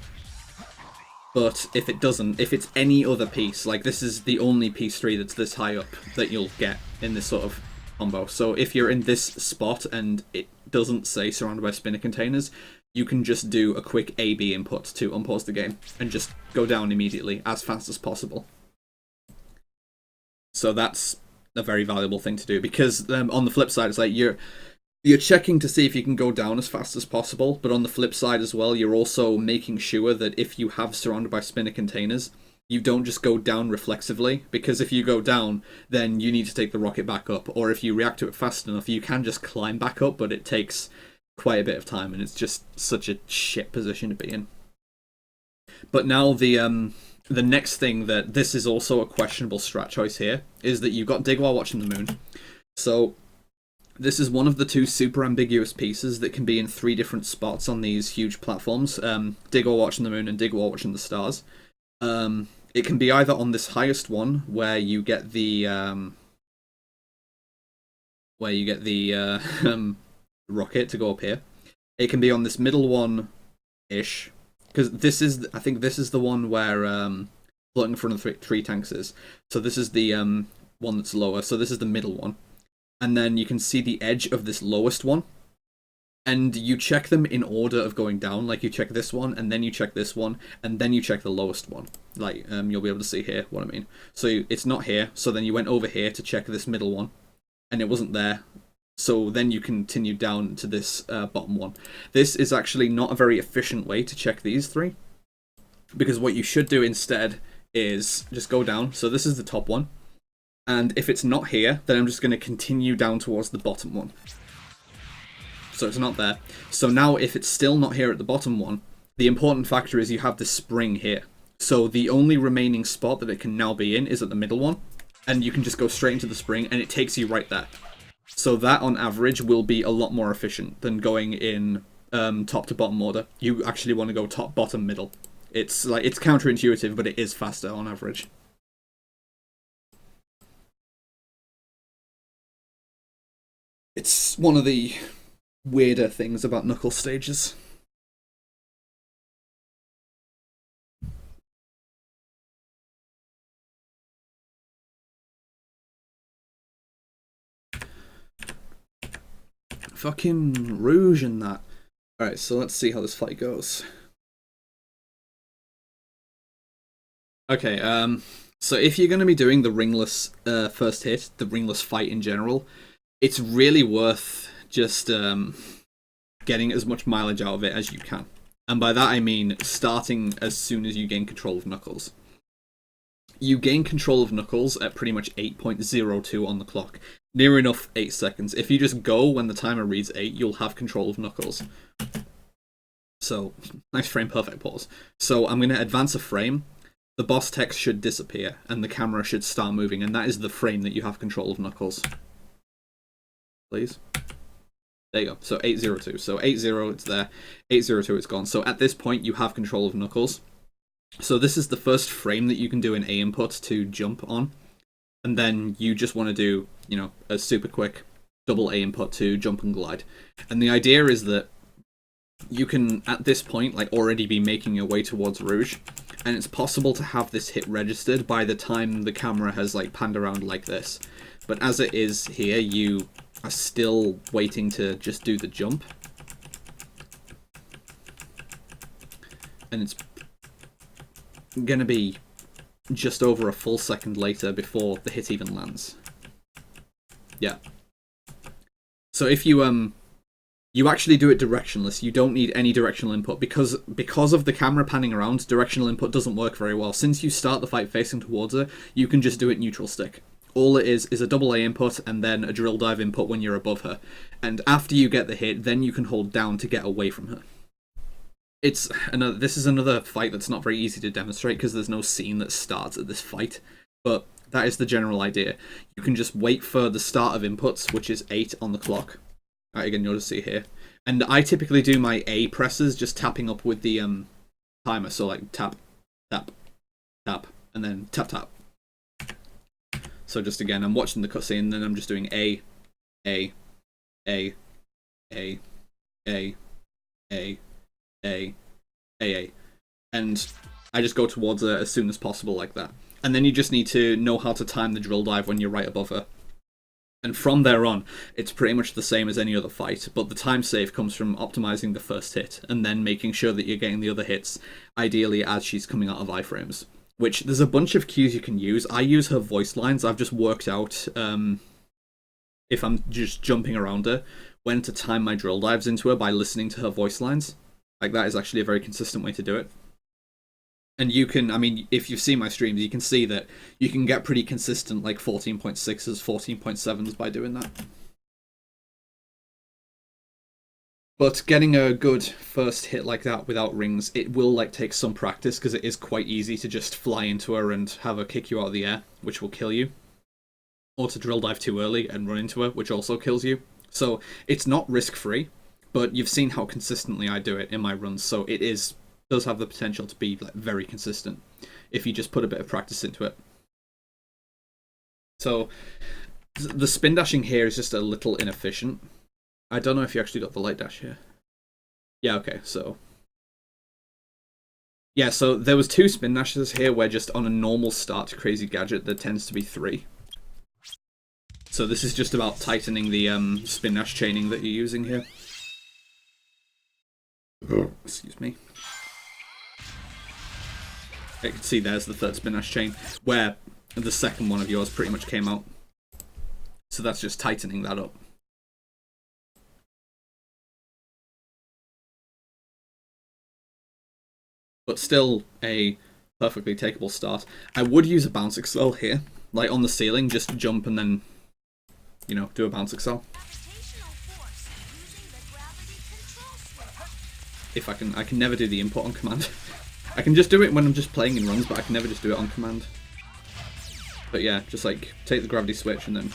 But if it doesn't, if it's any other piece, like this is the only piece 3 that's this high up that you'll get in this sort of combo. So if you're in this spot and it doesn't say surrounded by spinner containers, you can just do a quick A-B input to unpause the game and just go down immediately as fast as possible. So that's a very valuable thing to do, because on the flip side, it's like you're checking to see if you can go down as fast as possible, but on the flip side as well, you're also making sure that if you have surrounded by spinner containers, you don't just go down reflexively, because if you go down, then you need to take the rocket back up, or if you react to it fast enough, you can just climb back up, but it takes quite a bit of time, and it's just such a shit position to be in. But now the next thing, that this is also a questionable strat choice here, is that you've got dig while watching the moon. So this is one of the 2 super ambiguous pieces that can be in 3 different spots on these huge platforms. Dig while watching the moon and dig while watching the stars. It can be either on this highest one where you get the rocket to go up here. It can be on this middle one-ish, because this is, I think this is the one where floating in front of the 3 tanks is. So this is the one that's lower, so this is the middle one. And then you can see the edge of this lowest one, and you check them in order of going down. Like you check this one, and then you check this one, and then you check the lowest one. Like you'll be able to see here what I mean. So it's not here, so then you went over here to check this middle one, and it wasn't there. So then you continue down to this bottom one. This is actually not a very efficient way to check these 3, because what you should do instead is just go down. So this is the top one, and if it's not here, then I'm just going to continue down towards the bottom one. So it's not there. So now if it's still not here at the bottom one, the important factor is you have this spring here. So the only remaining spot that it can now be in is at the middle one. and you can just go straight into the spring, and it takes you right there. So that, on average, will be a lot more efficient than going in top to bottom order. You actually want to go top, bottom, middle. It's counterintuitive, but it is faster on average. It's one of the weirder things about knuckle stages. Fucking Rouge and that. Alright, so let's see how this fight goes. Okay, so if you're going to be doing the ringless first hit, the ringless fight in general, it's really worth just getting as much mileage out of it as you can. And by that I mean starting as soon as you gain control of Knuckles. You gain control of Knuckles at pretty much 8.02 on the clock. Near enough 8 seconds. If you just go when the timer reads 8, you'll have control of Knuckles. So, nice frame perfect pause. So I'm going to advance a frame. The boss text should disappear, and the camera should start moving, and that is the frame that you have control of Knuckles. Please. There you go. So 802. So 80, it's there. 802, it's gone. So at this point, you have control of Knuckles. So this is the first frame that you can do an A input to jump on. And then you just want to do, you know, a super quick double A input to jump and glide. And the idea is that you can, at this point, like, already be making your way towards Rouge. And it's possible to have this hit registered by the time the camera has, like, panned around like this. But as it is here, you are still waiting to just do the jump. And it's going to be just over a full second later before the hit even lands. Yeah. So if you you actually do it directionless, you don't need any directional input, because of the camera panning around, directional input doesn't work very well. Since you start the fight facing towards her, you can just do it neutral stick. All it is a double A input and then a drill dive input when you're above her. And after you get the hit, then you can hold down to get away from her. This is another fight that's not very easy to demonstrate because there's no scene that starts at this fight, but that is the general idea. You can just wait for the start of inputs, which is 8 on the clock. Again, you'll just see here. And I typically do my A presses just tapping up with the timer, so like tap, tap, tap, and then tap, tap. So just again, I'm watching the cutscene, and then I'm just doing A, A, A, A, A, A, A, and I just go towards her as soon as possible like that. And then you just need to know how to time the drill dive when you're right above her. And from there on, it's pretty much the same as any other fight, but the time save comes from optimizing the first hit, and then making sure that you're getting the other hits, ideally as she's coming out of iframes. Which, there's a bunch of cues you can use. I use her voice lines. I've just worked out, if I'm just jumping around her, when to time my drill dives into her by listening to her voice lines. Like, that is actually a very consistent way to do it. And you can, I mean, if you've seen my streams, you can see that you can get pretty consistent, like 14.6s, 14.7s by doing that. But getting a good first hit like that without rings, it will like take some practice, because it is quite easy to just fly into her and have her kick you out of the air, which will kill you. Or to drill dive too early and run into her, which also kills you. So it's not risk-free, but you've seen how consistently I do it in my runs, so it does have the potential to be like very consistent if you just put a bit of practice into it. So the spin dashing here is just a little inefficient. I don't know if you actually got the light dash here. Yeah, okay, so yeah, so there was 2 spin dashes here where just on a normal start to Crazy Gadget there tends to be 3. So this is just about tightening the spin dash chaining that you're using here. Excuse me. You can see there's the 3rd spin dash chain, where the second one of yours pretty much came out. So that's just tightening that up. But still a perfectly takeable start. I would use a bounce excel here, like on the ceiling, just jump and then, you know, do a bounce excel. If I can never do the input on command. I can just do it when I'm just playing in runs, but I can never just do it on command. But yeah, just like take the gravity switch and then,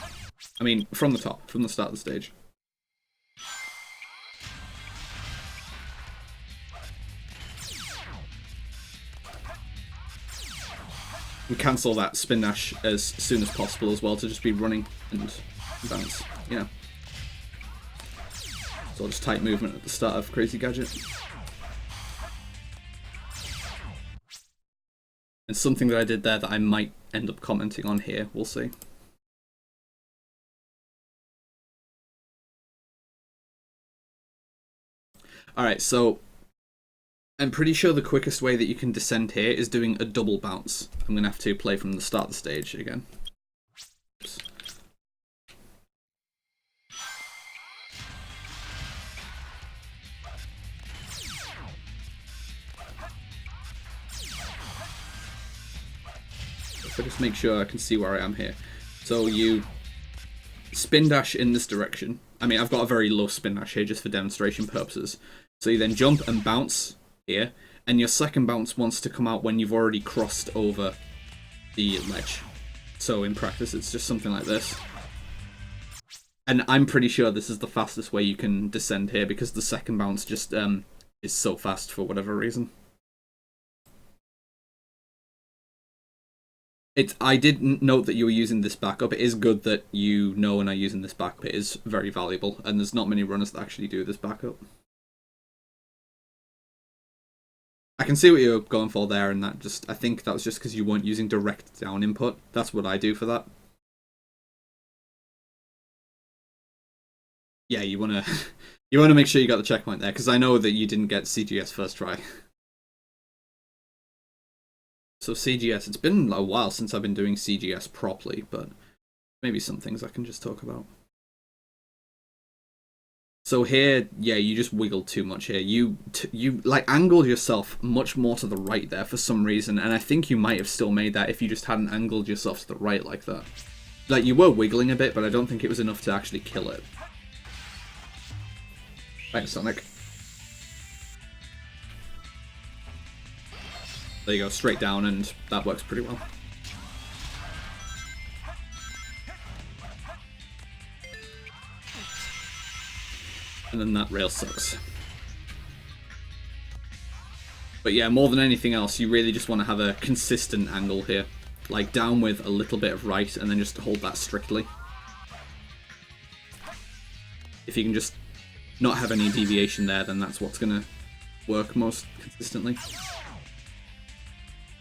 I mean, from the top, from the start of the stage. And cancel that spin dash as soon as possible as well to just be running and bounce. Yeah. So just tight movement at the start of Crazy Gadget. And something that I did there that I might end up commenting on here, we'll see. Alright, so I'm pretty sure the quickest way that you can descend here is doing a double bounce. I'm going to have to play from the start of the stage again. Oops. So just make sure I can see where I am here. So you spin dash in this direction. I mean, I've got a very low spin dash here just for demonstration purposes. So you then jump and bounce here, and your second bounce wants to come out when you've already crossed over the ledge. So in practice, it's just something like this. And I'm pretty sure this is the fastest way you can descend here because the second bounce just is so fast for whatever reason. I did note that you were using this backup. It is good that you know and are using this backup. It is very valuable, and there's not many runners that actually do this backup. I can see what you're going for there, and I think that was just because you weren't using direct down input. That's what I do for that. Yeah, you wanna make sure you got the checkpoint there, because I know that you didn't get CGS first try. So CGS, it's been a while since I've been doing CGS properly, but maybe some things I can just talk about. So here, yeah, you just wiggled too much here. You like angled yourself much more to the right there for some reason, and I think you might have still made that if you just hadn't angled yourself to the right like that. Like, you were wiggling a bit, but I don't think it was enough to actually kill it. Thanks, Sonic. There you go, straight down, and that works pretty well. And then that rail sucks. But yeah, more than anything else, you really just want to have a consistent angle here. Like down with a little bit of right, and then just hold that strictly. If you can just not have any deviation there, then that's what's going to work most consistently.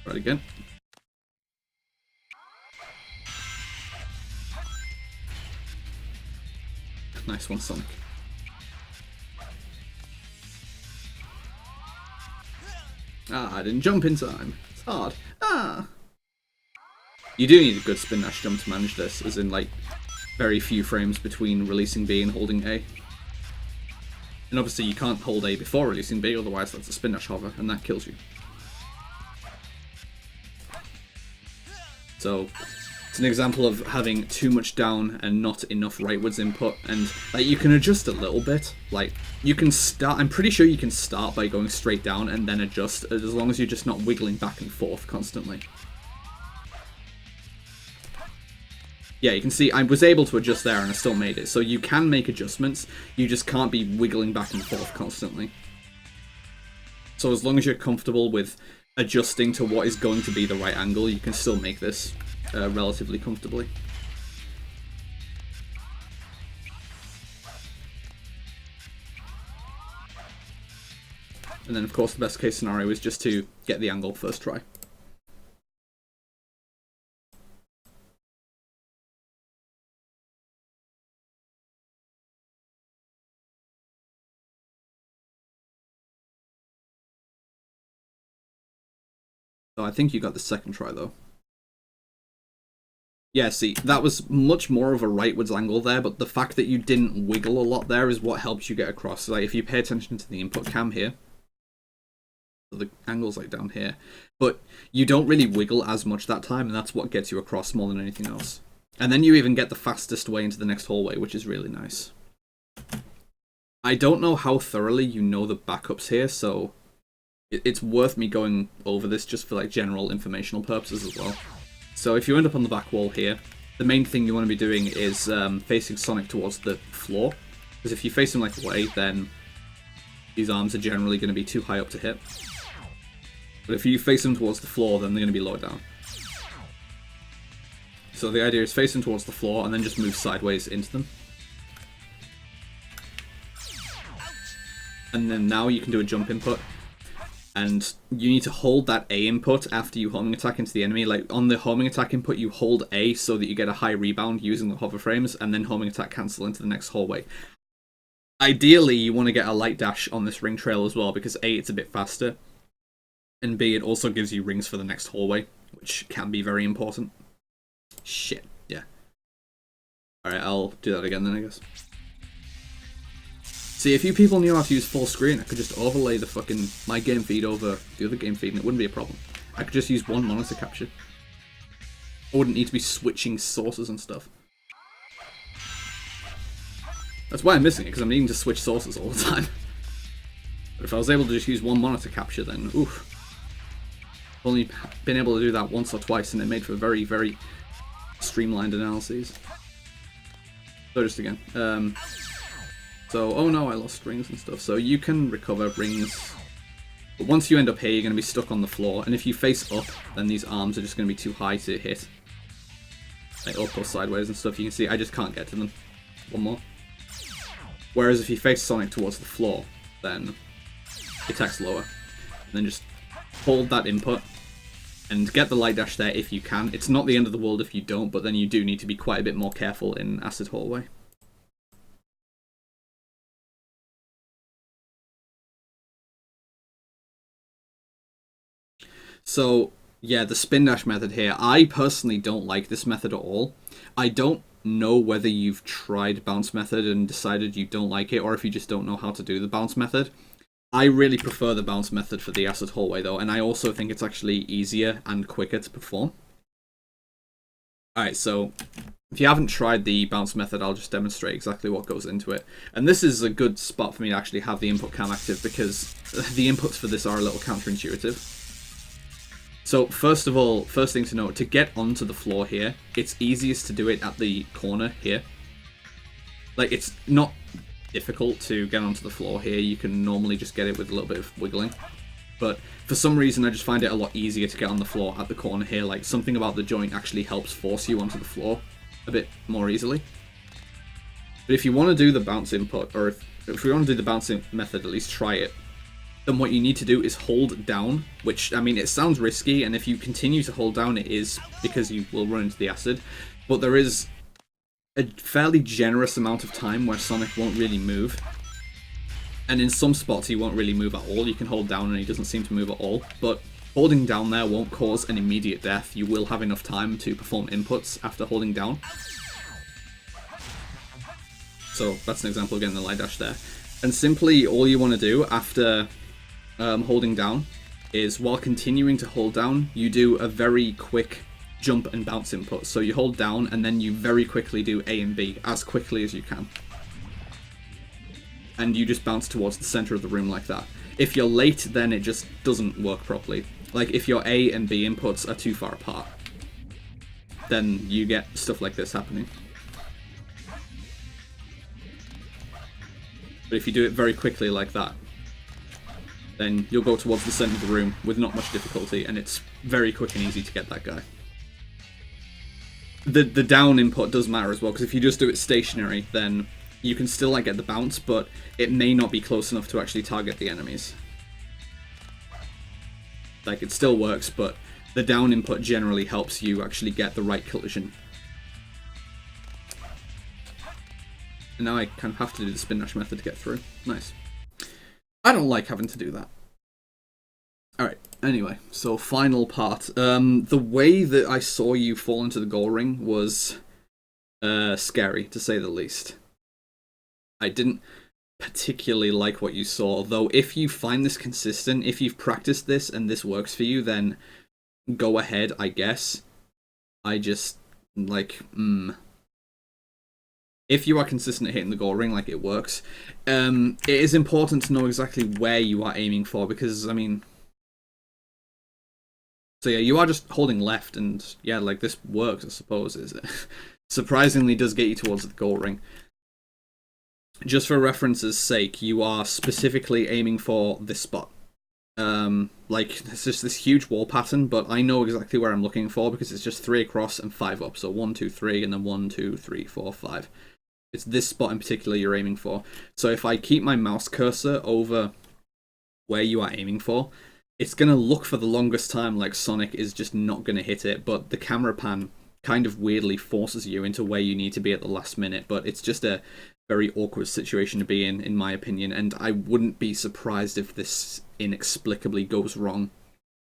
Right again. Nice one, Sonic. Ah, I didn't jump in time. It's hard. Ah! You do need a good spin dash jump to manage this, as in, like, very few frames between releasing B and holding A. And obviously you can't hold A before releasing B, otherwise that's a spin dash hover, and that kills you. So, it's an example of having too much down and not enough rightwards input, and like you can adjust a little bit. Like, you can start, I'm pretty sure you can start by going straight down and then adjust, as long as you're just not wiggling back and forth constantly. Yeah, you can see I was able to adjust there and I still made it. So you can make adjustments, you just can't be wiggling back and forth constantly. So as long as you're comfortable with adjusting to what is going to be the right angle, you can still make this relatively comfortably. And then of course the best case scenario is just to get the angle first try. So I think you got the second try though. Yeah, see, that was much more of a rightwards angle there, but the fact that you didn't wiggle a lot there is what helps you get across. So, like, if you pay attention to the input cam here, the angle's like down here, but you don't really wiggle as much that time, and that's what gets you across more than anything else. And then you even get the fastest way into the next hallway, which is really nice. I don't know how thoroughly you know the backups here, so it's worth me going over this just for like general informational purposes as well. So if you end up on the back wall here, the main thing you want to be doing is facing Sonic towards the floor. Because if you face him like away, then these arms are generally going to be too high up to hit. But if you face them towards the floor, then they're going to be lower down. So the idea is face them towards the floor and then just move sideways into them. And then now you can do a jump input. And you need to hold that A input after you homing attack into the enemy. Like on the homing attack input, you hold A so that you get a high rebound using the hover frames, and then homing attack cancel into the next hallway. Ideally, you want to get a light dash on this ring trail as well, because A, it's a bit faster, and B, it also gives you rings for the next hallway, which can be very important. Shit, yeah. Alright, I'll do that again then, I guess. See, if you people knew how to use full screen, I could just overlay the fucking my game feed over the other game feed and it wouldn't be a problem. I could just use one monitor capture. I wouldn't need to be switching sources and stuff. That's why I'm missing it, because I'm needing to switch sources all the time. But if I was able to just use one monitor capture, then oof. I've only been able to do that once or twice, and it made for very, very streamlined analyses. So just again. So, oh no, I lost rings and stuff. So you can recover rings. But once you end up here, you're going to be stuck on the floor. And if you face up, then these arms are just going to be too high to hit. Like up or sideways and stuff. You can see I just can't get to them. One more. Whereas if you face Sonic towards the floor, then it attacks lower. And then just hold that input and get the light dash there if you can. It's not the end of the world if you don't, but then you do need to be quite a bit more careful in Acid Hallway. So, yeah, the spin dash method here, I personally don't like this method at all. I don't know whether you've tried bounce method and decided you don't like it, or if you just don't know how to do the bounce method. I really prefer the bounce method for the Acid Hallway though, and I also think it's actually easier and quicker to perform. Alright, so if you haven't tried the bounce method, I'll just demonstrate exactly what goes into it. And this is a good spot for me to actually have the input cam active, because the inputs for this are a little counterintuitive. So first of all, first thing to note, to get onto the floor here, it's easiest to do it at the corner here. Like, it's not difficult to get onto the floor here. You can normally just get it with a little bit of wiggling. But for some reason, I just find it a lot easier to get on the floor at the corner here. Like, something about the joint actually helps force you onto the floor a bit more easily. But if you want to do the bounce input, or if you want to do the bouncing method, at least try it. Then what you need to do is hold down, which, I mean, it sounds risky, and if you continue to hold down, it is, because you will run into the acid. But there is a fairly generous amount of time where Sonic won't really move. And in some spots, he won't really move at all. You can hold down and he doesn't seem to move at all. But holding down there won't cause an immediate death. You will have enough time to perform inputs after holding down. So that's an example of getting the light dash there. And simply, all you want to do after holding down is, while continuing to hold down, you do a very quick jump and bounce input. So you hold down and then you very quickly do A and B as quickly as you can. And you just bounce towards the center of the room like that. If you're late, then it just doesn't work properly. Like, if your A and B inputs are too far apart, then you get stuff like this happening. But if you do it very quickly like that, then you'll go towards the center of the room with not much difficulty, and it's very quick and easy to get that guy. The down input does matter as well, because if you just do it stationary, then you can still like get the bounce, but it may not be close enough to actually target the enemies. Like, it still works, but the down input generally helps you actually get the right collision. And now I kind of have to do the spin dash method to get through. Nice. I don't like having to do that. Alright, anyway, so final part. The way that I saw you fall into the goal ring was scary, to say the least. I didn't particularly like what you saw, though if you find this consistent, if you've practiced this and this works for you, then go ahead, I guess. I just, like, If you are consistent at hitting the goal ring, like, it works. It is important to know exactly where you are aiming for, because, I mean, So yeah, you are just holding left, and yeah, like this works, I suppose. Is it surprisingly does get you towards the goal ring. Just for reference's sake, you are specifically aiming for this spot. Like it's just this huge wall pattern, but I know exactly where I'm looking for because it's just 3 across and 5 up. So 1, 2, 3, and then 1, 2, 3, 4, 5. It's this spot in particular you're aiming for. So if I keep my mouse cursor over where you are aiming for, it's going to look for the longest time like Sonic is just not going to hit it, but the camera pan kind of weirdly forces you into where you need to be at the last minute, but it's just a very awkward situation to be in my opinion, and I wouldn't be surprised if this inexplicably goes wrong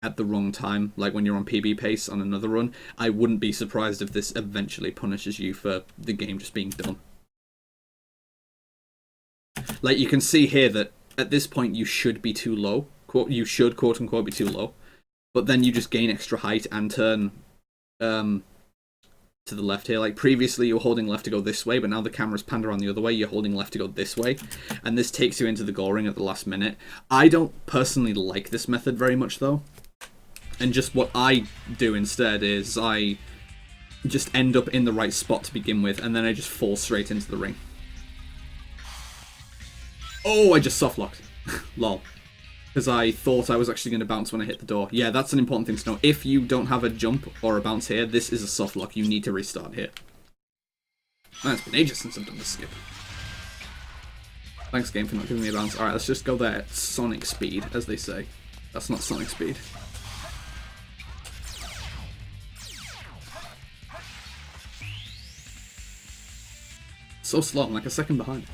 at the wrong time, like when you're on PB pace on another run. I wouldn't be surprised if this eventually punishes you for the game just being done. Like, you can see here that at this point you should be too low. You should, quote unquote, be too low. But then you just gain extra height and turn to the left here. Like, previously you were holding left to go this way, but now the camera's panned around the other way. You're holding left to go this way. And this takes you into the goal ring at the last minute. I don't personally like this method very much, though. And just what I do instead is I just end up in the right spot to begin with, and then I just fall straight into the ring. Oh, I just soft-locked. Lol. Because I thought I was actually going to bounce when I hit the door. Yeah, that's an important thing to know. If you don't have a jump or a bounce here, this is a soft lock. You need to restart here. Man, it's been ages since I've done this skip. Thanks, game, for not giving me a bounce. Alright, let's just go there at Sonic speed, as they say. That's not Sonic speed. So slow, I'm like a second behind.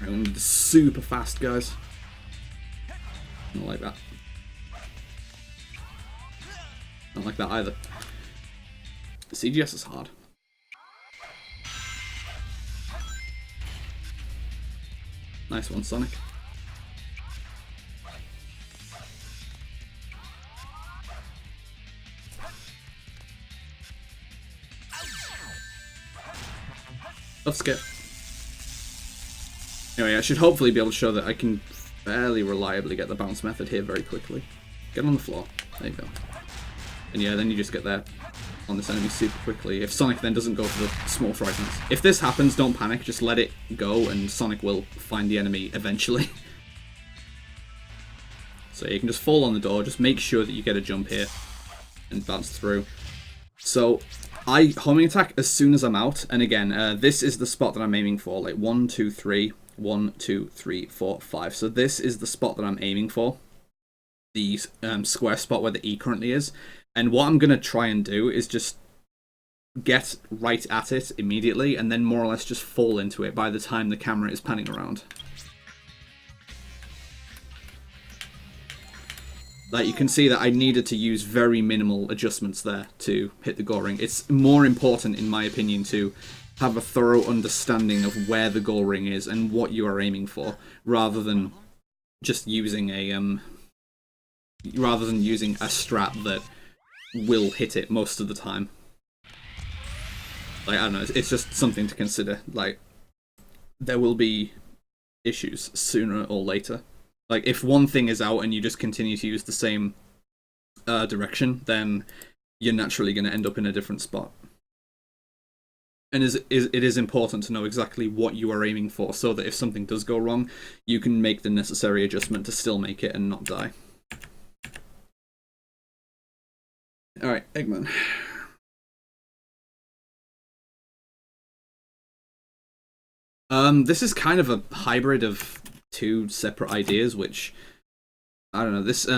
I'm super fast, guys. Not like that. Not like that either. CGS is hard. Nice one, Sonic. Let's skip. Anyway, I should hopefully be able to show that I can fairly reliably get the bounce method here very quickly. Get on the floor. There you go. And yeah, then you just get there on this enemy super quickly. If Sonic then doesn't go for the small fragments. If this happens, don't panic. Just let it go and Sonic will find the enemy eventually. So you can just fall on the door. Just make sure that you get a jump here and bounce through. So I homing attack as soon as I'm out. And again, this is the spot that I'm aiming for. Like 1, 2, 3. 1, 2, 3, 4, 5. So this is the spot that I'm aiming for. The square spot where the E currently is. And what I'm going to try and do is just get right at it immediately and then more or less just fall into it by the time the camera is panning around. Like, you can see that I needed to use very minimal adjustments there to hit the goal ring. It's more important, in my opinion, to have a thorough understanding of where the goal ring is and what you are aiming for, rather than just using a strat that will hit it most of the time. Like, I don't know, it's just something to consider. Like, there will be issues sooner or later. Like, if one thing is out and you just continue to use the same direction, then you're naturally going to end up in a different spot. And it is important to know exactly what you are aiming for, so that if something does go wrong, you can make the necessary adjustment to still make it and not die. Alright, Eggman. This is kind of a hybrid of two separate ideas, which, I don't know, this,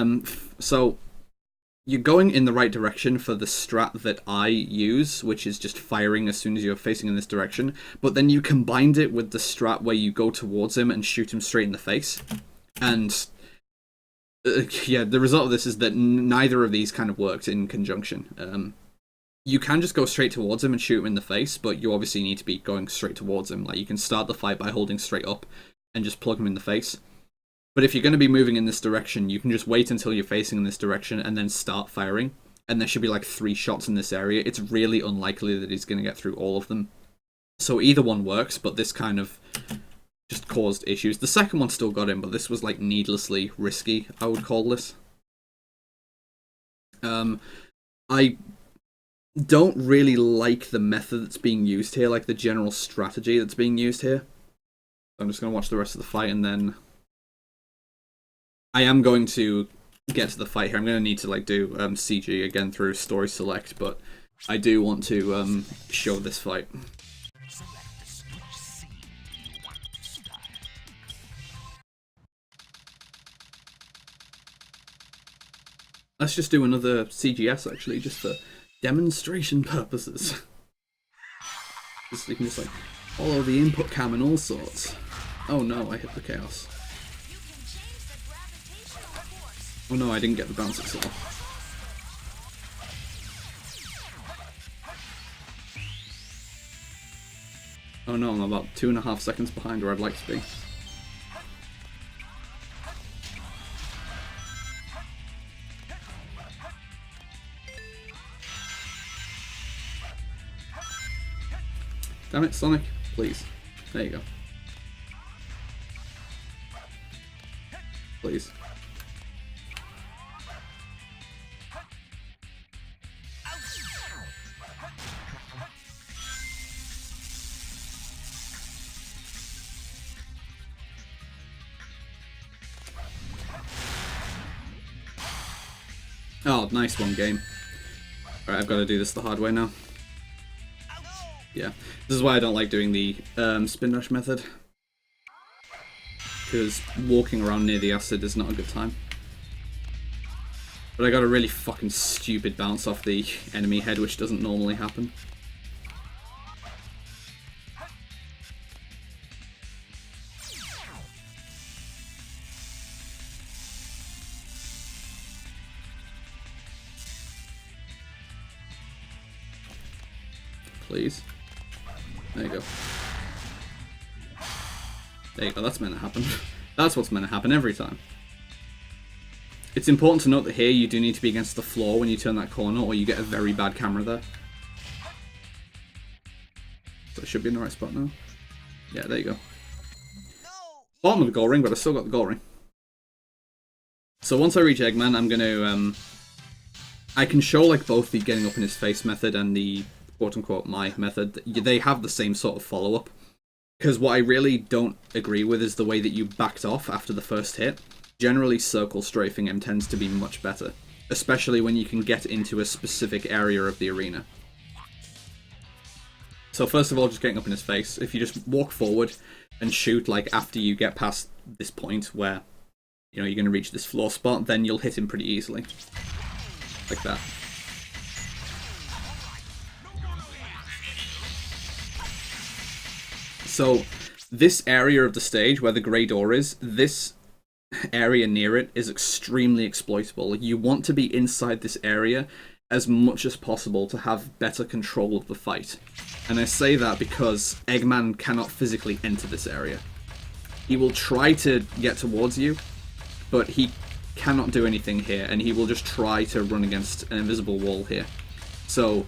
so you're going in the right direction for the strat that I use, which is just firing as soon as you're facing in this direction, but then you combined it with the strat where you go towards him and shoot him straight in the face. And yeah, the result of this is that neither of these kind of worked in conjunction. You can just go straight towards him and shoot him in the face, but you obviously need to be going straight towards him. Like, you can start the fight by holding straight up and just plug him in the face. But if you're going to be moving in this direction, you can just wait until you're facing in this direction and then start firing. and there should be like 3 shots in this area, it's really unlikely that he's going to get through all of them. So either one works, but this kind of just caused issues. The second one still got him, but this was like needlessly risky, I would call this. I don't really like the method that's being used here, like the general strategy that's being used here. I'm just going to watch the rest of the fight, and then I am going to get to the fight here. I'm going to need to like do CG again through story select, but I do want to show this fight. Let's just do another CGS actually, just for demonstration purposes. Just, you can just like follow the input cam and all sorts. Oh no, I hit the chaos. Oh no, I didn't get the bounce itself. Oh no, I'm about 2.5 seconds behind where I'd like to be. Damn it, Sonic. Please. There you go. Please. Oh, nice one, game. Alright, I've got to do this the hard way now. Yeah, this is why I don't like doing the spin dash method, because walking around near the acid is not a good time. But I got a really fucking stupid bounce off the enemy head, which doesn't normally happen. Please. There you go. There you go, that's meant to happen. That's what's meant to happen every time. It's important to note that here you do need to be against the floor when you turn that corner, or you get a very bad camera there. So it should be in the right spot now. Yeah, there you go. Bottom of the goal ring, but I still got the goal ring. So once I reach Eggman, I'm going to... I can show like both the getting up in his face method and the quote-unquote my method. They have the same sort of follow-up. Because what I really don't agree with is the way that you backed off after the first hit. Generally, circle strafing him tends to be much better. Especially when you can get into a specific area of the arena. So first of all, just getting up in his face. If you just walk forward and shoot like after you get past this point where, you know, you're going to reach this floor spot, then you'll hit him pretty easily. Like that. So, this area of the stage where the grey door is, this area near it is extremely exploitable. You want to be inside this area as much as possible to have better control of the fight. And I say that because Eggman cannot physically enter this area. He will try to get towards you, but he cannot do anything here, and he will just try to run against an invisible wall here. So,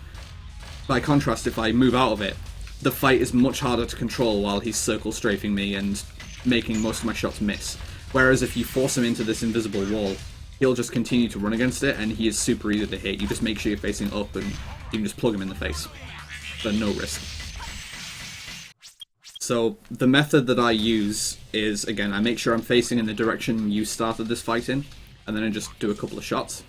by contrast, if I move out of it, the fight is much harder to control while he's circle strafing me and making most of my shots miss. Whereas if you force him into this invisible wall, he'll just continue to run against it, and he is super easy to hit. You just make sure you're facing up, and you can just plug him in the face. But no risk. So the method that I use is, again, I make sure I'm facing in the direction you started this fight in, and then I just do a couple of shots.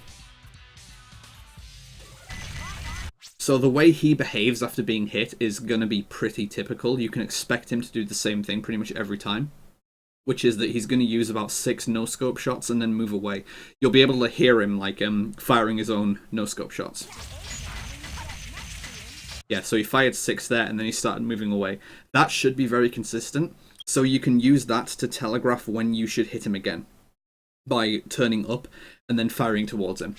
So the way he behaves after being hit is going to be pretty typical. You can expect him to do the same thing pretty much every time, which is that he's going to use about 6 no-scope shots and then move away. You'll be able to hear him like firing his own no-scope shots. Yeah, so he fired 6 there and then he started moving away. That should be very consistent, so you can use that to telegraph when you should hit him again by turning up and then firing towards him.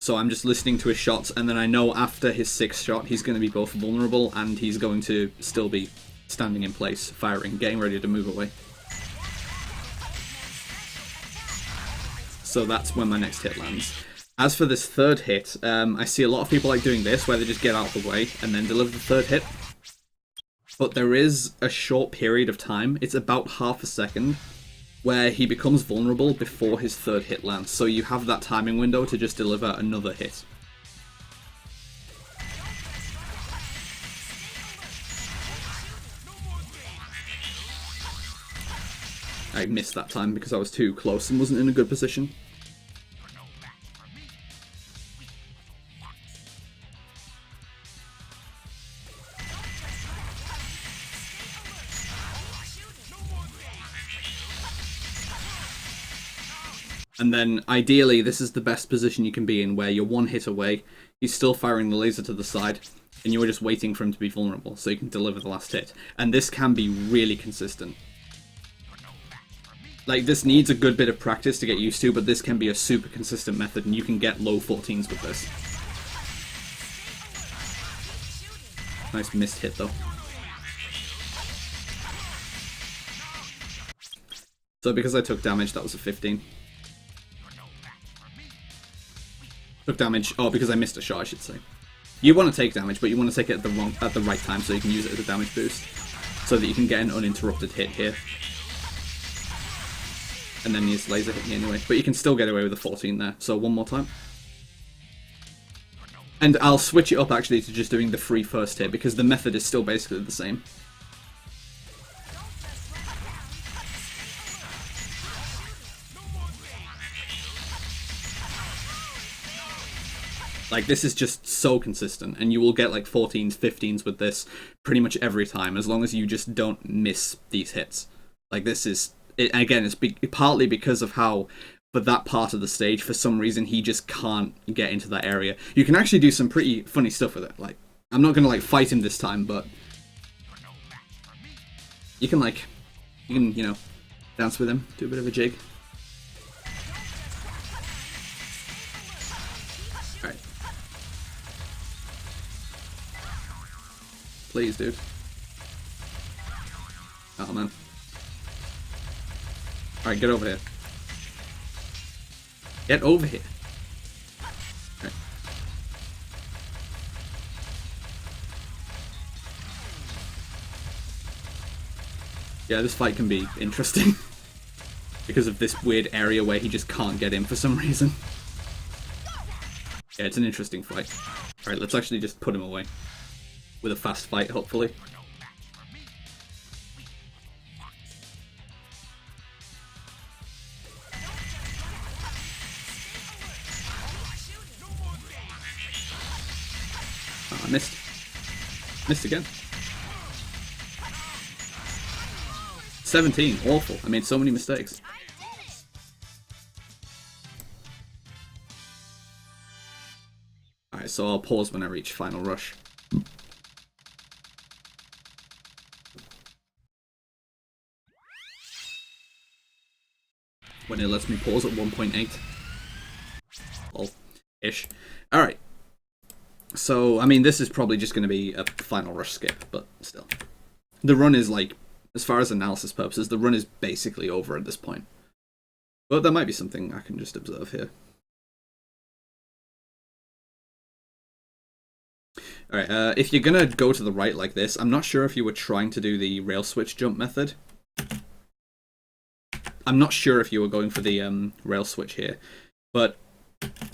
So I'm just listening to his shots, and then I know after his 6th shot, he's going to be both vulnerable and he's going to still be standing in place, firing, getting ready to move away. So that's when my next hit lands. As for this third hit, I see a lot of people like doing this, where they just get out of the way and then deliver the third hit. But there is a short period of time, it's about half a second, where he becomes vulnerable before his third hit lands. So you have that timing window to just deliver another hit. I missed that time because I was too close and wasn't in a good position. And then, ideally, this is the best position you can be in, where you're one hit away, he's still firing the laser to the side, and you're just waiting for him to be vulnerable, so you can deliver the last hit. And this can be really consistent. Like, this needs a good bit of practice to get used to, but this can be a super consistent method, and you can get low 14s with this. Nice missed hit, though. So because I took damage, that was a 15. Took damage, oh, because I missed a shot, I should say. You want to take damage, but you want to take it at the right time, so you can use it as a damage boost, so that you can get an uninterrupted hit here. And then his laser hit me anyway, but you can still get away with a 14 there. So one more time. And I'll switch it up actually to just doing the free first hit, because the method is still basically the same. Like, this is just so consistent, and you will get like 14s, 15s with this pretty much every time, as long as you just don't miss these hits. Like, this is, again, it's partly because of how, for that part of the stage, for some reason, he just can't get into that area. You can actually do some pretty funny stuff with it. Like, I'm not going to, like, fight him this time, but you can, you know, dance with him, do a bit of a jig. Alright. Please, dude. Oh, man. Alright, get over here. Get over here. Alright. Yeah, this fight can be interesting. Because of this weird area where he just can't get in for some reason. Yeah, it's an interesting fight. Alright, let's actually just put him away. With a fast fight, hopefully. Oh, I missed. Missed again. 17, awful. I made so many mistakes. Alright, so I'll pause when I reach final rush. When it lets me pause at 1.8. Ish. Alright. So, I mean, this is probably just going to be a final rush skip, but still. The run is, like, as far as analysis purposes, the run is basically over at this point. But there might be something I can just observe here. Alright, if you're going to go to the right like this, I'm not sure if you were trying to do the rail switch jump method. I'm not sure if you were going for the rail switch here, but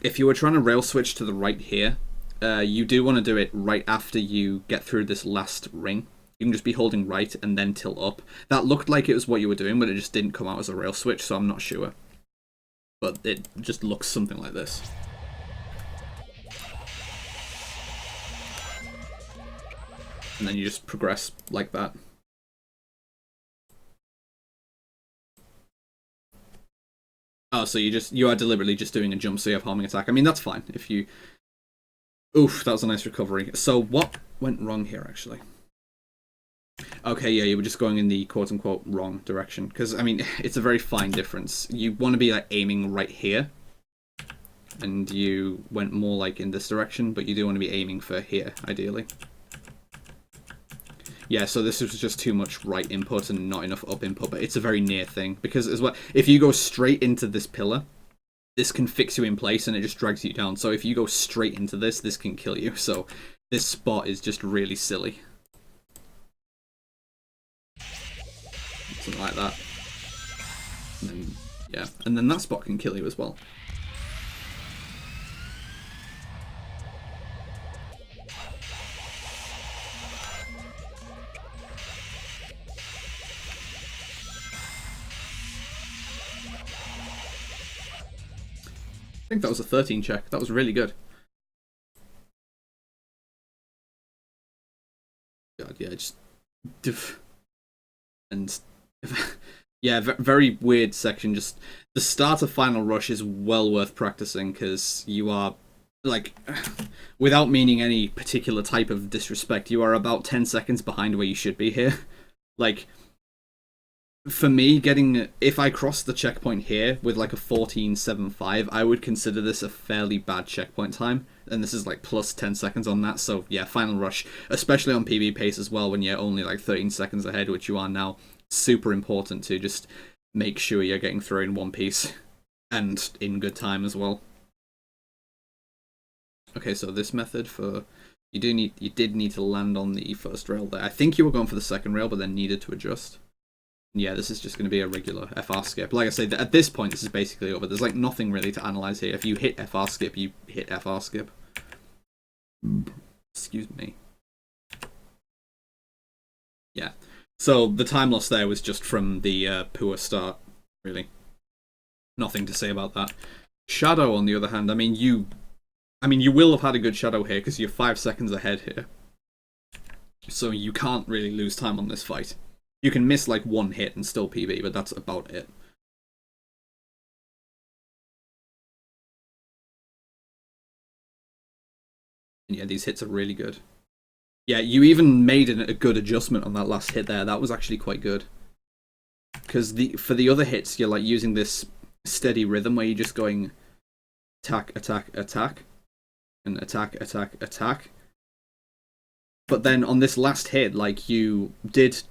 if you were trying to rail switch to the right here, you do want to do it right after you get through this last ring. You can just be holding right and then tilt up. That looked like it was what you were doing, but it just didn't come out as a rail switch, so I'm not sure. But it just looks something like this. And then you just progress like that. Oh, so you are deliberately just doing a jump so you have homing attack. I mean, that's fine. If you... Oof, that was a nice recovery. So what went wrong here, actually? Okay, yeah, you were just going in the quote-unquote wrong direction. Because, I mean, it's a very fine difference. You want to be, like, aiming right here. And you went more, like, in this direction. But you do want to be aiming for here, ideally. Yeah, so this was just too much right input and not enough up input, but it's a very near thing. Because as well, if you go straight into this pillar, this can fix you in place and it just drags you down. So if you go straight into this, this can kill you. So this spot is just really silly. Something like that. And then, yeah, and then that spot can kill you as well. I think that was a 13 check. That was really good. God, yeah, just... And... yeah, very weird section. Just the start of Final Rush is well worth practicing, because you are, like, without meaning any particular type of disrespect, you are about 10 seconds behind where you should be here. Like... For me, if I cross the checkpoint here with like a 14.75, I would consider this a fairly bad checkpoint time. And this is like plus 10 seconds on that. So yeah, Final Rush, especially on PB pace as well, when you're only like 13 seconds ahead, which you are now, super important to just make sure you're getting through in one piece. And in good time as well. Okay, so this method for... You did need to land on the first rail there. I think you were going for the second rail, but then needed to adjust. Yeah, this is just going to be a regular FR skip. Like I say, at this point, this is basically over. There's like nothing really to analyze here. If you hit FR skip, you hit FR skip. Excuse me. Yeah. So the time loss there was just from the poor start, really. Nothing to say about that. Shadow, on the other hand, I mean, you will have had a good Shadow here because you're 5 seconds ahead here. So you can't really lose time on this fight. You can miss like one hit and still PB, but that's about it. And yeah, these hits are really good. Yeah, you even made a good adjustment on that last hit there. That was actually quite good. Because for the other hits, you're like using this steady rhythm where you're just going attack, attack, attack, and attack, attack, attack. But then on this last hit, like you did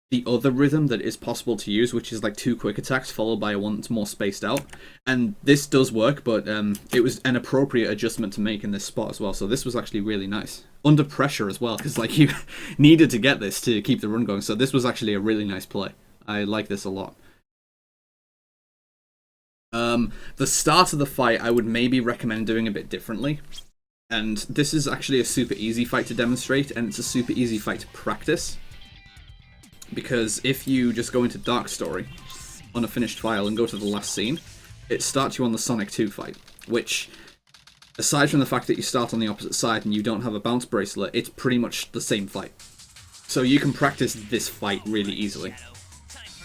the other rhythm that is possible to use, which is like 2 quick attacks followed by one that's more spaced out. And this does work, but it was an appropriate adjustment to make in this spot as well. So this was actually really nice. Under pressure as well, because like you needed to get this to keep the run going. So this was actually a really nice play. I like this a lot. The start of the fight, I would maybe recommend doing a bit differently. And this is actually a super easy fight to demonstrate, and it's a super easy fight to practice. Because if you just go into Dark Story on a finished file and go to the last scene, it starts you on the Sonic 2 fight, which, aside from the fact that you start on the opposite side and you don't have a bounce bracelet, it's pretty much the same fight. So you can practice this fight really easily.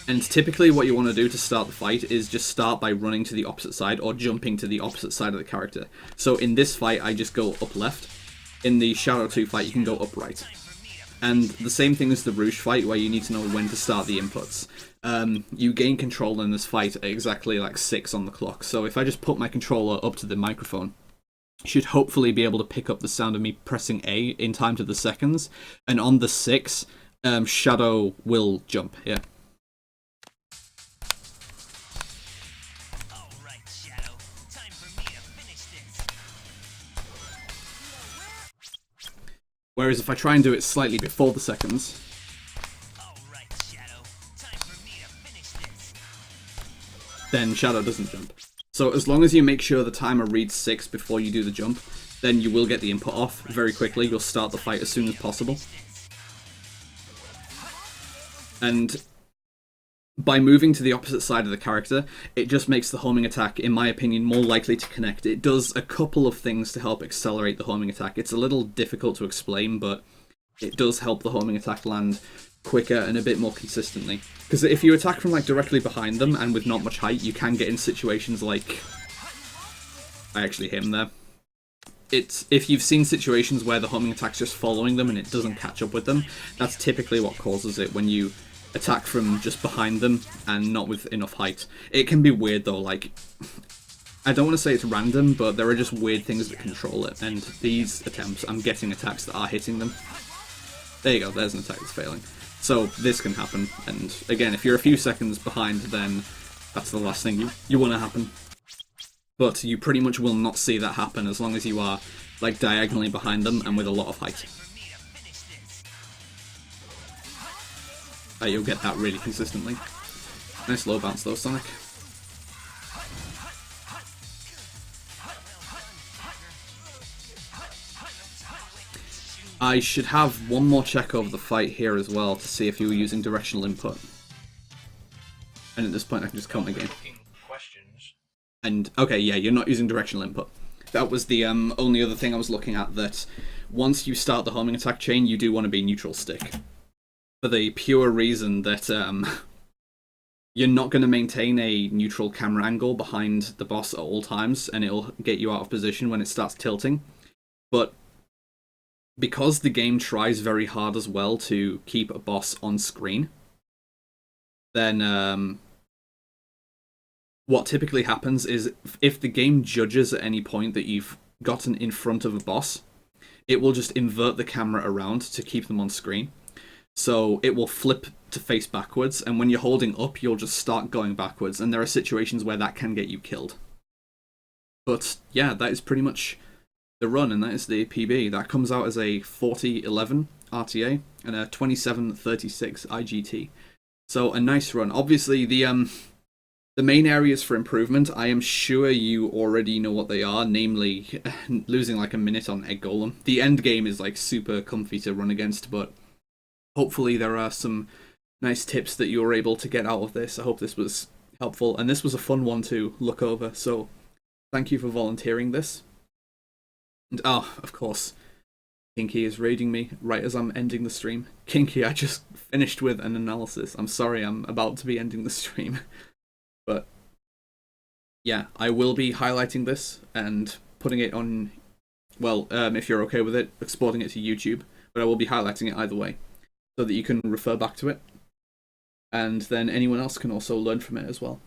And typically what you want to do to start the fight is just start by running to the opposite side or jumping to the opposite side of the character. So in this fight, I just go up left. In the Shadow 2 fight, you can go up right. And the same thing as the Rouge fight, where you need to know when to start the inputs. You gain control in this fight at exactly like 6 on the clock. So if I just put my controller up to the microphone, you should hopefully be able to pick up the sound of me pressing A in time to the seconds. And on the 6, Shadow will jump here. Whereas if I try and do it slightly before the seconds, then Shadow doesn't jump. So as long as you make sure the timer reads 6 before you do the jump, then you will get the input off very quickly. You'll start the fight as soon as possible. And by moving to the opposite side of the character, it just makes the homing attack, in my opinion, more likely to connect. It does a couple of things to help accelerate the homing attack. It's a little difficult to explain, but it does help the homing attack land quicker and a bit more consistently. Because if you attack from like directly behind them and with not much height, you can get in situations like... I actually hit him there. If you've seen situations where the homing attack's just following them and it doesn't catch up with them, that's typically what causes it when you attack from just behind them and not with enough height. It can be weird though, like, I don't want to say it's random, but there are just weird things that control it, and these attempts, I'm getting attacks that are hitting them. There you go, there's an attack that's failing. So this can happen, and again, if you're a few seconds behind, then that's the last thing you want to happen. but you pretty much will not see that happen as long as you are like diagonally behind them and with a lot of height. You'll get that really consistently. Nice low bounce though, Sonic. I should have one more check over the fight here as well to see if you were using directional input. And at this point I can just count the game. And, okay, yeah, you're not using directional input. That was the only other thing I was looking at, that once you start the homing attack chain, you do want to be neutral stick. For the pure reason that you're not going to maintain a neutral camera angle behind the boss at all times, and it'll get you out of position when it starts tilting. But because the game tries very hard as well to keep a boss on screen, then what typically happens is if the game judges at any point that you've gotten in front of a boss, it will just invert the camera around to keep them on screen. So it will flip to face backwards, and when you're holding up, you'll just start going backwards, and there are situations where that can get you killed. But yeah, that is pretty much the run, and that is the PB. That comes out as a 4011 RTA and a 2736 IGT. So a nice run. Obviously, the main areas for improvement, I am sure you already know what they are, namely losing like a minute on Egg Golem. The end game is like super comfy to run against, but hopefully there are some nice tips that you were able to get out of this. I hope this was helpful, and this was a fun one to look over, so thank you for volunteering this. And of course, Kinky is raiding me right as I'm ending the stream. Kinky, I just finished with an analysis. I'm sorry, I'm about to be ending the stream. But yeah, I will be highlighting this and putting it on, well, if you're okay with it, exporting it to YouTube, but I will be highlighting it either way, so that you can refer back to it, and then anyone else can also learn from it as well.